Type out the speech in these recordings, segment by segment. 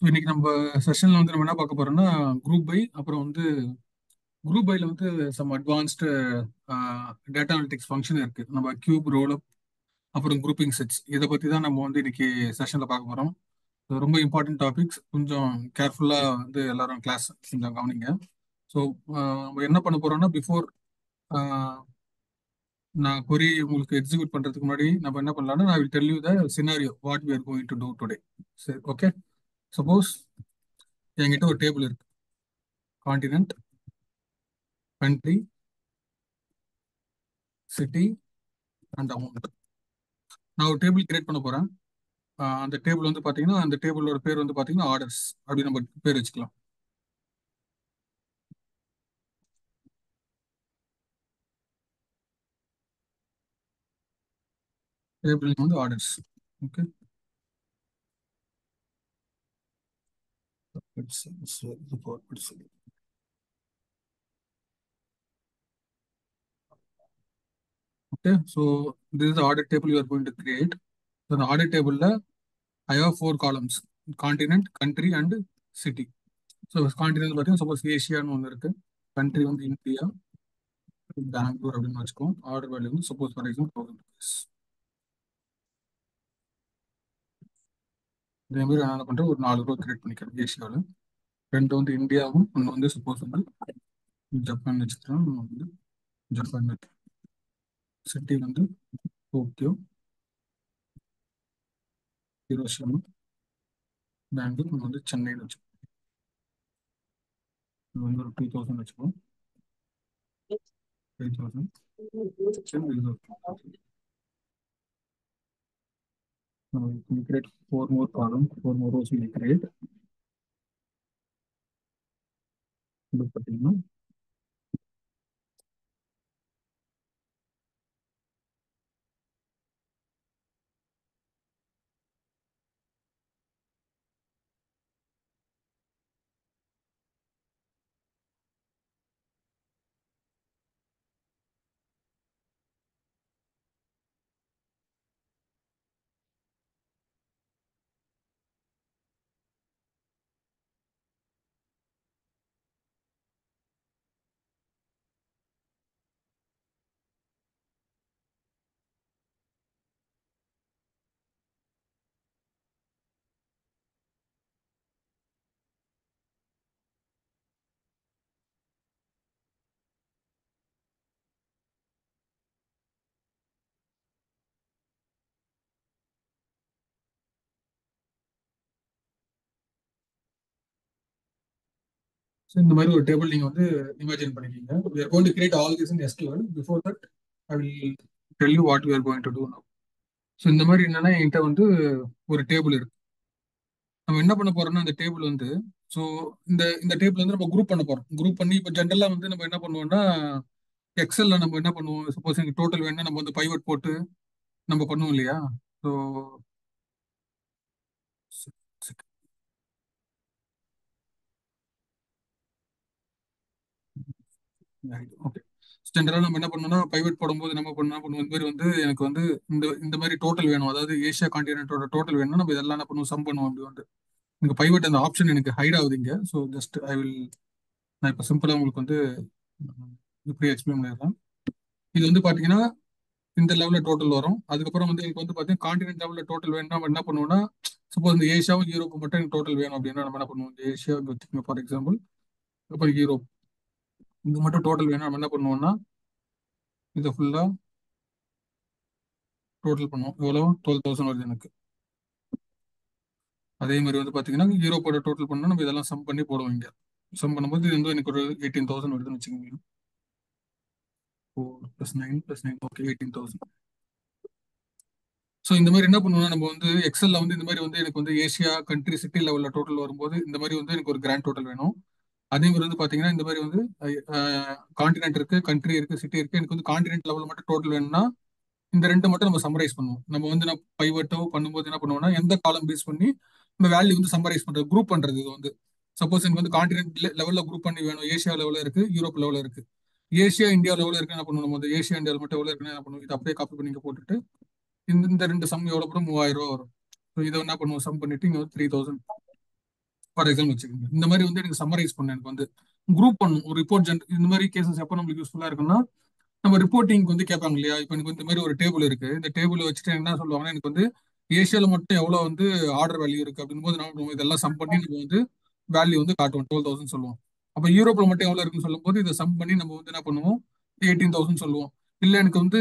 இன்னைக்கு நம்ம செஷன்ல வந்து நம்ம என்ன பார்க்க போறோம்னா குரூப் பை அப்புறம் வந்து குரூப் பைல வந்து some advanced data analytics function இருக்கு. நம்ம கியூப் ரோல் அப்புறம் குரூப்பிங் செட்ஸ் இதை பத்தி தான் நம்ம வந்து இன்னைக்கு செஷன்ல பார்க்க போறோம். இது ரொம்ப இம்பார்ட்டன்ட் டாபிக்ஸ். கொஞ்சம் கேர்ஃபுல்லா வந்து எல்லாரும் கிளாஸ் கொஞ்சம் கவனிங்க. ஸோ நம்ம என்ன பண்ண போறோம்னா பிஃபோர் நான் கொரி உங்களுக்கு எக்ஸிக்யூட் பண்றதுக்கு முன்னாடி நம்ம என்ன பண்ணலாம்னா நான் will tell you the scenario what we are going to do today. சரி, ஓகே. சப்போஸ் என்கிட்ட ஒரு டேபிள் இருக்கு. Continent, country, city and amount. நான் ஒரு டேபிள் கிரியேட் பண்ண போறேன். அந்த டேபிள் வந்து பாத்தீங்கன்னா அந்த டேபிளோட பேர் வந்து பாத்தீங்கன்னா ஆர்டர்ஸ் அப்படின்னு நம்ம பேர் வச்சுக்கலாம். டேபிள் வந்து orders. Okay. Okay, so this is order table you are going to create. அந்த ஆர்டர் டேபிள்ல I have 4 columns: continent, country and city. So continent பார்த்தீங்கன்னா சப்போஸ் ஏஷியான்னு ஒன்று இருக்கு. கண்ட்ரி வந்து இந்தியா, பெங்களூர் அப்படின்னு வச்சுக்கோம். ஆர்டர் வேல்யூ வந்து சப்போஸ் ஃபார் எக்ஸாம்பிள் 1000 rupees. இதே மாதிரி நான் என்ன பண்றேன், ஒரு 4 ரூபா கிரியேட் பண்ணிக்கிறேன் ஏஷியாவில். ரெண்டு வந்து இந்தியாவும், ஒன்று வந்து சப்போஸ் வந்து ஜப்பான் வச்சுக்கிறேன். ஒன்று வந்து ஜப்பான் இருக்கு. சிட்டி வந்து டோக்கியோ, ஹிரோஷிமா, பெங்களூர், ஒன்று வந்து சென்னைன்னு வச்சுக்கோம். இது வந்து ஒரு 2000 வச்சுக்கோம். 5000. We create 4 more columns, 4 more rows we create. இது பார்த்தீங்கன்னா so இந்த மாதிரி ஒரு டேபிள் நீங்க வந்து imagine பண்ணிக்கீங்க. We are going to create all this in SQL. Before that, I will tell you what we are going to do now. So இந்த மாதிரி என்னன்னா என்கிட்ட வந்து ஒரு டேபிள் இருக்கு. நம்ம என்ன பண்ண போறோம்னா இந்த டேபிள் வந்து ஸோ இந்த இந்த டேபிள் வந்து நம்ம குரூப் பண்ண போறோம். குரூப் பண்ணி இப்போ ஜென்ரலா வந்து நம்ம என்ன பண்ணுவோம்னா எக்ஸல்ல நம்ம என்ன பண்ணுவோம், சப்போஸ் எனக்கு டோட்டல் வேணும்னா நம்ம வந்து பைவட் போட்டு நம்ம பண்ணுவோம் இல்லையா. ஸோ ஓகே, ஜென்ரலா நம்ம என்ன பண்ணோம்னா பைவட் போடும்போது நம்ம பண்ணுவோம் இந்த மாதிரி வந்து எனக்கு வந்து இந்த இந்த மாதிரி டோட்டல் வேணும், அதாவது ஏஷியா கான்டினென்ட்டோட டோட்டல் வேணும்னா நம்ம இதெல்லாம் என்ன பண்ணுவோம், சம் பண்ணுவோம். அப்படி வந்து எனக்கு பைவட் அந்த ஆப்ஷன் எனக்கு ஹைட் ஆகுது இங்க. ஸோ ஜஸ்ட் ஐ வில் நான் இப்போ சிம்பிளா உங்களுக்கு வந்து இப்படி எக்ஸ்பிளைன் பண்ணிடுறேன். இது வந்து பாத்தீங்கன்னா இந்த லெவலில் டோட்டல் வரும். அதுக்கப்புறம் வந்து எனக்கு வந்து பார்த்தீங்கன்னா கான்டினென்ட் லெவலில் டோட்டல் வேணும்னா நம்ம என்ன பண்ணுவோம்னா சப்போஸ் இந்த ஏஷியாவும் யூரோப்பு மட்டும் எனக்கு டோட்டல் வேணும் அப்படின்னா நம்ம என்ன பண்ணுவோம், இந்த ஏஷியா ஃபார் எக்ஸாம்பிள், அப்புறம் யூரோப் இது மட்டும் டோட்டல் வேணும் நம்ம என்ன பண்ணுவோம்னா இதை ஃபுல்லா டோட்டல் பண்ணுவோம். எவ்வளோ 12,000 வருது எனக்கு. அதே மாதிரி வந்து பார்த்தீங்கன்னா யூரோப்போட டோட்டல் பண்ணால் நம்ம இதெல்லாம் சம் பண்ணி போடுவோம் இங்கே. சம் பண்ணும்போது இது வந்து எனக்கு ஒரு 18,000 வருதுன்னு வச்சுக்கோங்க. 4 + 9 + 9 ஓகே 18,000. ஸோ இந்த மாதிரி என்ன பண்ணுவோம்னா நம்ம வந்து எக்ஸல்ல வந்து இந்த மாதிரி வந்து எனக்கு வந்து ஏஷியா கண்ட்ரி சிட்டி லெவலில் டோட்டல் வரும்போது இந்த மாதிரி வந்து எனக்கு ஒரு கிராண்ட் டோட்டல் வேணும். அதே மாதிரி வந்து பாத்தீங்கன்னா இந்த மாதிரி வந்து கான்டினென்ட் இருக்கு, கண்ட்ரி இருக்கு, சிட்டி இருக்கு. எனக்கு வந்து கான்டினென்ட் லெவலில் மட்டும் டோட்டல் வேணும்னா இந்த ரெண்டு மட்டும் நம்ம சம்மரைஸ் பண்ணுவோம். நம்ம வந்து நான் பைவட்டோ பண்ணும்போது என்ன பண்ணுவோம்னா எந்த காலம் பேஸ் பண்ணி நம்ம வேல்யூ வந்து சம்மரைஸ் பண்றது, குரூப் பண்றது. இது வந்து சப்போஸ் எனக்கு வந்து கான்டினென்ட் லெவலில் குரூப் பண்ணி வேணும். ஏஷியா லெவலில் இருக்கு, யூரோப் லெவலில் இருக்கு. ஏஷியா இந்தியா லெவலில் இருக்கு என்ன பண்ணுவோம், நம்ம வந்து ஏஷியா இந்தியாவில் மட்டும் எவ்வளவு இருக்குன்னு என்ன பண்ணுவோம், இதை அப்படியே காப்பி பண்ணி இங்க போட்டுட்டு இந்த இந்த ரெண்டு சம் எவ்வளோ கூட 3000 ரூபா வரும். ஸோ இதை என்ன பண்ணுவோம், சம் பண்ணிட்டு இங்க வந்து 3000 ஃபார் எக்ஸாம்பிள் வச்சுக்கோங்க. இந்த மாதிரி வந்து எனக்கு சம்மரைஸ் பண்ண எனக்கு வந்து குரூப் பண்ணும் ஒரு ரிப்போர்ட் இந்த மாதிரி கேசஸ் எப்போ நம்மளுக்கு யூஸ்ஃபுல்லா இருக்குன்னா, நம்ம ரிப்போர்ட்டிங்க்கு வந்து கேட்பாங்க இல்லையா. இப்போ எனக்கு வந்து இந்த மாதிரி ஒரு டேபிள் இருக்கு. இந்த டேபிள் வச்சுட்டு என்ன சொல்லுவாங்கன்னா, எனக்கு வந்து ஏஷியால மட்டும் எவ்வளவு வந்து ஆர்டர் வேல்யூ இருக்கு அப்படின் போது நம்ம இதெல்லாம் சம் பண்ணி நம்ம வந்து வேல்யூ வந்து காட்டுவோம். 12,000 சொல்லுவோம். அப்ப யூரோப்ல மட்டும் எவ்வளவு இருக்குன்னு சொல்லும் போது இதை சம் பண்ணி நம்ம வந்து என்ன பண்ணுவோம், 18,000 சொல்லுவோம். இல்ல எனக்கு வந்து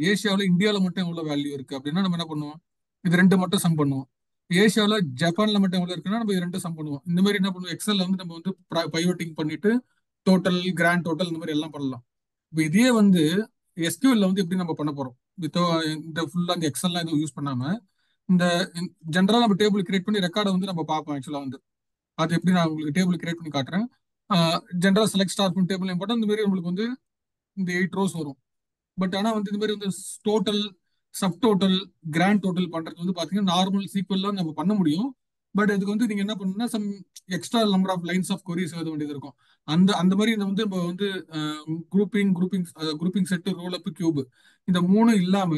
ஏஷியாவில் இந்தியாவில மட்டும் எவ்வளவு வேல்யூ இருக்கு அப்படின்னா நம்ம என்ன பண்ணுவோம், இது ரெண்டு மட்டும் சம் பண்ணுவோம். ஏஷியாவில் ஜப்பான்ல மட்டும் எவ்வளவு இருக்குன்னா நம்ம இது ரெண்டு சம் பண்ணுவோம். இந்த மாதிரி என்ன பண்ணுவோம், எக்ஸல்ல வந்து நம்ம வந்து பைவட்டிங் பண்ணிட்டு டோட்டல் கிராண்ட் டோட்டல் இந்த மாதிரி எல்லாம் பண்ணலாம். இப்போ இதே வந்து எஸ்கியூஎல்ல வந்து எப்படி நம்ம பண்ண போறோம், வித்தோ இந்த ஃபுல்லா இந்த எக்ஸல்லாம் எதுவும் யூஸ் பண்ணாம இந்த ஜென்ரலா நம்ம டேபிள் கிரியேட் பண்ணி ரெக்கார்டை வந்து நம்ம பார்ப்போம். ஆக்சுவலா வந்து அது எப்படி நான் உங்களுக்கு டேபிள் கிரியேட் பண்ணி காட்டுறேன். General select star from table போட்டால் இந்த மாதிரி உங்களுக்கு வந்து இந்த 8 ரோஸ் வரும். பட் ஆனா வந்து இந்த மாதிரி வந்து total sub total grand total பண்றது வந்து பாத்தீங்கன்னா நார்மல் சீக்வல்லாம் நம்ம பண்ண முடியும். பட் இதுக்கு வந்து நீங்க என்ன பண்ணணும்னா some extra number of lines of queries எழுத வேண்டியது இருக்கும். அந்த மாதிரி வந்து நம்ம வந்து grouping set roll up cube இந்த மூணு இல்லாம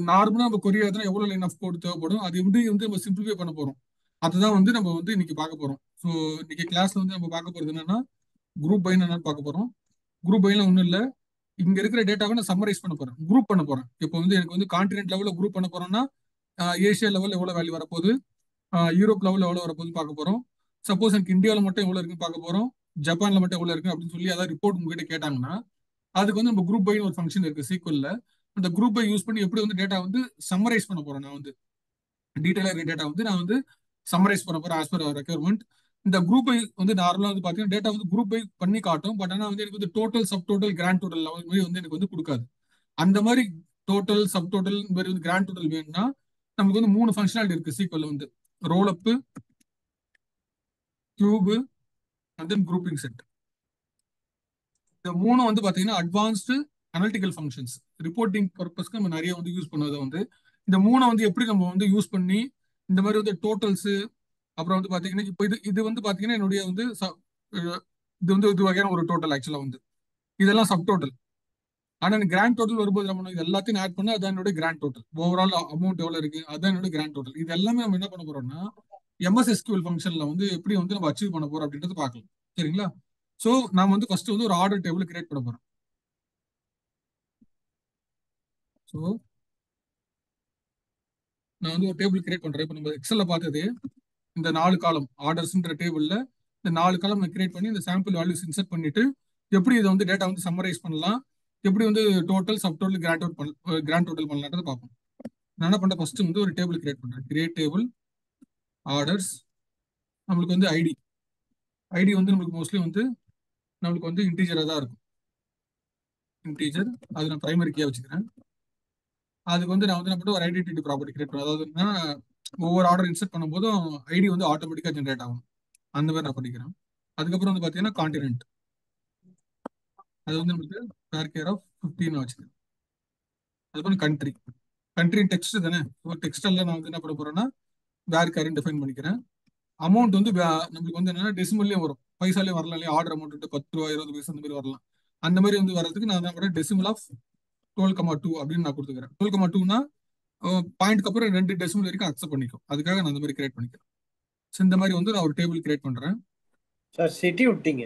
நார்மலா நம்ம கொரி எழுதுனா எவ்வளவு லைன் ஆஃப் கோட் தேவைப்படும், அது எப்படி வந்து நம்ம சிம்பிளிஃபை பண்ண போறோம். அதுதான் வந்து நம்ம வந்து இன்னைக்கு பார்க்க போறோம். ஸோ இன்னைக்கு கிளாஸ்ல வந்து நம்ம பார்க்க போறது என்னன்னா, குரூப் பைன்னு என்னன்னு பார்க்க போறோம். குரூப் பைல ஒன்றும் இல்லை, இங்க இருக்கிற டேட்டாவை நான் சம்மரைஸ் பண்ண போறேன், குரூப் பண்ண போறேன். இப்போ வந்து எனக்கு வந்து கான்டினென்ட் லெவல்ல குரூப் பண்ண போறோம்னா ஏஷியா லெவல் எவ்வளவு வேல்யூ வரப்போகுது, யூரோப் லெவல் எவ்வளவு வரப்போகுதுன்னு பார்க்க போறோம். சப்போஸ் எனக்கு இந்தியாவில் மட்டும் எவ்வளவு இருக்குன்னு பார்க்க போறோம், ஜப்பான்ல மட்டும் எவ்வளவு இருக்கு அப்படின்னு சொல்லி அதாவது ரிப்போர்ட் உங்ககிட்ட கேட்டாங்கன்னா அதுக்கு வந்து நம்ம குரூப் பைன்னு ஒரு ஃபங்க்ஷன் இருக்கு சீக்வல்ல. அந்த குரூப் பை யூஸ் பண்ணி எப்படி வந்து டேட்டா வந்து சம்மரைஸ் பண்ண போறேன். நான் வந்து டீடைலா இருக்க டேட்டா வந்து நான் வந்து சம்மரைஸ் பண்ண போறேன் ஆஸ் பர் ரெக்யர்மெண்ட். இந்த குரூப் பை வந்து நார்மலா வந்து பாத்தீங்கன்னா டேட்டா வந்து குரூப் பை பண்ணி காட்டும். பட் ஆனா வந்து எனக்கு வந்து total sub total grand total மாதிரி வந்து எனக்கு வந்து கொடுக்காது. அந்த மாதிரி டோட்டல் சப் டோட்டல் மாதிரி வந்து கிராண்ட் டோட்டல் வேணும்னா நமக்கு வந்து மூணு ஃபங்க்ஷனாலிட்டி இருக்கு சீக்வல்ல வந்து, role up, cube and then grouping set. இந்த மூணு வந்து பாத்தீங்கன்னா அட்வான்ஸ்டு அனலிட்டிக்கல் ஃபங்க்ஷன்ஸ், ரிப்போர்ட்டிங் பர்பஸ்க்கு நம்ம நிறைய வந்து யூஸ் பண்ணுவதை வந்து இந்த மூணை வந்து எப்படி நம்ம வந்து யூஸ் பண்ணி இந்த மாதிரி வந்து டோட்டல்ஸ், அப்புறம் வந்து பாத்தீங்கன்னா இப்போ இது இது வந்து பாத்தீங்கன்னா என்னுடைய வந்து இது வந்து இது வகையான ஒரு டோட்டல் ஆக்சுவலா வந்து இதெல்லாம் சப் டோட்டல். ஆனா எனக்கு கிராண்ட் டோட்டல் வரும்போது நம்ம இது எல்லாத்தையும் ஆட் பண்ணா அதான் என்னுடைய கிராண்ட் டோட்டல். ஓவரால் அமௌண்ட் எவ்வளவு இருக்கு அதான் என்னுடைய கிராண்ட் டோட்டல். இது எல்லாமே நம்ம என்ன பண்ண போறோம்னா எம்எஸ்எஸ்கியூஎல் ஃபங்க்ஷன்ல வந்து எப்படி வந்து நம்ம அச்சீவ் பண்ண போறோம் அப்படின்றது பார்க்கலாம். சரிங்களா? ஸோ நாம வந்து ஃபர்ஸ்ட் வந்து ஒரு ஆர்டர் டேபிள் கிரியேட் பண்ண போறோம். ஸோ நான் வந்து ஒரு டேபிள் கிரியேட் பண்றேன். இப்போ நம்ம எக்ஸல்ல பார்த்தது இந்த 4 காலம் ஆர்டர்ஸ்ன்ற டேபிள்ல இந்த 4 காலம் கிரியேட் பண்ணி இந்த சாம்பிள் வேல்யூஸ் இன்சர்ட் பண்ணிட்டு எப்படி இதை வந்து டேட்டா வந்து சம்மரைஸ் பண்ணலாம், எப்படி வந்து total sub total grand total பண்ணலான்றதை பார்ப்போம். நான் என்ன பண்றேன், ஃபர்ஸ்ட் வந்து ஒரு டேபிள் கிரியேட் பண்றேன். Create table orders. நம்மளுக்கு வந்து ஐடி ஐடி வந்து நம்மளுக்கு மோஸ்ட்லி வந்து நம்மளுக்கு வந்து இன்டீஜரா தான் இருக்கும். இன்டீஜர் அது நான் பிரைமரி கீயா வச்சுக்கிறேன். அதுக்கு வந்து நான் வந்து என்ன பண்ணுறேன், ஒரு ஐடென்டிட்டி ப்ராப்பர்ட்டி கிரியேட் பண்ணுவேன். அதாவது ஒவ்வொரு ஆர்டர் இன்சர்ட் பண்ணும்போதும் ஐடி வந்து ஆட்டோமேட்டிக்கா ஜென்ரேட் ஆகும். அந்த மாதிரி நான் பண்ணிக்கிறேன். அதுக்கப்புறம் வந்து பாத்தீங்கன்னா கான்டினென்ட், அது வந்து நமக்கு வேர் கேர் ஆஃப் 15 வச்சுக்கிறேன். அதுக்கப்புறம் கண்ட்ரி, கண்ட்ரி டெக்ஸ்ட் தானே, டெக்ஸ்ட் எல்லாம் நான் வந்து என்ன பண்ண போறேன்னா வேர் கேர்னு டிஃபைன் பண்ணிக்கிறேன். அமௌண்ட் வந்து நம்மளுக்கு வந்து என்னன்னா டெசிமல்லையும் வரும், பைசாலையும் வரலாம் இல்லையா. ஆர்டர் அமௌண்ட் வந்து 10 ரூபா 20 பைசா அந்த மாதிரி வரலாம். அந்த மாதிரி வந்து வரதுக்கு நான் என்ன பண்றேன், டெசிமல் ஆஃப் 12,2 அப்படின்னு நான் கொடுத்துக்கிறேன். 12,2னா பாயிண்ட்க்கு அப்புறம் 2 டெசிமல் வரைக்கும் அக்செப்ட் பண்ணிக்கும். அதுக்காக நான் அந்த மாதிரி கிரியேட் பண்ணிக்கிறேன். ஸோ இந்த மாதிரி வந்து நான் ஒரு டேபிள் கிரியேட் பண்றேன். சார் சிட்டி விட்டீங்க.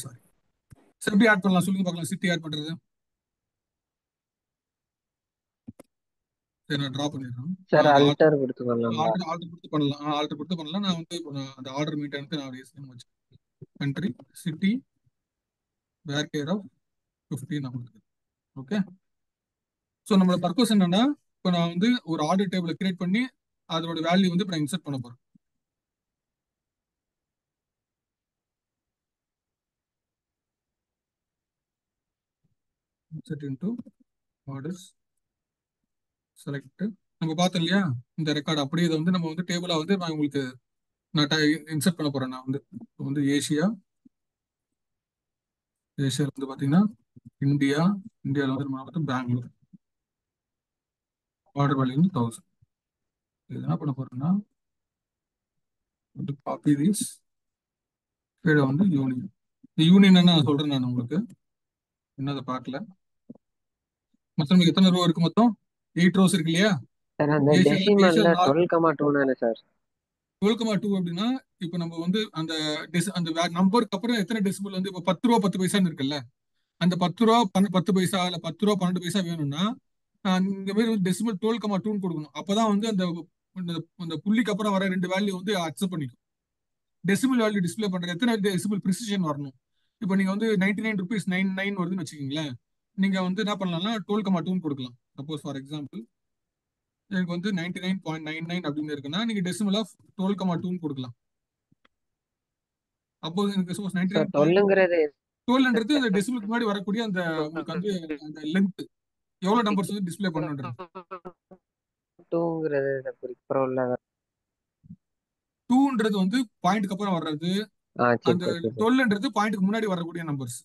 சாரி சார், எப்படி ஆட் பண்ணலாம் சொல்லுங்க பார்க்கலாம். சிட்டி ஆட் பண்றது சரி நான் ட்ரா பண்ணிடுறேன். சார் ஆல்டர் அல்டர் கொடுத்து பண்ணலாங்களா? ஆல்டர் கொடுத்து பண்ணலாம். ஆல்டர் கொடுத்து பண்ணலாம். நான் வந்து இப்போ அந்த ஆர்டர் மீட்டருக்கு நான் எஸ்எம் வச்சு country city where care of 15 நான் கொடுத்துருக்கேன். ஓகே. ஸோ நம்மளோட பர்பஸ் என்னன்னா, இப்போ நான் வந்து ஒரு ஆர்டர் டேபிளை கிரியேட் பண்ணி அதோட வேல்யூ வந்து இப்போ நான் இன்சர்ட் பண்ண போறேன். Insert into orders select. நம்ம பார்த்தோம் இல்லையா இந்த ரெக்கார்டு, அப்படியே இதை வந்து நம்ம வந்து டேபிளா வந்து நான் உங்களுக்கு நான் இன்சர்ட் பண்ண போறேன். நான் வந்து இப்போ வந்து ஏஷியாவில் வந்து பார்த்தீங்கன்னா இந்தியாவில் வந்து நம்ம வந்து பெங்களூர் ஆர்டர் வேல்யூ வந்து 1000. இது என்ன பண்ண போறேன்னா காப்பி தீஸ், கீழே வந்து யூனியன். இந்த யூனியன் என்ன நான் சொல்றேன், நான் உங்களுக்கு இன்னும் அதை பார்க்கல. மொத்தம் எத்தனை ரோ இருக்கு, மொத்தம் 8 ரோஸ் இருக்கு இல்லையா. சார் அந்த ஏஷியால டெசிமல்ல ஏஷியால 12,2 தானே சார்? 12,2 அப்படின்னா இப்போ நம்ம வந்து அந்த அந்த நம்பருக்கு அப்புறம் எத்தனை டெசிபிள் வந்து இப்போ 10 ரூபா 10 பைசான்னு இருக்குல்ல, அந்த 10 ரூபா 10 பைசா இல்ல 10 ரூபா 12 பைசா வேணும்னா இந்த மாதிரி வந்து டெசிபிள் 12,2 கொடுக்கணும். அப்பதான் வந்து அந்த அந்த அந்த புள்ளிக்கு அப்புறம் வர ரெண்டு வேல்யூ வந்து அக்செப்ட் பண்ணிக்கும். டெசிபிள் வேல்யூ டிஸ்ப்ளே பண்றது எத்தனை டெசிபிள் ப்ரிசிஷன் வரணும். இப்போ நீங்க வந்து 99 ருபீஸ் 99 வருதுன்னு வச்சுக்கீங்களேன், நீங்க வந்து என்ன பண்ணலாம்னா 12,2 கொடுக்கலாம். சப்போஸ் ஃபார் எக்ஸாம்பிள் எனக்கு வந்து 99.99 அப்படின்னு இருக்குன்னா நீங்க டெசிமல் ஆஃப் 12,2 கொடுக்கலாம். அப்போ எனக்கு suppose ninety sir nine point டுவெல்லுங்கிறது டுவெல்ன்றது அந்த டெசிமலுக்கு முன்னாடி வரக்கூடிய அந்த உங்களுக்கு வந்து அந்த லென்த் எவ்வளவு நம்பர்ஸ் வந்து டிஸ்ப்ளே பண்ணுன்றது. டூங்கிறது குறிப்பிட. டூன்றது வந்து பாயிண்ட்க்கு அப்புறம் வர்றது, சரி அந்த சார், சரி சார். 12ன்றது பாயிண்ட்க்கு முன்னாடி வரக்கூடிய நம்பர்ஸ்.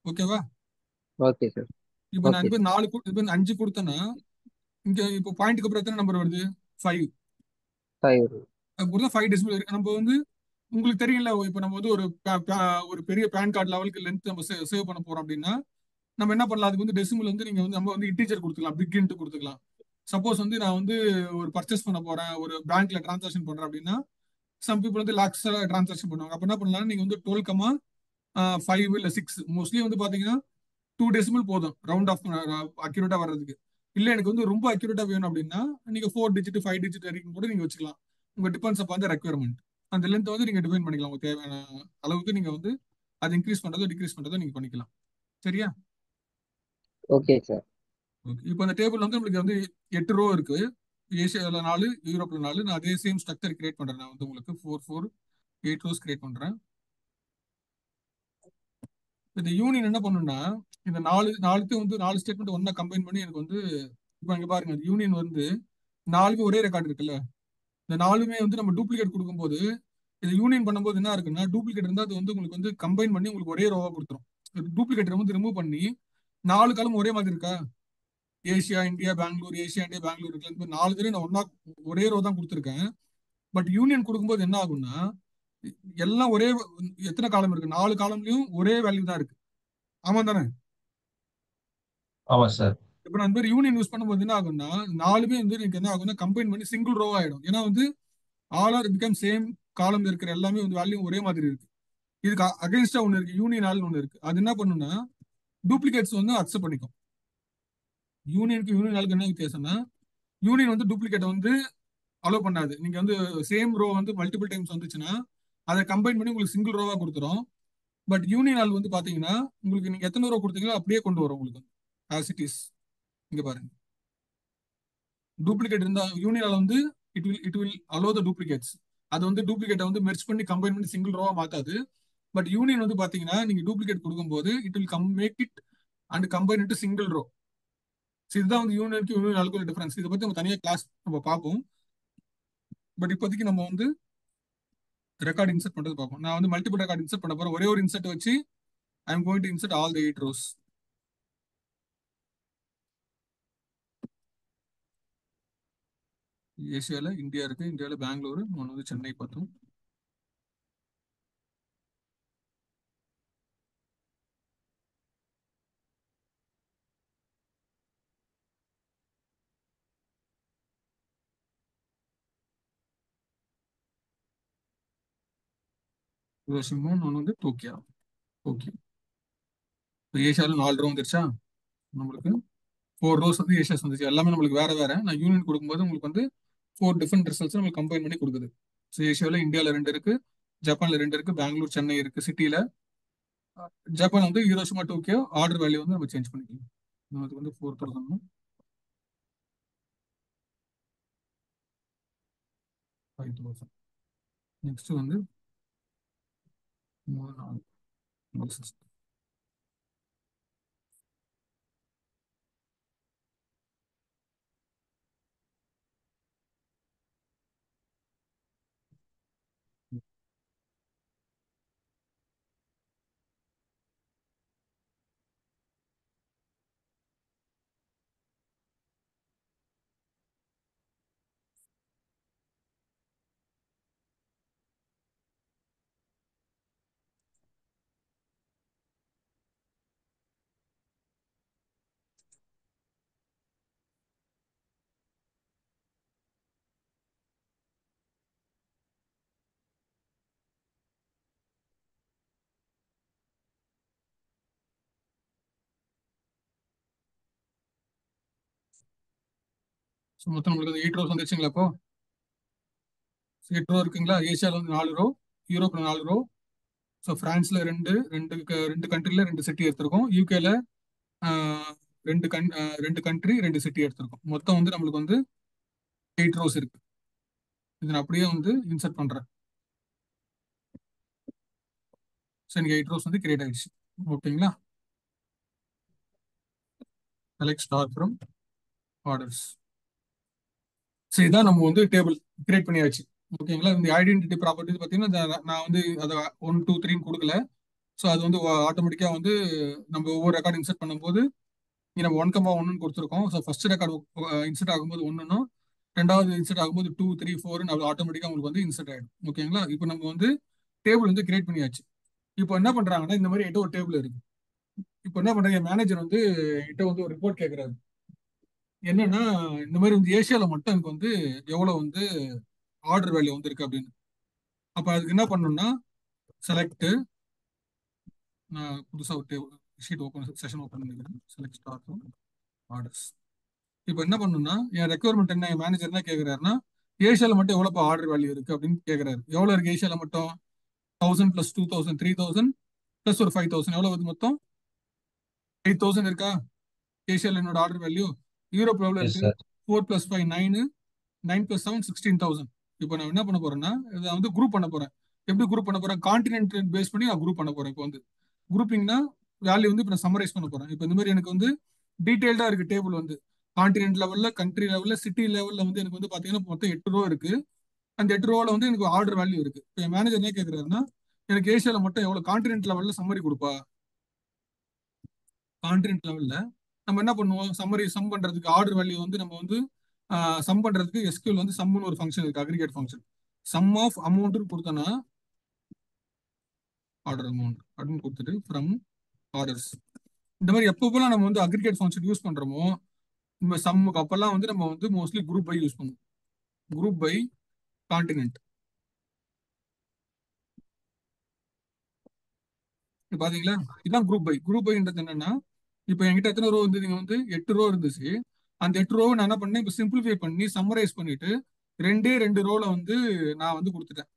ஓகேவா? Okay sir. இப்போ நான் ஓகே இப்போ சார். 4 இப்போ 5 கொடுத்தேன்னா இங்க இப்போ பாயிண்ட்க்கு அப்புறம் எத்தனை நம்பர் வருது? 5. 5. அப்போ 5 டெசிமல் இருக்கு. நம்ம வந்து உங்களுக்கு தெரியல, இப்போ நம்ம வந்து ஒரு பெரிய பேன் கார்டு லெவலுக்கு லென்த் நம்ம சேவ் பண்ண போறோம் அப்படின்னா நம்ம என்ன பண்ணலாம், அதுக்கு வந்து டெசிமல் வந்து நீங்க வந்து நம்ம வந்து இன்டீஜர் கொடுத்துக்கலாம், பிக் இன்ட் கொடுத்துக்கலாம். சப்போஸ் வந்து நான் வந்து ஒரு பர்ச்சேஸ் பண்ண போறேன், ஒரு பேங்க்ல டிரான்சாக்ஷன் பண்றேன் அப்படின்னா சம் பீப்புள் வந்து லாக்ஸ் டிரான்சாக்ஷன் பண்ணுவாங்க. அப்ப என்ன பண்ணலாம், நீங்க வந்து 12,5 இல்ல 6 மோஸ்ட்லி வந்து பாத்தீங்கன்னா 2 டெசிமல் போதும் ரவுண்ட் ஆஃப் அக்யூரேட்டா வர்றதுக்கு. இல்ல எனக்கு வந்து ரொம்ப அக்யூரேட்டா வேணும் அப்படின்னா நீங்க 4 டிஜிட் 5 டிஜிட் வரைக்கும் கூட நீங்க வச்சுக்கலாம். உங்க டிபெண்ட்ஸ் அப்ப அந்த ரெக்யர்மெண்ட் அந்த லென்த் வந்து நீங்க டிஃபைன் பண்ணிக்கலாம். உங்களுக்கு தேவையான அளவுக்கு நீங்க வந்து அது இன்க்ரீஸ் பண்றதோ டிக்ரீஸ் பண்றதோ நீங்க பண்ணிக்கலாம். சரியா? Okay sir. ஓகே. இப்போ அந்த டேபிள் வந்து உங்களுக்கு வந்து 8 ரோ இருக்கு. ஏசியாவில் 4, யூரோப்ல 4. நான் அதே சேம் ஸ்ட்ரக்சர் கிரியேட் பண்றேன். நான் வந்து உங்களுக்கு 8 ரோஸ் கிரியேட் பண்றேன். இந்த யூனியன் என்ன பண்ணுன்னா இந்த நாலுத்தையும் வந்து 4 ஸ்டேட்மெண்ட் ஒன்னா கம்பைன் பண்ணி எனக்கு வந்து இப்போ இங்க பாருங்க யூனியன் வந்து 4மே ஒரே ரெக்கார்டு இருக்குல்ல, இந்த 4மே வந்து நம்ம டூப்ளிகேட் கொடுக்கும்போது இது யூனியன் பண்ணும்போது என்ன இருக்குன்னா டூப்ளிகேட் இருந்தால் அது வந்து உங்களுக்கு வந்து கம்பைன் பண்ணி உங்களுக்கு ஒரே ரோவா கொடுத்துரும். டூப்ளிகேட் வந்து ரிமூவ் பண்ணி 4 காலம் ஒரே மாதிரி இருக்கா, Asia India Bangalore Asia India Bangalore இருக்குல்ல, இந்த 4 பேரும் நான் ஒன்னா ஒரே ரோ தான் கொடுத்துருக்கேன். பட் யூனியன் கொடுக்கும்போது என்ன ஆகும்னா எல்லாம் ஒரே எத்தனை காலம் இருக்கு, 4 காலம்லயும் ஒரே வேல்யூ தான் இருக்கு. ஆமா தானே? ஆமா சார். இப்ப நான் இந்த மாதிரி யூனியன் யூஸ் பண்ணும்போது என்ன ஆகும்னா 4மே வந்து எனக்கு என்ன ஆகும்னா கம்பைன் பண்ணி சிங்கிள் ரோ ஆயிடும். ஏன்னா வந்து ஆல் ஆர் பிகம் சேம் காலம்ல இருக்கிற எல்லாமே வந்து வேல்யூ ஒரே மாதிரி இருக்கு. இதுக்கு அகைன்ஸ்டா ஒன்று இருக்கு, யூனியன் ஆல் ஒன்று இருக்கு. அது என்ன பண்ணுன்னா டூப்ளிகேட்ஸ் வந்து அக்செப்ட் பண்ணிக்கும். யூனியனுக்கு யூனியன் ஆளுக்கு என்ன வித்தியாசம்னா யூனியன் வந்து டூப்ளிகேட் வந்து அலோவ் பண்ணாது. நீங்க வந்து சேம் ரோ வந்து மல்டிபிள் டைம்ஸ் வந்துச்சுன்னா அதை கம்பைன் பண்ணி உங்களுக்கு சிங்கிள் ரோவா கொடுத்துரும். பட் யூனியன் ஆல் வந்து பாத்தீங்கன்னா உங்களுக்கு நீங்க எத்தனை ரோ கொடுத்தீங்களோ அப்படியே கொண்டு வரும் உங்களுக்கு ஆஸ் இட் இஸ். இங்க பாருங்க, டூப்ளிகேட் இருந்தா யூனியன் வந்து it will allow the duplicates. அது வந்து டூப்ளிகேட்டை வந்து மெர்ஜ் பண்ணி கம்பைன் பண்ணி சிங்கிள் ரோவா மாத்தாது. பட் யூனியன் வந்து பாத்தீங்கன்னா நீங்க டூப்ளிகேட் கொடுக்கும்போது it will make it and combine into single row. இதுதான் வந்து யூனியனுக்கு யூனியன் ஆளுக்கு டிஃபரன்ஸ். இதை பத்தி நம்ம தனியாக கிளாஸ் நம்ம பார்ப்போம். பட் இப்போதைக்கு நம்ம வந்து ரெக்கார்ட் இன்சர்ட் பண்றது பார்ப்போம். நான் வந்து மல்டிபிள் ரெக்கார்ட் இன்சர்ட் பண்ண போறேன். ஒரே ஒரு இன்சர்ட் வச்சு I am going to insert all the 8 rows. ஏசியால இந்தியா இருக்கு, இந்தியாவில பெங்களூரு, ஒன்று வந்து சென்னை பார்த்தோம். ஹிரோஷிமா, ஒன்று வந்து டோக்கியோ. ஓகே, ஏசியாவில் 4 ரோ வந்துருச்சா, நம்மளுக்கு 4 rows வந்து ஏசியாஸ் வந்துச்சு. எல்லாமே நம்மளுக்கு வேற வேற. நான் யூனியன் கொடுக்கும்போது உங்களுக்கு வந்து 4 டிஃபரெண்ட் ரிசல்ட்ஸ் நம்மளுக்கு கம்பைன் பண்ணி கொடுக்குது. ஸோ ஏசியாவில் இந்தியாவில் 2 இருக்கு, ஜப்பான்ல 2 இருக்கு, பெங்களூர் சென்னை இருக்கு சிட்டியில. ஜப்பான் வந்து ஹிரோஷிமா டோக்கியோ. ஆர்டர் வேல்யூ வந்து நம்ம சேஞ்ச் பண்ணிக்கலாம். நமக்கு வந்து 4,000 5,000. நெக்ஸ்ட் வந்து 3 4 ஸோ மொத்தம் நம்மளுக்கு வந்து 8 ரோஸ் வந்துருச்சுங்களா இப்போ? 8 ரோ இருக்குங்களா? ஏசியாவில் வந்து 4 ரோ, யூரோப்ல 4 ரோ, ஸோ பிரான்ஸ்ல ரெண்டு கண்ட்ரில 2 சிட்டி எடுத்திருக்கோம், யூகேல ரெண்டு கண்ட்ரி 2 சிட்டி எடுத்திருக்கோம். மொத்தம் வந்து நம்மளுக்கு வந்து 8 ரோஸ் இருக்கு. இதை நான் அப்படியே வந்து இன்சர்ட் பண்றேன். ஸோ எனக்கு 8 ரோஸ் வந்து கிரியேட் ஆயிடுச்சு. ஓகேங்களா? Select star from orders. So இதான் நம்ம வந்து டேபிள் கிரியேட் பண்ணியாச்சு. ஓகேங்களா? இந்த ஐடென்டிட்டி ப்ராப்பர்ட்டி பார்த்தீங்கன்னா நான் வந்து அதை 1 2 3 கொடுக்கல. ஸோ அது வந்து ஆட்டோமேட்டிக்காக வந்து நம்ம ஒவ்வொரு ரெக்கார்ட் இன்சர்ட் பண்ணும்போது இங்கே நம்ம 1,1 கொடுத்துருக்கோம். ஸோ ஃபர்ஸ்ட் ரெக்கார்டு இன்சர்ட் ஆகும்போது 1, ரெண்டாவது இன்சர்ட் ஆகும்போது 2 3 4 அது ஆட்டோமேட்டிக்காக உங்களுக்கு வந்து இன்சர்ட் ஆகிடும். ஓகேங்களா? இப்போ நம்ம வந்து டேபிள் வந்து கிரியேட் பண்ணியாச்சு. இப்போ என்ன பண்றாங்கன்னா இந்த மாதிரி என்கிட்ட ஒரு டேபிள் இருக்கு. இப்போ என்ன பண்றாங்க, மேனேஜர் வந்து என்கிட்ட வந்து ஒரு ரிப்போர்ட் கேட்கறாரு. என்னன்னா இந்த மாதிரி வந்து ஏசியால மட்டும் எனக்கு வந்து எவ்வளவு வந்து ஆர்டர் வேல்யூ வந்து இருக்கு அப்படின்னு. அப்ப அதுக்கு என்ன பண்ணணும்னா செலக்ட், நான் புதுசா ஒரு ஷீட் செஷன் ஓப்பன் பண்ணிக்கிறேன். Select star from orders. இப்போ என்ன பண்ணணும்னா என் ரெக்குவயர்மெண்ட் என்ன, என் மேனேஜர் என்ன கேட்கறாருன்னா ஏசியால மட்டும் எவ்வளவு ஆர்டர் வேல்யூ இருக்கு அப்படின்னு கேட்கறாரு. எவ்வளவு இருக்கு ஏசியால மட்டும்? 1000 + 2000 3000 + ஒரு 5000 எவ்வளவு வருது மொத்தம்? 8000 இருக்கா ஏசியால என்னோட ஆர்டர் வேல்யூ? யூரோப்ல எவ்வளவு எஸ் இருக்கு? சார். 4 + 5 9, 9 + 7 16,000. இப்போ நான் என்ன பண்ண போறேன்னா இதை வந்து குரூப் பண்ண போறேன். எப்படி குரூப் பண்ண போறேன்? கான்டினென்ட் பேஸ் பண்ணி நான் குரூப் பண்ண போறேன். இப்போ வந்து குரூப்பிங்னா வேல்யூ வந்து இப்போ நான் சம்மரைஸ் பண்ண போறேன். இப்போ இந்த மாதிரி எனக்கு வந்து டீடைல்டா இருக்கு டேபிள் வந்து கான்டினென்ட் லெவல்ல, கண்ட்ரி லெவல்ல, சிட்டி லெவல்ல வந்து எனக்கு வந்து பாத்தீங்கன்னா மொத்தம் 8 ரோ இருக்கு. அந்த 8 ரோல வந்து எனக்கு ஆர்டர் வேல்யூ இருக்கு. இப்போ என் மேனேஜர் என்ன கேட்கறாருன்னா எனக்கு ஏசியால மட்டும் எவ்வளவு கான்டினென்ட் லெவல்ல சம்மரி கொடுப்பா. கான்டினென்ட் லெவல்ல நம்ம என்ன பண்ணுவோம், சம்மரி சம் பண்றதுக்கு ஆர்டர் வேல்யூ வந்து நம்ம வந்து சம் பண்றதுக்கு எஸ்கியூஎல் வந்து சம்னு ஒரு ஃபங்க்ஷன் இருக்கு, aggregate function. Sum of amount கொடுத்தோன்னா ஆர்டர் அமௌண்ட் அப்படின்னு கொடுத்துட்டு ஃப்ரம் ஆர்டர்ஸ். இந்த மாதிரி எப்பப்பெல்லாம் நம்ம வந்து அக்ரிகேட் ஃபங்க்ஷன் யூஸ் பண்றோமோ இந்த சம்முக்கு அப்பெல்லாம் வந்து நம்ம வந்து மோஸ்ட்லி குரூப் பை யூஸ் பண்ணுவோம். Group by continent. பாத்தீங்களா? இதுதான் குரூப் பை. குரூப் பைன்றது என்னன்னா இப்போ என்கிட்ட எத்தனை ரோ வந்து நீங்க வந்து 8 ரோ இருந்துச்சு. அந்த 8 ரோவை நான் என்ன பண்ணேன், இப்போ சிம்பிளிஃபை பண்ணி சம்மரைஸ் பண்ணிட்டு 2 ரோல வந்து நான் வந்து கொடுத்துட்டேன்.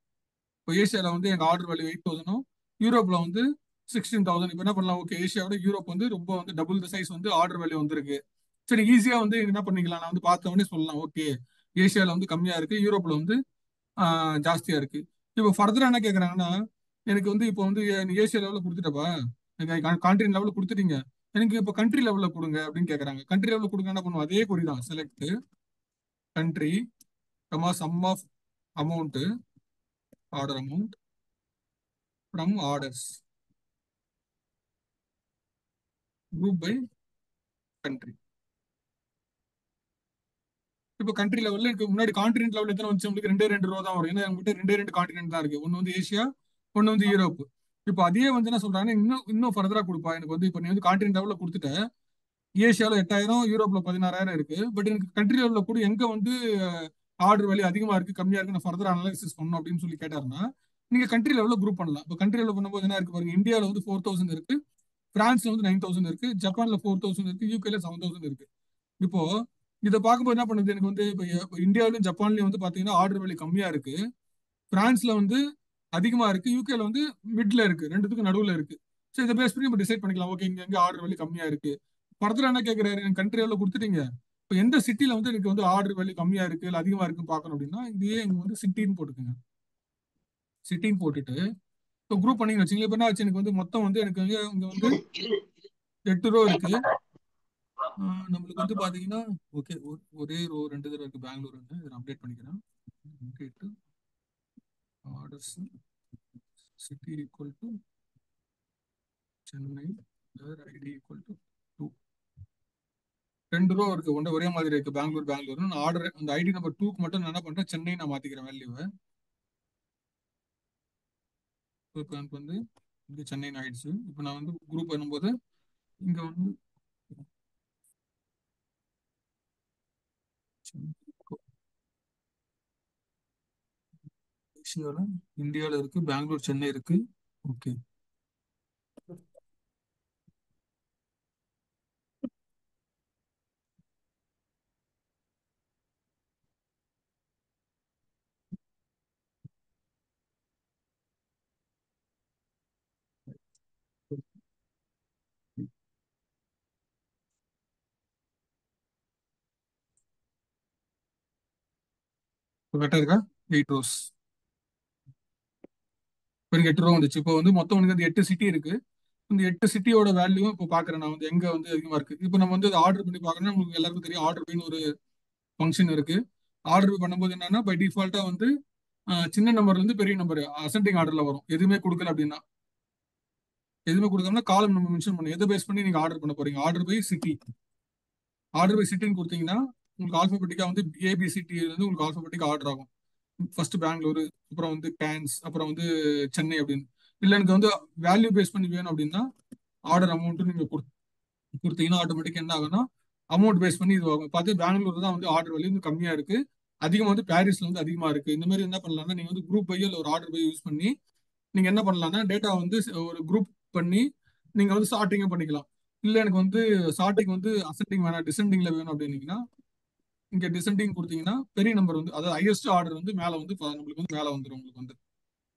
இப்போ ஏசியால வந்து எங்க ஆர்டர் வேல்யூ 8,000, யூரோப்ல வந்து 16,000. இப்போ என்ன பண்ணலாம், ஓகே ஏசியாவோட யூரோப் வந்து ரொம்ப வந்து டபுள் த சைஸ் வந்து ஆர்டர் வேல்யூ வந்திருக்கு. சரி ஈஸியா வந்து என்ன பண்ணிக்கலாம், நான் வந்து பார்த்த உடனே சொல்லலாம் ஓகே ஏசியால வந்து கம்மியா இருக்கு, யூரோப்ல வந்து ஜாஸ்தியா இருக்கு. இப்போ ஃபர்தரா என்ன கேக்குறாங்கன்னா எனக்கு வந்து இப்போ வந்து நீ ஏசியா லெவல்ல கொடுத்துட்டப்பா, கான்ட்ரின் லெவல்ல கொடுத்துட்டீங்க, எனக்கு இப்போ கண்ட்ரி லெவல்ல கொடுங்க அப்படின்னு கேக்குறாங்க. கண்ட்ரி லெவல்ல கொடுங்க என்ன பண்ணுவோம், அதே குறி தான். Select country, sum of amount, order amount from orders, group by country. இப்போ கண்ட்ரி லெவல்ல எனக்கு முன்னாடி கான்டினென்ட் லெவல் எத்தனை வந்துச்சு, உங்களுக்கு 2 ரோ தான் வரும். ஏன்னா நம்மகிட்ட 2 கான்டினென்ட் தான் இருக்கு. ஒன்னு வந்து ஏசியா, ஒன்னு வந்து யூரோப். இப்போ அதே வந்து என்ன சொல்றாங்க, இன்னும் ஃபர்தரா கொடுப்பா எனக்கு வந்து இப்போ நீ வந்து கான்டினென்ட் லெவல்ல கொடுத்துட்ட, ஏசியாவில் 8,000, யூரோப்ல 16,000 இருக்கு. பட் எனக்கு கண்ட்ரி லெவல்ல கூட எங்க வந்து ஆர்டர் வேல்யூ அதிகமா இருக்கு கம்மியா இருக்கு நான் ஃபர்தர் அனாலிசிஸ் பண்ணணும் அப்படின்னு சொல்லி கேட்டாருன்னா நீங்க கண்ட்ரி லெவல்ல குரூப் பண்ணலாம். இப்போ கண்ட்ரி லெவல் பண்ணும்போது என்ன இருக்கு பாருங்க, இந்தியாவில் வந்து 4,000 இருக்கு, பிரான்ஸ்ல வந்து 9,000 இருக்கு, ஜப்பான்ல 4,000 இருக்கு, யூகேல 7,000 இருக்கு. இப்போ இதை பார்க்கும்போது என்ன பண்ணுது, எனக்கு வந்து இப்போ இந்தியாவிலும் ஜப்பான்லயும் வந்து பாத்தீங்கன்னா ஆர்டர் வேல்யூ கம்மியா இருக்கு, பிரான்ஸ்ல வந்து அதிகமா இருக்கு, யூகேல வந்து மிட்ல இருக்கு, ரெண்டுத்துக்கும் நடுவுல இருக்கு. ஸோ இதை பேஸ் பண்ணி நம்ம டிசைட் பண்ணிக்கலாம் ஓகே இங்க எங்க ஆர்டர் வேல்யூ கம்மியா இருக்கு. ஃபர்தரா என்ன கேட்கிறாரு, எனக்கு கண்ட்ரி லெவல்ல கொடுத்துட்டீங்க, இப்போ எந்த சிட்டில வந்து எனக்கு வந்து ஆர்டர் வேல்யூ கம்மியா இருக்கு இல்ல அதிகமா இருக்குன்னு பார்க்கணும் அப்படின்னா இதையே இங்க வந்து சிட்டின்னு போட்டுக்கோங்க. சிட்டின்னு போட்டுட்டு இப்போ குரூப் பண்ணீங்கன்னு வச்சுங்க. இப்போ என்ன ஆச்சு, எனக்கு வந்து மொத்தம் வந்து எனக்கு இங்க வந்து 8 ரோ இருக்கு. நம்மளுக்கு வந்து பாத்தீங்கன்னா ஓகே ஒரே ரோ 2 தடவை இருக்கு, பெங்களூர் வந்து இதை அப்டேட் பண்ணிக்கிறேன். Orders city equal to Chennai, ID equal to 2. 2 row இருக்கு, ஒரே மாதிரி இருக்கு, பெங்களூர். நான் ஆர்டர் அந்த ஐடி நம்பர் 2க்கு மட்டும் நான் என்ன பண்றேன், சென்னை நான் மாத்திக்கிறேன் வேல்யூவை. இப்போ எனக்கு வந்து இங்க சென்னைன்னு ஆயிடுச்சு. இப்போ நான் வந்து குரூப் பண்ணும்போது இங்க வந்து ஏசியாவில் இந்தியாவில் இருக்கு, பெங்களூர் சென்னை இருக்கு. ஓகே கரெக்டா இருக்கா? 8 ரோஸ். இப்போ எனக்கு 8 ரோ வந்துச்சு. இப்போ வந்து மொத்தம் எனக்கு வந்து 8 சிட்டி இருக்கு. இந்த 8 சிட்டியோட வேல்யூ இப்போ பாக்குறேன் நான் வந்து எங்க வந்து அதிகமா இருக்கு. இப்போ நம்ம வந்து ஆர்டர் பண்ணி பாக்கணும்னா உங்களுக்கு எல்லாருக்கும் தெரியும் ஆர்டர் பைன்னு ஒரு ஃபங்க்ஷன் இருக்கு. ஆர்டர் பண்ணும்போது என்னன்னா பை டிஃபால்ட்டா வந்து சின்ன நம்பர்ல இருந்து பெரிய நம்பர் அசெண்டிங் ஆர்டர்ல வரும். எதுவுமே கொடுக்கல அப்படின்னா, எதுவுமே கொடுக்காம காலம் நம்ம மென்ஷன் பண்ணி எதை பேஸ் பண்ணி நீங்க ஆர்டர் பண்ண போறீங்க. Order by city, order by சிட்டின்னு கொடுத்தீங்கன்னா உங்களுக்கு ஆல்பபெட்டிக்கா வந்து ஏபிசிடி வந்து உங்களுக்கு ஆல்பபெட்டிக்கா ஆர்டர் ஆகும். ஃபர்ஸ்ட் பெங்களூரு, அப்புறம் வந்து கேன்ஸ், அப்புறம் வந்து சென்னை அப்படின்னு. இல்லை எனக்கு வந்து வேல்யூ பேஸ் பண்ணி வேணும் அப்படின்னா ஆர்டர் அமௌண்ட் நீங்க கொடுத்தீங்கன்னா ஆட்டோமேட்டிக் என்ன ஆகும்னா அமௌண்ட் பேஸ் பண்ணி இது ஆகும். பார்த்து பெங்களூர் தான் வந்து ஆர்டர் வேல்யூ வந்து கம்மியா இருக்கு, அதிகமாக வந்து பாரிஸ்ல வந்து அதிகமா இருக்கு. இந்த மாதிரி என்ன பண்ணலாம்னா நீங்க வந்து குரூப் பை இல்லை ஒரு ஆர்டர் பை யூஸ் பண்ணி நீங்க என்ன பண்ணலாம்னா டேட்டா வந்து ஒரு குரூப் பண்ணி நீங்க வந்து சார்ட்டிங்கும் பண்ணிக்கலாம். இல்லை எனக்கு வந்து சார்ட்டிங் வந்து அசெண்டிங் வேணாம் டிசெண்டிங்ல வேணும் அப்படின்னீங்கன்னா இங்க டிசெண்டிங் கொடுத்தீங்கன்னா பெரிய நம்பர் வந்து அதாவது ஹையஸ்ட் ஆர்டர் வந்து மேல வந்து நம்மளுக்கு வந்து மேல வந்துடும் உங்களுக்கு வந்து.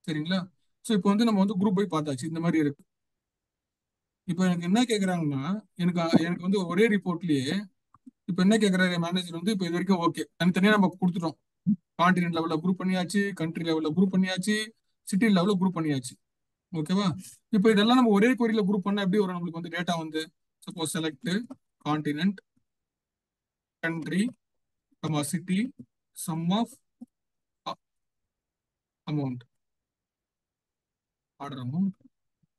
சரிங்களா? ஸோ இப்போ வந்து நம்ம வந்து குரூப் பை பார்த்தாச்சு, இந்த மாதிரி இருக்கு. இப்போ எனக்கு என்ன கேக்குறாங்கன்னா எனக்கு எனக்கு வந்து ஒரே ரிப்போர்ட்லயே இப்போ என்ன கேக்குறாரு மேனேஜர் வந்து இப்போ இது வரைக்கும் ஓகே தனித்தனியா நம்ம கொடுத்துட்டோம். கான்டினென்ட் லெவல்ல குரூப் பண்ணியாச்சு, கண்ட்ரி லெவல்ல குரூப் பண்ணியாச்சு, சிட்டி லெவல்ல குரூப் பண்ணியாச்சு. ஓகேவா? இப்போ இதெல்லாம் நம்ம ஒரே கொரியில குரூப் பண்ணா எப்படி வரும் நம்மளுக்கு வந்து டேட்டா வந்து suppose select continent, country, city, sum of amount, order amount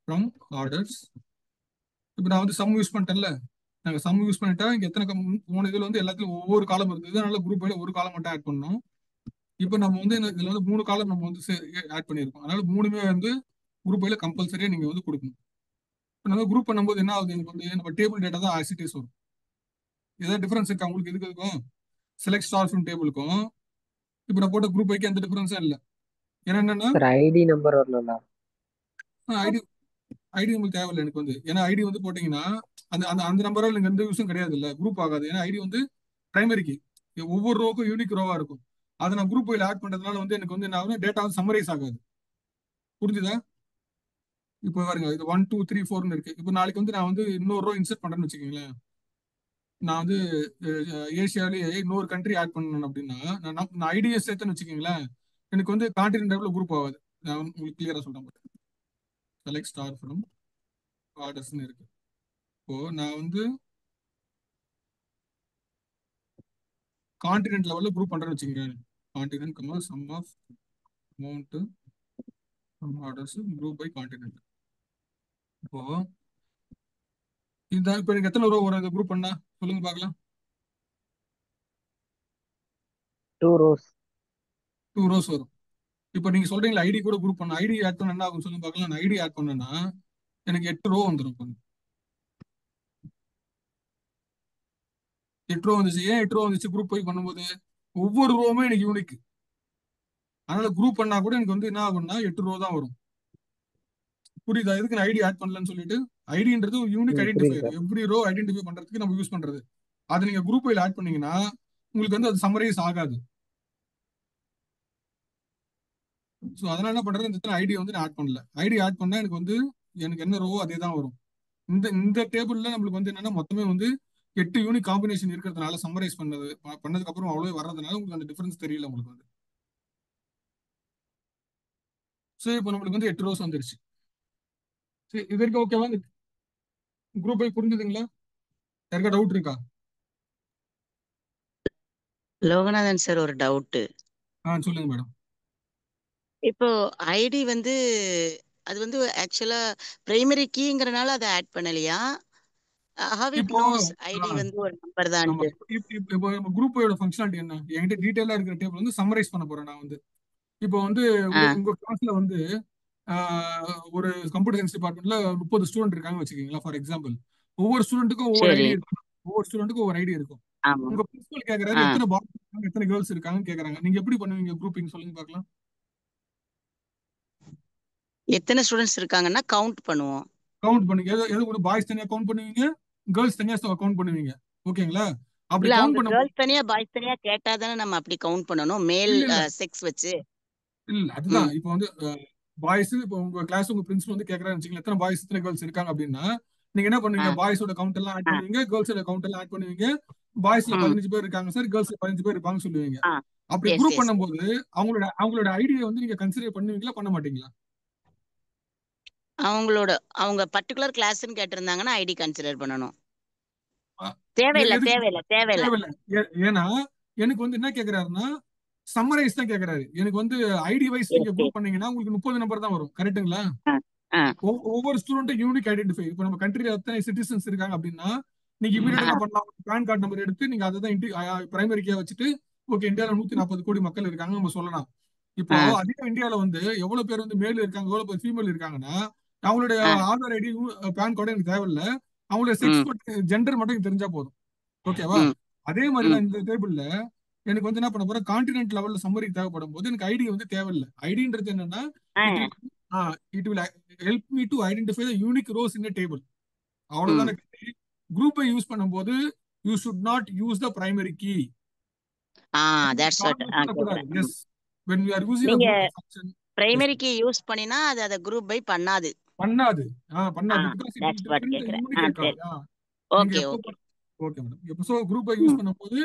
from orders. இப்போ நான் வந்து சம் யூஸ் பண்ணிட்டேன்ல, நாங்கள் சம் யூஸ் பண்ணிட்டா இங்க எத்தனை மூணு இதுல வந்து எல்லாத்துலயும் ஒவ்வொரு காலம் இருக்குது. அதனால குரூப் ஒரு காலம் மட்டும் ஆட் பண்ணோம். இப்போ நம்ம வந்து இதுல வந்து 3 காலம் நம்ம வந்து ஆட் பண்ணியிருக்கோம். அதனால மூணுமே வந்து குரூப் பைல கம்பல்சரியா நீங்க வந்து கொடுக்கணும். இப்போ நம்ம குரூப் பண்ணும்போது என்ன ஆகுது, எனக்கு வந்து நம்ம டேபிள் டேட்டா தான் ஆசிட்டிஸ் வரும். ஏதாவது டிஃபரன்ஸ் இருக்கா உங்களுக்கு இதுக்கு இருக்கும் செலக்ட் ஸ்டார் ஃப்ரம் டேபிளுக்கும் இப்போ நான் போட்ட குரூப் பைக்கு எந்த டிஃபரன்ஸும் இல்லை. ஏன்னா என்னன்னா சார் ஐடி நம்பர் வரணும்ல. ஐடி ஐடி உங்களுக்கு தேவையில்லை எனக்கு வந்து. ஏன்னா ஐடி வந்து போட்டீங்கன்னா அந்த அந்த அந்த நம்பரால் எனக்கு எந்த யூஸும் கிடையாது, இல்லை குரூப் ஆகாது. ஏன்னா ஐடி வந்து பிரைமரிக்கு ஒவ்வொரு ரோக்கும் யூனிக் ரோவா இருக்கும். அதை நான் குரூப் பைல ஆட் பண்றதுனால வந்து எனக்கு வந்து என்ன ஆகும் டேட்டா வந்து சம்மரைஸ் ஆகாது. புரிஞ்சுதா? இப்போ பாருங்க இது 1 2 3 4 இருக்கு. இப்போ நாளைக்கு வந்து நான் வந்து இன்னொரு ரோ இன்சர்ட் பண்றேன்னு வச்சுக்கோங்களேன். நான் வந்து ஏசியாலேயே இன்னொரு கண்ட்ரி ஆட் பண்ணணும் அப்படின்னா நான் ஐடியை சேர்த்துன்னு வச்சுக்கோங்களேன், எனக்கு வந்து கான்டினென்ட் லெவலில் குரூப் ஆகாது. நான் உங்களுக்கு கிளியரா சொல்றேன். செலக்ட் ஸ்டார் ஃப்ரம் ஆர்டர்ஸ்னு இருக்கு. இப்போ நான் வந்து கான்டினென்ட் லெவலில் குரூப் பண்றேன்னு வச்சுக்கோங்க. Continent sum of amount orders group by continent. இப்போ இதுதான். இப்போ எனக்கு எத்தனை ரோ வரும் இந்த குரூப் பண்ணா சொல்லுங்க பார்க்கலாம். 2 rows. 2 ரோஸ் வரும். இப்போ நீங்க சொல்றீங்களா ஐடி கூட குரூப் பண்ண ஐடி ஆட் பண்ண என்ன ஆகும் சொல்லுங்க பார்க்கலாம். நான் ஐடி ஆட் பண்ணேன்னா எனக்கு 8 ரோ வந்துடும். 8 ரோ வந்துச்சு. ஏன் 8 ரோ வந்துச்சு குரூப் போய் பண்ணும்போது? ஒவ்வொரு ரோவுமே எனக்கு யூனிக். அதனால குரூப் பண்ணா கூட எனக்கு வந்து என்ன ஆகும்னா 8 ரோ தான் வரும். புரியுதா? எதுக்கு நான் ஐடி ஆட் பண்ணலன்னு சொல்லிட்டு ஐடின்றது யூனிக் புரியுது identifier, sir. Every row identify பண்றதுக்கு நம்ம யூஸ் பண்றது. அதை நீங்க குரூப் பைல ஆட் பண்ணீங்கன்னா உங்களுக்கு வந்து அது சம்மரைஸ் ஆகாது. ஸோ அதனால என்ன பண்றது, இந்த ஐடி வந்து நான் ஆட் பண்ணல. ஐடி ஆட் பண்ணா எனக்கு வந்து எனக்கு என்ன ரோ அதே தான் வரும். இந்த இந்த டேபிள்ல நம்மளுக்கு வந்து என்னன்னா மொத்தமே வந்து 8 யூனிக் காம்பினேஷன் இருக்கிறதுனால சம்மரைஸ் பண்ணதுக்கு அப்புறம் அவ்வளவு வர்றதுனால உங்களுக்கு அந்த டிஃபரன்ஸ் தெரியல உங்களுக்கு வந்து. ஸோ இப்போ நம்மளுக்கு வந்து 8 ரோஸ் வந்துருச்சு. சரி இது வரைக்கும் ஓகேவா? இந்த குரூப் பை புரிஞ்சுதுங்களா? யாருக்கா டவுட் இருக்கா? லோகநாதன் சார், ஒரு டவுட்டு. சொல்லுங்க மேடம். இப்போ ஐடி வந்து அது வந்து ஆக்சுவலா பிரைமரி கீங்கிறனால அதை ஆட் பண்ணலையா? ஹவ் இட் இப்போ நோஸ் ஐடி ஆ, வந்து ஒரு நம்பர் ஆமா தான்ட்டு? இப்போ குரூப் பையோட ஃபங்க்ஷனாலிட்டி என்ன? என்கிட்ட டீட்டெயிலா இருக்கிற டேபிள் வந்து சம்மரைஸ் பண்ண போறேன் நான் வந்து. இப்போ வந்து ஆ, உங்க கிளாஸ்ல வந்து ஒரு கம்ப்யூட்டர் சயின்ஸ் டிபார்ட்மெண்ட்ல 30 ஸ்டூடெண்ட் இருக்காங்க வச்சுக்கீங்களா ஃபார் எக்ஸாம்பிள். ஒவ்வொரு ஸ்டூடெண்ட்டுக்கும் ஒவ்வொரு சரி. ஐடி இருக்கும். ஒவ்வொரு ஸ்டூடெண்ட்டுக்கும் ஒவ்வொரு ஐடி இருக்கும். ஆமா. உங்க பிரின்சிபல் கேக்குறாரு ஆ, எத்தனை பாய்ஸ் இருக்காங்க எத்தனை கேர்ள்ஸ் இருக்காங்கன்னு கேக்குறாங்க. நீங்க எப்படி பண்ணுவீங்க குரூப்பிங் சொல்லுங்க பார்க்கலாம். எத்தனை ஸ்டூடெண்ட்ஸ் இருக்காங்கன்னா கவுண்ட் பண்ணுவோம். கவுண்ட் பண்ணுங்க. எது எது ஒரு பாய்ஸ் தனியா கவுண்ட் பண்ணுவீங்க, கேர்ள்ஸ் தனியா கவுண்ட் பண்ணுவீங்க. ஓகேங்களா? அப்படி இல்ல, கவுண்ட் அவங்க பண்ணும்போது கேர்ள்ஸ் தனியா பாய்ஸ் தனியா கேட்டாதானே நம்ம அப்படி கவுண்ட் பண்ணணும், மேல் இல்ல இல்ல செக்ஸ் வச்சு. இல்ல அதுதான். ம். இப்போ வந்து பாய்ஸ் இப்போ உங்க கிளாஸ் உங்க பிரின்சிபல் வந்து கேக்குறாருன்னு வச்சுக்கோங்க எத்தனை பாய்ஸ் எத்தனை கேர்ள்ஸ் இருக்காங்க அப்படின்னா நீங்க என்ன ஆ, பண்ணுவீங்க, பாய்ஸோட கவுண்ட் எல்லாம் ஆட் ஆ, பண்ணுவீங்க, கேர்ள்ஸோட கவுண்ட் எல்லாம் ஆட் பண்ணுவீங்க. பாய்ஸ்ல ம் 15 பேர் இருக்காங்க சார், கேர்ள்ஸ்ல 15 பேர் இருப்பாங்கன்னு சொல்லுவீங்க. ஆ அப்படி எஸ் குரூப் எஸ் பண்ணும்போது அவங்களோட ஐடியை வந்து நீங்க கன்சிடர் பண்ணுவீங்களா, பண்ண மாட்டீங்களா? அவங்களோட அவங்க பர்டிகுலர் கிளாஸ்ன்னு கேட்டிருந்தாங்கன்னா ஐடி கன்சிடர் பண்ணணும். அஹ் தேவையில்லை எதுக்கு தேவையில்லை தேவையில்லை. தேவையில்லை. ஏன்னா எனக்கு வந்து என்ன கேக்குறாருன்னா, சம்மரைஸ் தான் கேக்குறாரு. எனக்கு வந்து ஐடி வைஸ் நீங்க எஸ் குரூப் எஸ் பண்ணீங்கன்னா உங்களுக்கு 30 நம்பர் தான் வரும், கரெக்ட்டுங்களா? ஆ ஆ ஒவ்வொரு ஸ்டூடெண்ட்டும் யூனிக் ஐடென்டிஃபை. இப்போ நம்ம கண்ட்ரில எத்தனை சிட்டிசன்ஸ் இருக்காங்க அப்படின்னா நீங்க இமீடியட்டா ஆ என்ன பண்ணலாம், பேன் கார்டு நம்பர் எடுத்து நீங்க அதை தான் பிரைமரி கீயா வச்சுட்டு, ஓகே இந்தியாவில் 140 கோடி மக்கள் இருக்காங்க நம்ம சொல்லலாம். இப்போ ஆ அதே இந்தியாவில வந்து எவ்வளவு பேர் வந்து மேல் இருக்காங்க, எவ்வளவு பேர் ஃபீமேல் இருக்காங்கன்னா அவங்களுடைய ஆ ஆதார் ஐடி, பேன் கார்டு எனக்கு தேவையில்ல. அவங்களுடைய செக்ஸ், ம் ஜெண்டர் மட்டும் எனக்கு தெரிஞ்சா போதும். ஓகேவா? ம் அதே மாதிரி ம் தான் இந்த டேபிள்ல எனக்கு வந்து என்ன பண்ண போறேன், கான்டினென்ட் லெவல்ல சம்மரி தேவைப்படும் போது எனக்கு ஐடி வந்து தேவையில்லை. ஐடின்றது என்னன்னா, ah it will it will help me to identify the unique rows in table. ம் அவ்வளவுதானே. குரூப்பை யூஸ் பண்ணும்போது you should not use the primary key. That's what column use பண்ணக்கூடாது. கேக்குறேன். Yes, when we are using a நீங்க group function. Yes, primary key use பண்ணினா அது அதை குரூப் பை பண்ணாது. பண்ணாது. பண்ணாது. Because it will that's what define the கேக்குறேன். யூனிக் சரி. ரெக்கார்ட். நீங்க ஓகே எப்போ ஓகே. Okay madam. எப்போ குரூப்பை யூஸ் ம் பண்ணும்போது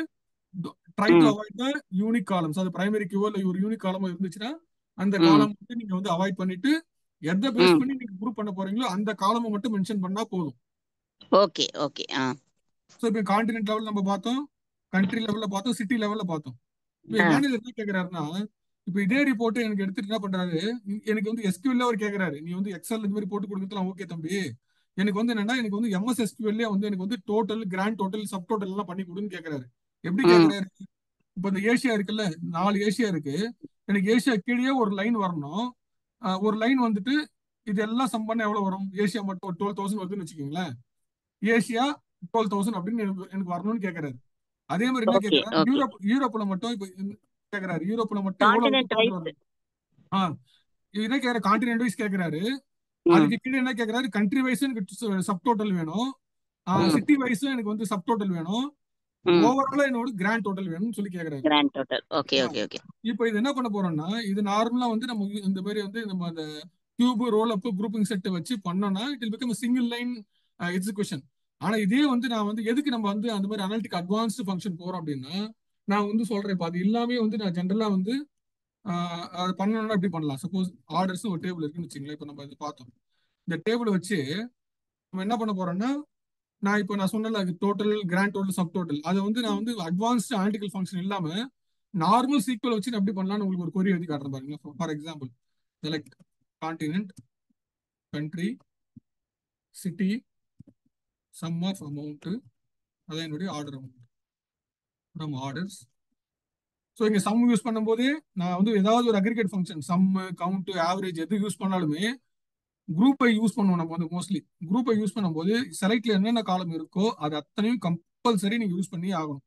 ட்ரை டு ம் அவாய்ட் த யூனிக் காலம்ஸ். அது பிரைமரி கீவோ இல்ல ஒரு யூனிக் காலமோ இருந்துச்சுன்னா அந்த ம் காலம் வந்து நீங்க வந்து அவாய்ட் பண்ணிட்டு எதை பேஸ் ம் பண்ணி நீங்க குரூப் பண்ண போறீங்களோ அந்த காலமை மட்டும் மென்ஷன் பண்ணா போதும். Okay okay. ஸோ இப்போ கான்டினென்ட் லெவல் நம்ம பார்த்தோம், கண்ட்ரி லெவல்ல பார்த்தோம், சிட்டி லெவல்ல பார்த்தோம். இப்போ ஆ மேனேஜர் என்ன கேட்கிறாருன்னா, இப்போ இதே ரிப்போர்ட் எனக்கு எடுத்துட்டு என்ன பண்றாரு, எனக்கு வந்து எஸ்கியூஎல்ல அவர் கேட்கிறாரு, நீ வந்து எக்ஸல் இந்த மாதிரி போட்டு கொடுக்கலாம், ஓகே தம்பி. எனக்கு வந்து என்னன்னா, எனக்கு வந்து எம்எஸ் எஸ்கியூஎல்லே வந்து எனக்கு வந்து total, grand total, sub total எல்லாம் பண்ணி கொடுன்னு கேட்கிறாரு. எப்படி ம் கேட்கிறாரு? இப்போ இந்த ஏசியா இருக்குல்ல, 4 ஏசியா இருக்கு. எனக்கு ஏசியா கீழே ஒரு லைன் வரணும். ஒரு லைன் வந்துட்டு இதெல்லாம் சம் பண்ண எவ்வளவு வரும்? ஏசியா மட்டும் ஒரு 12,000 வருதுன்னு வச்சுக்கோங்களேன். ஏசியா 12,000 அப்படின்னு எனக்கு வரணும்னு கேட்கிறாரு. அதே மாதிரி என்ன ஓகே கேட்கிறாரு, ஓகே. யூரோப்ல மட்டும் இப்போ கேட்கிறாரு, யூரோப்ல மட்டும் எவ்வளவு கான்டினென்ட் டோட்டல் வைஸ். வரும்? ஆ இது என்ன கேட்கிறாரு, கான்டினென்ட் வைஸ் கேட்கிறாரு. ம் அதுக்கு கீழே என்ன கேட்கிறாரு, கண்ட்ரி வைஸ் எனக்கு சப் டோட்டல் வேணும், ம் சிட்டி வைஸும் எனக்கு வந்து சப் டோட்டல் வேணும், ம் ஓவராலா என்னோட கிராண்ட் டோட்டல் வேணும்னு சொல்லி கேட்கிறாரு. Grand total. Okay okay okay. இப்போ இது என்ன பண்ண போறோம்னா, இது நார்மலா வந்து நம்ம இந்த மாதிரி வந்து நம்ம அந்த கியூப், ரோல் அப், குரூப்பிங் செட் வச்சு பண்ணோம்னா it will become single line execution. ஆனா இதே வந்து நான் வந்து எதுக்கு நம்ம வந்து அந்த மாதிரி அனாலிட்டிக் அட்வான்ஸ்டு ஃபங்க்ஷன் போறோம் அப்படின்னா, நான் வந்து சொல்றேன், இப்போ அது எல்லாமே வந்து நான் ஜென்ரலா வந்து அது பண்ணணும்னா எப்படி பண்ணலாம். சப்போஸ் ஆர்டர்ஸ் ஒரு டேபிள் இருக்குன்னு வச்சுங்களேன். இப்போ நம்ம இது பார்த்தோம், இந்த டேபிள் வச்சு நம்ம என்ன பண்ண போறோம்னா, நான் சொன்னல total, grand total, sub total, அதை வந்து நான் வந்து அட்வான்ஸ்டு அனாலிட்டிக்கல் ஃபங்க்ஷன் இல்லாம நார்மல் சீக்வல் வச்சு நான் எப்படி பண்ணலாம்னு உங்களுக்கு ஒரு கொரி எழுதி காட்டுறேன் பாருங்க. For example, select continent, country, city, sum of amount, அதான் என்னுடைய order amount from orders. So இங்க சம் யூஸ் பண்ணும்போது நான் வந்து ஏதாவது ஒரு aggregate function, sum, count, average எது யூஸ் பண்ணாலுமே குரூப்பை யூஸ் பண்ணுவோம் நம்ம வந்து மோஸ்ட்லி. குரூப்பை யூஸ் பண்ணும்போது செலக்ட்ல என்னென்ன காலம் இருக்கோ அது அத்தனையும் கம்பல்சரி நீங்க யூஸ் பண்ணி ஆகணும்.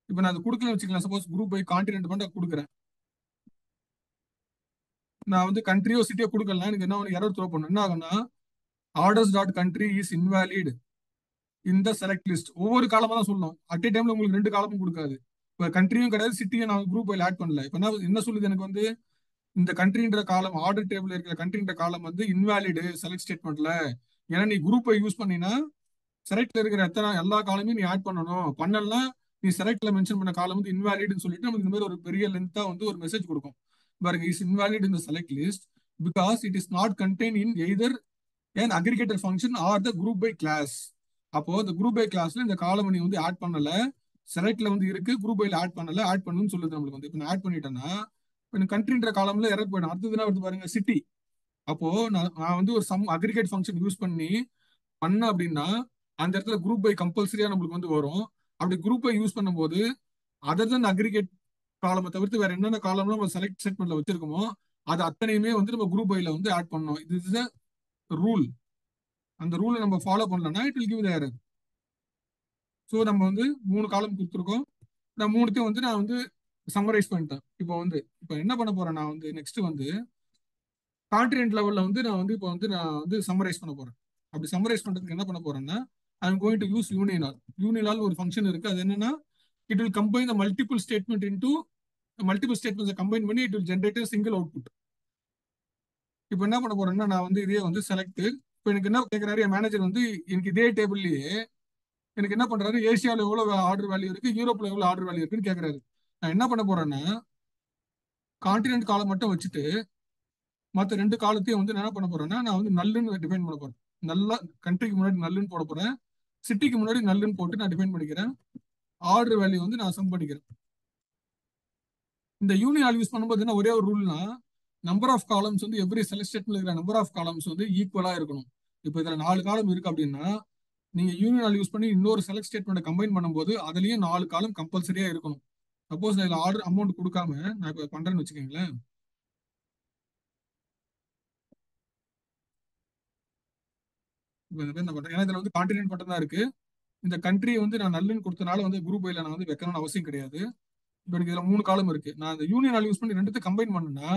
இப்போ நான் அது கொடுக்கலன்னு வச்சுக்கலாம். சப்போஸ் குரூப் பை கான்டினென்ட் மட்டும் கொடுக்குறேன், நான் வந்து கண்ட்ரியோ சிட்டியோ கொடுக்கலாம், எனக்கு என்ன எரர் த்ரோ பண்ணணும். என்ன ஆகும்னா, orders dot country is invalid இந்த செலக்ட் லிஸ்ட். ஒவ்வொரு காலமா தான் சொல்லணும். அட் ஏ டைம்ல உங்களுக்கு 2 காலமும் கொடுக்காது. இப்போ கண்ட்ரியும் கிடையாது, சிட்டியும் நான் குரூப் பைல ஆட் பண்ணல. இப்போ என்ன சொல்லுது எனக்கு வந்து, இந்த கண்ட்ரின்ற காலம், ஆர்டர் டேபிள் இருக்கிற கண்ட்ரின்ற காலம் வந்து இன்வாலிடு செலக்ட் ஸ்டேட்மெண்ட்ல. ஏன்னா நீ குரூப்பை யூஸ் பண்ணினா செலக்ட்ல இருக்கிற எல்லா காலமும் நீ ஆட் பண்ணணும், பண்ணலாம் நீ செலக்ட்ல மென்ஷன் பண்ண காலம் வந்து இன்வாலிட்னு சொல்லிட்டு நமக்கு இந்த மாதிரி ஒரு பெரிய லென்த்தா வந்து ஒரு மெசேஜ் கொடுக்கும் பாருங்க. Is invalid in the select list because it is not contain in either an aggregator function or the group by class. அப்போ இந்த குரூப் பை கிளாஸ்ல இந்த காலம் நீ வந்து ஆட் பண்ணல, செலக்ட்ல வந்து இருக்கு, குரூப் பைல ஆட் பண்ணல, ஆட் பண்ணுன்னு சொல்லுது நம்மளுக்கு வந்து. இப்போ நான் ஆட் பண்ணிட்டேன்னா இப்போ கண்ட்ரின்ற காலம்ல எரர் போயிடும். அடுத்ததுனா வந்து பாருங்க சிட்டி. அப்போ நான் வந்து ஒரு சம் அக்ரிகேட் ஃபங்க்ஷன் யூஸ் பண்ணி பண்ண அப்படின்னா அந்த இடத்துல குரூப் பை கம்பல்சரியா நம்மளுக்கு வந்து வரும். அப்படி குரூப் பை யூஸ் பண்ணும்போது அதர் தன் அக்ரிகேட் காலமை தவிர்த்து வேற என்னென்ன காலம்லாம் நம்ம செலக்ட் ஸ்டேட்மெண்ட்ல வச்சிருக்கோமோ அது அத்தனையுமே வந்து நம்ம குரூப் பைல வந்து ஆட் பண்ணணும். இது இஸ் ரூல். அந்த ரூலை நம்ம ஃபாலோ பண்ணலன்னா it will give the error. So நம்ம வந்து 3 காலம் கொடுத்துருக்கோம். நான் 3த்தையும் வந்து நான் வந்து சம்மரைஸ் பண்ணிட்டேன். இப்போ என்ன பண்ண போறேன், நான் வந்து நெக்ஸ்ட் வந்து கான்டினென்ட் லெவல்ல வந்து நான் வந்து சம்மரைஸ் பண்ண போறேன். அப்படி சம்மரைஸ் பண்றதுக்கு என்ன பண்ண போறேன்னா, I am going to use union. Union ஒரு ஃபங்க்ஷன் இருக்கு. அது என்னன்னா, it will combine the multiple statement into multiple ஸ்டேட்மெண்ட்ஸை கம்பைன் பண்ணி it will generate single output. இப்போ என்ன பண்ண போறேன்னா, நான் வந்து இதே வந்து செலக்ட். இப்போ எனக்கு என்ன கேட்கிறாரு என் மேனேஜர் வந்து, எனக்கு இதே டேபிள்லயே எனக்கு என்ன பண்றாரு, ஏசியாவில் எவ்வளவு ஆர்டர் வேல்யூ இருக்கு, யூரோப்ல எவ்வளவு ஆர்டர் வேல்யூ இருக்குன்னு கேட்கறாரு. நான் என்ன பண்ண போறேன்னா கான்டினென்ட் காலம் மட்டும் வச்சுட்டு மற்ற 2 காலத்தையும் வந்து நான் என்ன பண்ண போறேன்னா நான் வந்து நல்லுன்னு டிஃபைன் பண்ண போறேன். நல்லா கண்ட்ரிக்கு முன்னாடி நல்லுன்னு போட போறேன், சிட்டிக்கு முன்னாடி நல்லுன்னு போட்டு நான் டிஃபைன் பண்ணிக்கிறேன். ஆர்டர் வேல்யூ வந்து நான் சம் பண்ணிக்கிறேன். இந்த யூனியன் யூஸ் பண்ணும்போது என்ன ஒரே ஒரு ரூல்னா, நம்பர் ஆஃப் காலம்ஸ் வந்து எவ்ரி செலக்ட் ஸ்டேட்மெண்ட்ல இருக்கிற நம்பர் ஆஃப் காலம்ஸ் வந்து ஈக்குவலா இருக்கணும். இப்போ இதுல 4 காலம் இருக்கு அப்படின்னா நீங்க யூனியன் யூஸ் பண்ணி இன்னொரு செலக்ட் ஸ்டேட்மெண்ட் கம்பைன் பண்ணும்போது அதுலயும் 4 காலம் கம்பல்சரியா இருக்கணும். சப்போஸ் நான் இதுல ஆர்டர் அமௌண்ட் கொடுக்காம நான் இப்போ பண்றேன்னு வச்சுக்கோங்களேன், இப்போ இந்த மாதிரி நான் பண்றேன். ஏன்னா இதுல வந்து கான்டினென்ட் மட்டும் தான் இருக்கு. இந்த கண்ட்ரியை வந்து நான் நல்லுன்னு கொடுத்தனால வந்து குரூப் பைல நான் வந்து வைக்கணும்னு அவசியம் கிடையாது. இப்போ எனக்கு இதுல 3 காலம் இருக்கு. நான் இந்த யூனியன் யூஸ் பண்ணி ரெண்டுத்தை கம்பைன் பண்ணேன்னா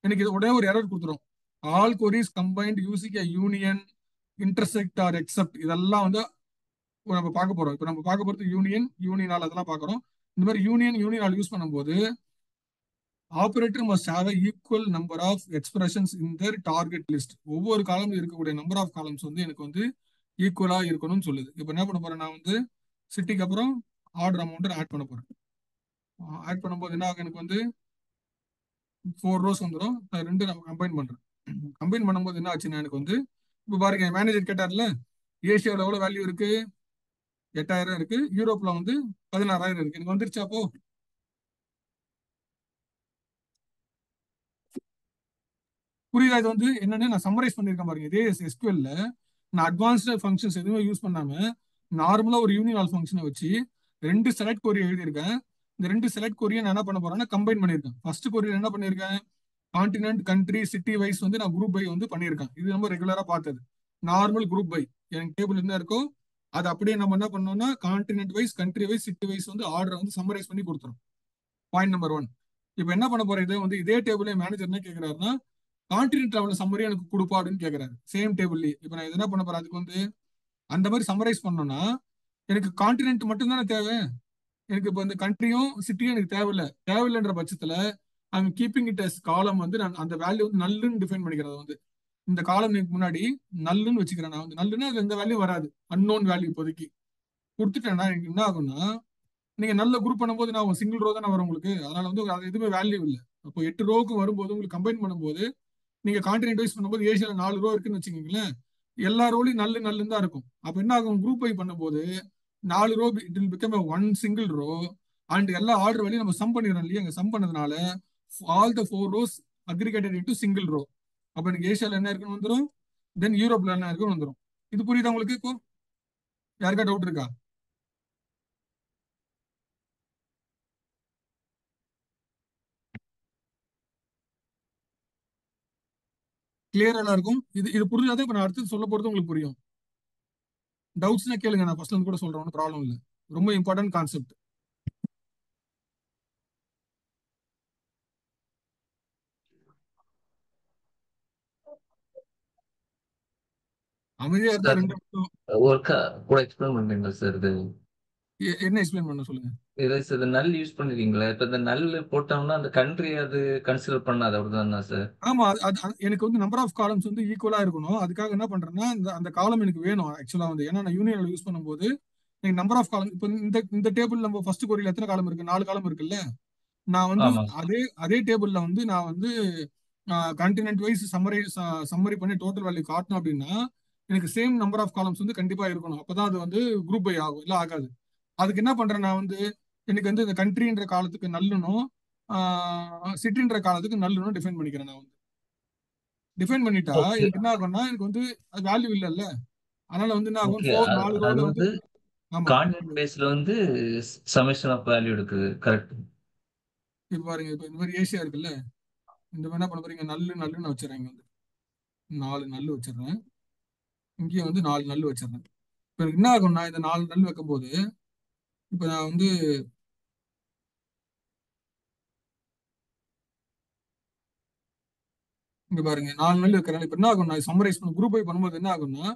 எனக்கு இது ஒரே ஒரு எரர் கொடுத்துரும். All queries combined using a union intersect or except இதெல்லாம் வந்து நம்ம பார்க்க போறோம். இப்போ நம்ம பார்க்க போறது யூனியனால் அதெல்லாம் பார்க்குறோம். இந்த மாதிரி யூனியனால் யூஸ் பண்ணும்போது operator must have a equal number of expressions in their target list. ஒவ்வொரு காலமும் இருக்கக்கூடிய நம்பர் ஆஃப் காலம்ஸ் வந்து எனக்கு வந்து ஈக்குவலா இருக்கணும்னு சொல்லுது. இப்போ என்ன பண்ண போறேன், நான் வந்து சிட்டிக்கு அப்புறம் ஆர்டர் அமௌண்ட் ஆட் பண்ண போறேன். ஆட் பண்ணும்போது என்ன ஆகும், எனக்கு வந்து 4 ரோஸ் வந்துடும். நான் 2 நம்ம கம்பைன் பண்றேன். கம்பைன் பண்ணும்போது என்ன ஆச்சுன்னா எனக்கு வந்து இப்போ பாருங்க, மேனேஜர் கேட்டார்ல ஏசியாவில் எவ்வளவு வேல்யூ இருக்கு, 8000 இருக்கு, யூரோப்ல வந்து 16000 இருக்கு. எனக்கு வந்துருச்சா? அப்போ புரியுதா? இது வந்து என்னன்னு நான் சம்மரைஸ் பண்ணிருக்கேன் பாருங்க. இதே எஸ்கியூஎல்ல நான் அட்வான்ஸ்டு ஃபங்க்ஷன்ஸ் எதுவுமே யூஸ் பண்ணாம நார்மலா ஒரு யூனியன் ஃபங்க்ஷனை வச்சு 2 செலக்ட் கொரி எழுதியிருக்கேன். இந்த 2 செலக்ட் கொரியை நான் என்ன பண்ண போறேன்னா கம்பைன் பண்ணியிருக்கேன். ஃபர்ஸ்ட் கொரியில் என்ன பண்ணியிருக்கேன், கான்டினென்ட் கண்ட்ரி சிட்டி வைஸ் வந்து நான் குரூப் பை வந்து பண்ணியிருக்கேன். இது நம்ம ரெகுலரா பார்த்தது நார்மல் குரூப் பை. எனக்கு டேபிள் என்ன இருக்கோ அது அப்படியே நம்ம என்ன பண்ணோம்னா continent wise, country wise, city wise வந்து ஆர்டர் வந்து சம்மரைஸ் பண்ணி கொடுத்துரும். Point number 1. இப்போ என்ன பண்ண போறேன், இதே வந்து இதே டேபிள் மேனேஜர் என்ன கேட்கிறாருன்னா கான்டினென்ட் லெவலில் சம்மரி எனக்கு கொடுப்பா அப்படின்னு கேட்கறாரு. சேம் டேபிள்லயே இப்போ நான் என்ன பண்ண போறேன், அதுக்கு வந்து அந்த மாதிரி சம்மரைஸ் பண்ணோம்னா எனக்கு கான்டினென்ட் மட்டும் தானே தேவை. எனக்கு இப்போ இந்த கண்ட்ரியும் சிட்டியும் எனக்கு தேவையில்லைன்ற பட்சத்துல ஐம் கீப்பிங் இட் அஸ் காலம் வந்து நான் அந்த வேல்யூ வந்து நல்லுன்னு டிஃபைன் பண்ணிக்கிறது. வந்து இந்த காலம் முன்னாடி நல்லுன்னு வச்சுக்கிறேன். நான் வந்து நல்லுன்னா அதுல எந்த வேல்யூ வராது, அன்னோன் வேல்யூ இப்போதைக்கு கொடுத்துட்டேன்னா எனக்கு என்ன ஆகும்னா நீங்க நல்ல குரூப் பண்ணும்போது நான் சிங்கிள் ரோ தானே வரும் உங்களுக்கு. அதனால வந்து அது எதுவுமே வேல்யூ இல்லை. அப்போ 8 ரோக்கு வரும்போது உங்களுக்கு கம்பைன் பண்ணும்போது நீங்க கான்டினென்ட் வைஸ் பண்ணும்போது ஏசியால 4 ரோ இருக்குன்னு வச்சுக்கீங்களேன், எல்லா ரோலையும் நல்லுன்னு தான் இருக்கும். அப்ப என்ன ஆகும், குரூப் பை பண்ணும்போது 4 row it will become one single row and எல்லா ஆர்டர் வேலையும் நம்ம சம் பண்ணிடுறோம் இல்லையா. அங்க சம் பண்ணதுனால all the 4 rows aggregated into single row. அப்ப எனக்கு ஏசியால என்ன இருக்குன்னு வந்துடும், தென் யூரோப்ல என்ன இருக்குன்னு வந்துடும். இது புரியுதா உங்களுக்கு? இப்போ யாருக்கா டவுட் இருக்கா? கிளியரா இருக்கும். இது புரிஞ்சாதான் இப்ப நான் அடுத்து சொல்ல போறது உங்களுக்கு புரியும். டவுட்ஸ்னா கேளுங்க, நான் ஃபர்ஸ்ட்ல இருந்து கூட சொல்றேன், ஒன்றும் ப்ராப்ளம் இல்லை. ரொம்ப இம்பார்ட்டன்ட் கான்செப்ட். அமைதியா இருந்தா சார் 2 நிமிஷம். ஒர்க்கா கூட எக்ஸ்பிளைன் பண்றீங்களா சார்? இது என்ன எக்ஸ்பிளைன் பண்ண சொல்லுங்க. இது நல் யூஸ் பண்ணிருக்கீங்களா? இப்ப இந்த நல் போட்டோம்னா அந்த கண்ட்ரி அது கன்சிடர் பண்ணாது, அப்படிதான் சார்? ஆமா, எனக்கு வந்து நம்பர் ஆஃப் காலம்ஸ் வந்து ஈக்குவலா இருக்கணும். அதுக்காக என்ன பண்றேன்னா அந்த காலம் எனக்கு வேணும் ஆக்சுவலா வந்து. ஏன்னா நான் யூனியன்ல யூஸ் பண்ணும்போது எனக்கு நம்பர் ஆஃப் காலம் இப்போ இந்த டேபிள் நம்ம ஃபர்ஸ்ட் கொரியில எத்தனை காலம் இருக்கு, 4 காலம் இருக்குல்ல. நான் வந்து ஆமா. அதே டேபிள்ல வந்து நான் வந்து கான்டினென்ட் வைஸ் சம்மரி பண்ணி டோட்டல் வேல்யூ காட்டணும் அப்படின்னா எனக்கு சேம் நம்பர் ஆஃப் காலம்ஸ் வந்து கண்டிப்பா இருக்கணும். அப்பதான் அது வந்து குரூப் பை ஆகும், இல்ல ஆகாது. அதுக்கு என்ன பண்றேன், நான் வந்து எனக்கு வந்து இந்த கண்ட்ரின்ற காலத்துக்கு நல்லுனும் சிட்டின்ற காலத்துக்கு நல்லுனும் டிஃபைன் பண்ணிக்கிறேன். நான் வந்து டிஃபைன் பண்ணிட்டா ஓகே எனக்கு என்ன ஆகும்னா எனக்கு வந்து அது வேல்யூ இல்லைல்ல. அதனால வந்து என்ன ஆகும், ஓகே 4 அது ரோல வந்து வந்து ஆமா. கான்டென்ட் பேஸ்ல வந்து சமேஷன் ஆஃப் வேல்யூ எடுக்குது, கரெக்ட்? இப்ப பாருங்க, இப்ப இந்த மாதிரி ஏசியா இருக்குல்ல, இந்த மாதிரி என்ன பண்ண போறீங்க, நல்லுன்னு வச்சிடறேன். இங்க வந்து 4 நல்லு வச்சிடுறேன், இங்கேயும் வந்து 4 நல்லு வச்சிடுறேன். இப்ப எனக்கு என்ன ஆகும்னா இந்த 4 நல்லு வைக்கும் போது இப்ப நான் வந்து இங்க பாருங்க 4 நல்லு வைக்கிறேன். இப்ப என்ன ஆகும்னா சம்மரைஸ் பண்ண குரூப் பை பண்ணும்போது என்ன ஆகும்னா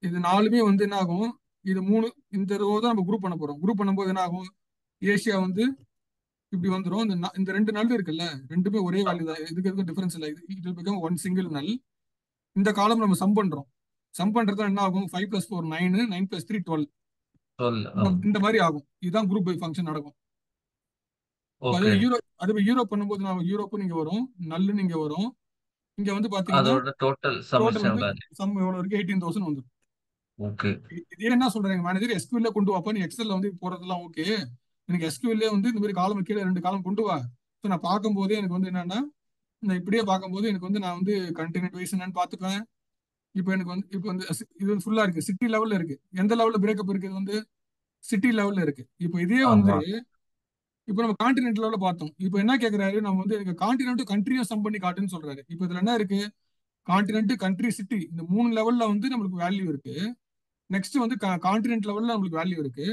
இது 4மே வந்து என்ன ஆகும், இது 3 இந்த ரோ தான் நம்ம குரூப் பண்ண போறோம். குரூப் பண்ணும்போது என்ன ஆகும், ஏசியா வந்து இப்படி வந்துடும். இந்த 2 நல் இருக்குல்ல, ரெண்டுமே ஒரே வேல்யூ தான், இதுக்கு டிஃபரன்ஸ் இல்லை. It will become one single நல். இந்த காலம் நம்ம சம் பண்றோம். சம் பண்றது என்ன ஆகும், 5 + 4 9, 9 + 3 12. இந்த மாதிரி ஆகும். இதுதான் குரூப் பை ஃபங்க்ஷன் நடக்கும். ஓகே. அதுவே யூரோப் பண்ணும்போது நான் யூரோப்பும் நீங்க வரும், நல்லுன்னு இங்க வரும். இங்க வந்து பாத்தீங்கன்னா அதோட டோட்டல் டோட்டல் சம்மேஷன் வந்து வேல்யூ. சம் எவ்வளவு இருக்கு? 18,000 வந்து. ஓகே. இதே என்ன சொல்றாங்க மேனேஜர், எஸ்கியூஎல்ல கொண்டு வாப்பா, நீ எக்ஸல்ல வந்து போறதெல்லாம் ஓகே, எனக்கு எஸ்கியூஎல்ல வந்து இந்த மாதிரி காலம் கீழே 2 காலம் கொண்டு வா. ஸோ நான் பார்க்கும்போதே எனக்கு வந்து என்னன்னா, நான் இப்படியே பார்க்கும்போது எனக்கு வந்து நான் வந்து கண்டெய்னர் வைஸ் என்னன்னு பார்த்துப்பேன். இப்போ வந்து இது வந்து ஃபுல்லா இருக்கு, சிட்டி லெவல்ல இருக்கு. எந்த லெவல்ல பிரேக்கப் இருக்கு? இது வந்து சிட்டி லெவல்ல இருக்கு. இப்போ இதே வந்து ஆமா. இப்போ நம்ம கான்டினென்ட் லெவல்ல பார்த்தோம். இப்போ என்ன கேட்கறாரு, நம்ம வந்து எனக்கு கான்டினென்ட் கண்ட்ரியும் சம் பண்ணி காட்டுன்னு சொல்றாரு. இப்போ இதுல என்ன இருக்கு? கான்டினென்ட், கண்ட்ரி, சிட்டி, இந்த 3 லெவல்ல வந்து நம்மளுக்கு வேல்யூ இருக்கு. நெக்ஸ்ட் வந்து கான்டினென்ட் லெவல்ல நம்மளுக்கு வேல்யூ இருக்கு.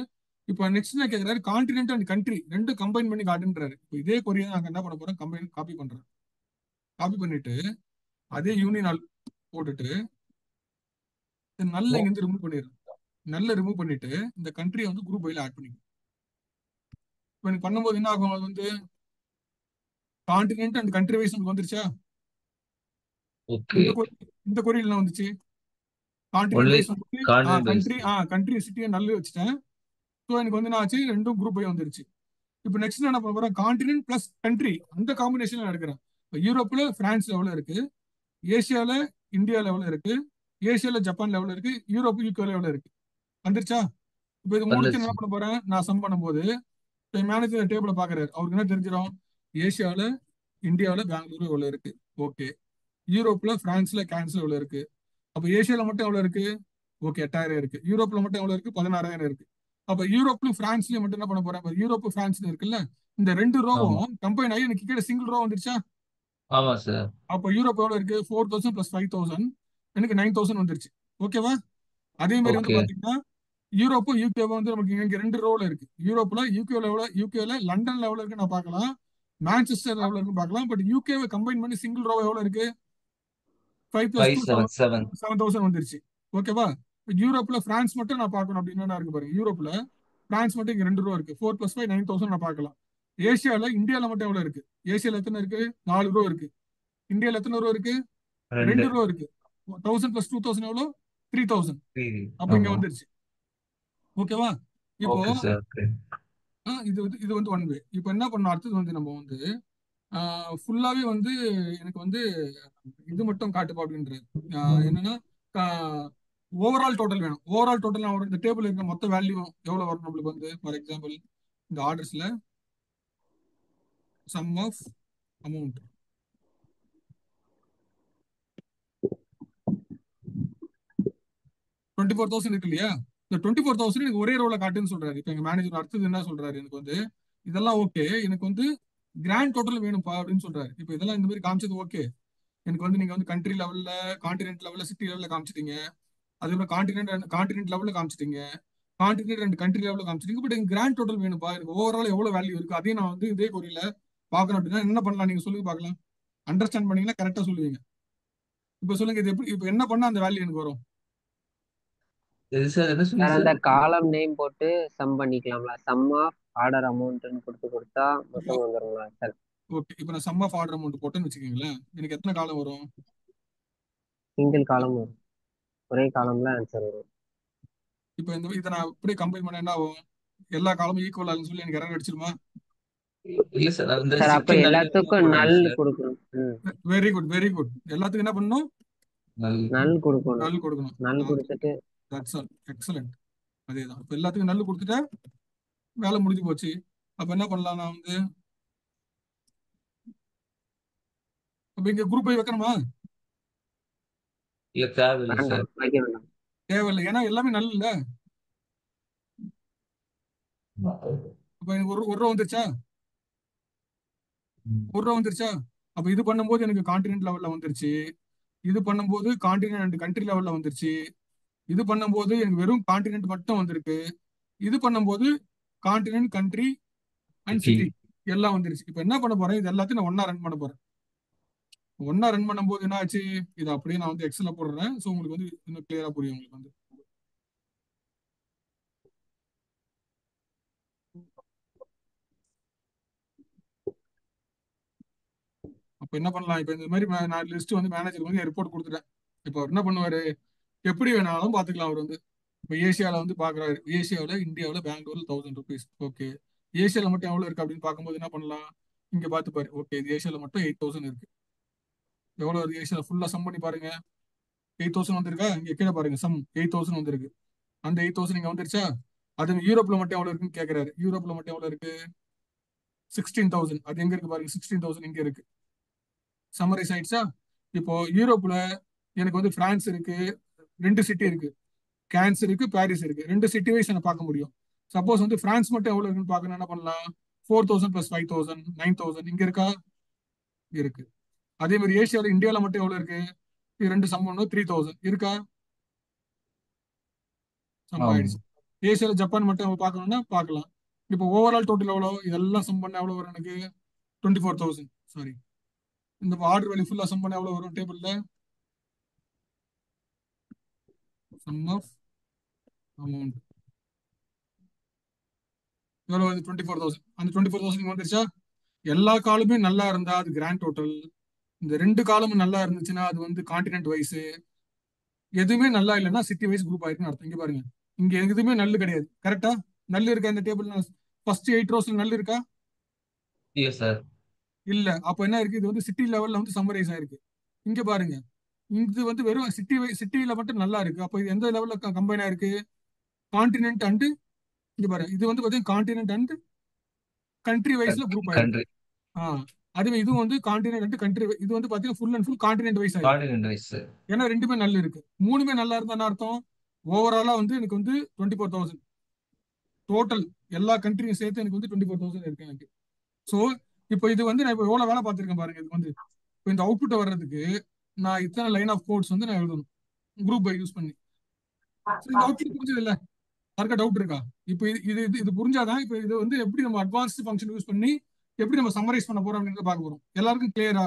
இப்போ நெக்ஸ்ட் என்ன கேட்கறாரு, கான்டினென்ட் அண்ட் கண்ட்ரி ரெண்டும் கம்பைன் பண்ணி காட்டுன்றாரு. இப்போ இதே கொரியா நாங்க என்ன பண்ண போறோம், காப்பி பண்றோம். காப்பி பண்ணிட்டு அதே யூனியன் ஆல் போட்டுட்டு நல்ல இங்க இருந்து ரிமூவ் பண்ணிடுறோம். நல்ல ரிமூவ் பண்ணிட்டு இந்த கண்ட்ரியை வந்து குரூப் பைல ஆட் பண்ணிக்கணும். இப்போ எனக்கு பண்ணும்போது என்ன ஆகும், அது வந்து கான்டினென்ட் அண்ட் கண்ட்ரி வைஸ் நமக்கு வந்துருச்சா? ஓகே. இந்த கொரியில என்ன வந்துச்சு? கான்டினென்ட் ஒன்லி வைஸ் வந்து கான்டினென்ட் வைஸ். கண்ட்ரி சிட்டியை நல்ல வச்சுட்டேன். ஸோ எனக்கு வந்து என்ன ஆச்சு, ரெண்டும் குரூப் பை வந்துருச்சு. இப்போ நெக்ஸ்ட் என்ன பண்ண போறேன், கான்டினென்ட் பிளஸ் கண்ட்ரி அந்த காம்பினேஷன்ல எடுக்கிறேன். இப்போ யூரோப்ல பிரான்ஸ் லெவலில் இருக்கு, ஏசியால இந்தியா லெவலில் இருக்கு, ஏசியால ஜப்பான் லெவலில் இருக்கு, யூரோப் யூகே லெவலில் இருக்கு. வந்துருச்சா? இப்போ இது மூணுத்தையும் வந்துருச்சு. என்ன பண்ண போறேன், நான் சம் பண்ணும்போது மேனேஜர் டேபிள பாக்குறாரு, அவருக்கு என்ன தெரிஞ்சிடும்? ஏசியால இந்தியாவில பெங்களூரு எவ்வளவு இருக்கு, ஓகே. யூரோப்ல பிரான்ஸ்ல கேன்சல் எவ்வளவு இருக்கு, அப்ப ஏசியால மட்டும் எவ்வளவு இருக்கு, ஓகே 8,000 இருக்கு. யூரோப்ல மட்டும் எவ்வளவு இருக்கு, 16,000 இருக்கு. அப்ப யூரோப்லயும் பிரான்ஸ்லயும் மட்டும் என்ன பண்ண போறேன், யூரோப் பிரான்ஸ் இருக்குல்ல, இந்த 2 ஆமா. ரோவும் கம்பைன் ஆகி எனக்கு கீழே சிங்கிள் ரோ வந்துருச்சா? ஆமா சார். அப்ப யூரோப் எவ்வளவு இருக்கு, 4,000 பிளஸ் 5,000, எனக்கு 9,000 வந்துருச்சு. ஓகேவா? அதே மாதிரி வந்து ஓகே. பாத்தீங்கன்னா யூரோப்பும் யூகேவும் வந்து நமக்கு இங்க 2 ரோல இருக்கு. யூரோப்ல யூகேல லண்டன் லெவல்ல இருக்கு நான் பார்க்கலாம், மான்செஸ்டர் லெவல்ல இருக்கு பார்க்கலாம். பட் யூகேவை கம்பைன் பண்ணி சிங்கிள் ரோவா எவ்வளவு இருக்கு, 5 பிளஸ் 2 577. 7,000 வந்துருச்சு. ஓகேவா? யூரோப்ல பிரான்ஸ் மட்டும் நான் பார்க்கணும் அப்படின்னா என்ன இருக்கு பாருங்க, யூரோப்ல பிரான்ஸ் மட்டும் இங்க 2 ரோ இருக்கு, 4 பிளஸ் 5 9,000 நான் பார்க்கலாம். ஏசியால இந்தியால மட்டும் எவ்வளவு இருக்கு, ஏசியால எத்தனை இருக்கு, 4 ரோ இருக்கு. இந்தியால எத்தனை ரோ இருக்கு, 2. 2 ரோ இருக்கு. 1000 பிளஸ் 2,000 எவ்வளவு, 3,000. 3. அப்ப இங்க ஆமா. வந்துருச்சு. ஓகேவா? இப்போ ஓகே சார். ஓகே. இது வந்து ஒன் வே. இப்போ என்ன பண்ணணும், அடுத்தது வந்து நம்ம வந்து ஃபுல்லாவே வந்து எனக்கு வந்து இது மட்டும் காட்டுப்பா அப்படின்றது. என்னன்னா ஓவரால் டோட்டல் வேணும். ஓவரால் டோட்டல் ஒரு இந்த டேபிள் இருக்கிற மொத்த வேல்யூ எவ்வளவு வரும் நம்மளுக்கு வந்து, ஃபார் எக்ஸாம்பிள் இந்த ஆர்டர்ஸ்ல சம் ஆஃப் அமௌண்ட் 24,000 இருக்கு இல்லையா? இந்த 24,000 எனக்கு ஒரே ரோல காட்டுன்னு சொல்றாரு. இப்போ எங்க மேனேஜர் அடுத்தது என்ன சொல்றாரு, எனக்கு வந்து இதெல்லாம் ஓகே, எனக்கு வந்து கிராண்ட் டோட்டல் வேணும்ப்பா அப்படின்னு சொல்றாரு. இப்போ இதெல்லாம் இந்த மாதிரி காமிச்சது ஓகே, எனக்கு வந்து நீங்க வந்து கண்ட்ரி லெவல்ல, கான்டினென்ட் லெவல்ல, சிட்டி லெவல்ல காமிச்சிட்டீங்க, அதுக்கப்புறம் கான்டினென்ட் லெவல்ல காமிச்சிட்டீங்க, கான்டினென்ட் அண்ட் கண்ட்ரி லெவல்ல காமிச்சிட்டீங்க. பட் எனக்கு கிராண்ட் டோட்டல் வேணும்ப்பா, எனக்கு ஓவரால் எவ்வளவு வேல்யூ இருக்கு அதையும் நான் வந்து இதே கொரியில பார்க்கணும் அப்படின்னா என்ன பண்ணலாம், நீங்க சொல்லுங்க பார்க்கலாம். அண்டர்ஸ்டாண்ட் பண்ணீங்கன்னா கரெக்டா சொல்லுவீங்க. இப்போ சொல்லுங்க, இது எப்படி, இப்போ என்ன பண்ணா அந்த வேல்யூ எனக்கு வரும்? எது சார், என்ன சார் சொன்னீங்க அந்த சார்? காலம் நேம் போட்டு சம் பண்ணிக்கலாம்ல, சம் ஆஃப் ஆர்டர் அமௌண்ட்னு கொடுத்தா மொத்தம் வந்துருங்களா சார்? ஓகே, இப்போ நான் சம் ஆஃப் ஆர்டர் அமௌண்ட் போட்டேன்னு வச்சுக்கோங்களேன், எனக்கு எத்தனை காலம் வரும்? சிங்கிள் காலம் வரும், ஒரே காலம்ல ஆன்சர் வரும். இப்போ இதை நான் அப்படியே கம்பைன் பண்ண என்ன ஆகும், எல்லா காலமும் ஈக்குவல் ஆகுன்னு சொல்லி எனக்கு எரர் அடிச்சிருமா? இல்ல சார், அந்த சார் அப்ப சிட்டி நல்ல எல்லாத்துக்கும் போடணும் நல் சார். கொடுக்கணும். Very good, very good. எல்லாத்துக்கும் என்ன பண்ணணும், நல். நல் கொடுக்கணும். நல் கொடுக்கணும். நல் கொடுத்துட்டு தட்ஸ் ஆல், எக்ஸலண்ட். அதேதான். இப்போ எல்லாத்துக்கும் நல்லு கொடுத்துட்டா வேலை முடிஞ்சு போச்சு. அப்ப என்ன பண்ணலாம், நான் வந்து அப்ப இங்க குரூப் பை வைக்கணுமா? இல்ல தேவையில்லை சார். வேண்டாம், வைக்க வேண்டாம். தேவையில்லை, ஏன்னா எல்லாமே நல்ல இல்ல. அப்ப எனக்கு ஒரு ரூபா வந்துருச்சா, ஒரு ரூபா வந்துருச்சா? அப்ப இது பண்ணும்போது எனக்கு கான்டினென்ட் லெவல்ல வந்துருச்சு, இது பண்ணும்போது கான்டினென்ட் அண்ட் கண்ட்ரி லெவல்ல வந்துருச்சு, இது பண்ணும்போது எனக்கு வெறும் கான்டினென்ட் மட்டும் வந்திருக்கு, இது பண்ணும்போது continent, country and city. City எல்லாம் வந்துருச்சு. இப்ப என்ன பண்ண போறேன், இது எல்லாத்தையும் நான் ஒன்னா ரன் பண்ண போறேன். ஒன்னா ரன் பண்ணும்போது என்ன ஆச்சு, இது அப்படியே நான் வந்து எக்ஸல்ல போடுறேன். ஸோ உங்களுக்கு வந்து இன்னும் கிளியரா புரியும் உங்களுக்கு வந்து. அப்ப என்ன பண்ணலாம், இப்ப இந்த மாதிரி நான் லிஸ்ட் வந்து மேனேஜர் வந்து ரிப்போர்ட் கொடுத்துட்டேன். இப்போ அவர் என்ன பண்ணுவாரு, எப்படி வேணாலும் பாத்துக்கலாம் அவர் வந்து. இப்போ ஏசியாவில் வந்து பார்க்குறாரு, ஏசியாவில் இந்தியாவில் பெங்களூர்ல 1000 rupees. ஓகே, ஏசியாவில் மட்டும் எவ்வளோ இருக்கு அப்படின்னு பார்க்கும்போது என்ன பண்ணலாம், இங்கே பார்த்துப்பாரு. ஓகே, இது ஏசியாவில் மட்டும் 8000 இருக்கு. எவ்வளோ இருக்கு ஏசியாவில் ஃபுல்லாக சம் பண்ணி பாருங்க. 8000 வந்திருக்கா? இங்கே கீழே பாருங்க, சம் 8000 வந்திருக்கு. அந்த 8000 இங்கே வந்துருச்சா? அது யூரோப்ல மட்டும் எவ்வளோ இருக்குன்னு கேட்குறாரு. யூரோப்ல மட்டும் எவ்வளோ இருக்கு? 16,000. அது எங்க இருக்கு பாருங்க, 16,000 இங்க இருக்கு. சம்மரைஸ் ஆயிடுச்சா? இப்போ யூரோப்ல எனக்கு வந்து பிரான்ஸ் இருக்கு, 2 சிட்டி இருக்கு, கேன்ஸ் இருக்கு, பாரிஸ் இருக்கு. 2 சிட்டி வைஸ் நான் பார்க்க முடியும். சப்போஸ் வந்து பிரான்ஸ் மட்டும் எவ்வளவு இருக்குன்னு பார்க்கணும், என்ன பண்ணலாம்? 4,000 + 5,000 9,000 இங்க இருக்கா? இருக்கு. அதே மாதிரி ஏசியாவில் இந்தியாவில் மட்டும் எவ்வளவு இருக்கு? இது 2 சம் பண்ணணும், 3,000 இருக்கா? சம் ஆமா. ஆயிடுச்சு. ஏசியாவில் ஜப்பான் மட்டும் நம்ம பார்க்கணும்னா பார்க்கலாம். இப்போ ஓவரால் டோட்டல் எவ்வளோ, இதெல்லாம் சம் பண்ண எவ்வளவு வரும் எனக்கு? 24,000. சாரி, இந்த ஆர்டர் வேல்யூ ஃபுல்லா சம் பண்ண எவ்வளவு வரும் டேபிள்ல? சம் ஆஃப் அமௌண்ட் எவ்வளவு வருது? 24,000. அந்த 24,000 வந்துருச்சா? எல்லா காலமே நல்லா இருந்தா அது கிராண்ட் டோட்டல். இந்த 2 காலமும் நல்லா இருந்துச்சுன்னா அது வந்து கான்டினென்ட் வைஸ். எதுவுமே நல்லா இல்லைன்னா சிட்டி வைஸ் குரூப் ஆயிருக்குன்னு அர்த்தம். இங்க பாருங்க, இங்க எதுவுமே நல்லு கிடையாது. கரெக்டா? நல்லு இருக்கா இந்த டேபிள்? ஃபர்ஸ்ட் 8 ரோஸ்ல நல்லு இருக்கா? Yes sir. இல்ல. அப்ப என்ன இருக்கு? இது வந்து சிட்டி லெவல்ல வந்து சம்மரைஸ் ஆயிருக்கு. இங்க பாருங்க, இது வந்து வெறும் சிட்டியில மட்டும் நல்லா இருக்கு. அப்ப இது எந்த லெவல்ல கம்பைன் ஆயிருக்கு? கான்டினென்ட் அண்ட், இங்க பாருங்க, இது வந்து பாத்தீங்கன்னா கான்டினென்ட் அண்ட் கண்ட்ரி வைஸ்ல குரூப் ஆயிருக்கு. கண்ட்ரி அதுவே இதுவும் வந்து கான்டினென்ட் அண்ட் கண்ட்ரி, இது வந்து பாத்தீங்கன்னா full and full continent wise ஆயிருக்கு. Continent wise. ஏன்னா ரெண்டுமே நல்ல இருக்கு. மூணுமே நல்லா இருந்தா என்ன அர்த்தம்? ஓவராலா வந்து எனக்கு வந்து 24,000 டோட்டல், எல்லா கண்ட்ரியும் சேர்த்து எனக்கு வந்து 24,000 இருக்கு எனக்கு. ஸோ இப்போ இது வந்து நான் இப்போ எவ்வளவு வேலை பார்த்திருக்கேன் பாருங்க. இது வந்து இப்போ இந்த அவுட்புட்டை வர்றதுக்கு நான் இத்தனை லைன் ஆஃப் கோட்ஸ் வந்து நான் எழுதணும் குரூப் பை யூஸ் பண்ணி. இந்த அவுட்புட் புரிஞ்சது இல்ல? யாருக்கா டவுட் இருக்கா? இப்போ இது இது இது புரிஞ்சாதான் இப்போ இது வந்து எப்படி நம்ம அட்வான்ஸ்டு ஃபங்க்ஷன் யூஸ் பண்ணி எப்படி நம்ம சம்மரைஸ் பண்ண போறோம் அப்படின்னு பார்க்க போறோம். எல்லாருக்கும் கிளியரா?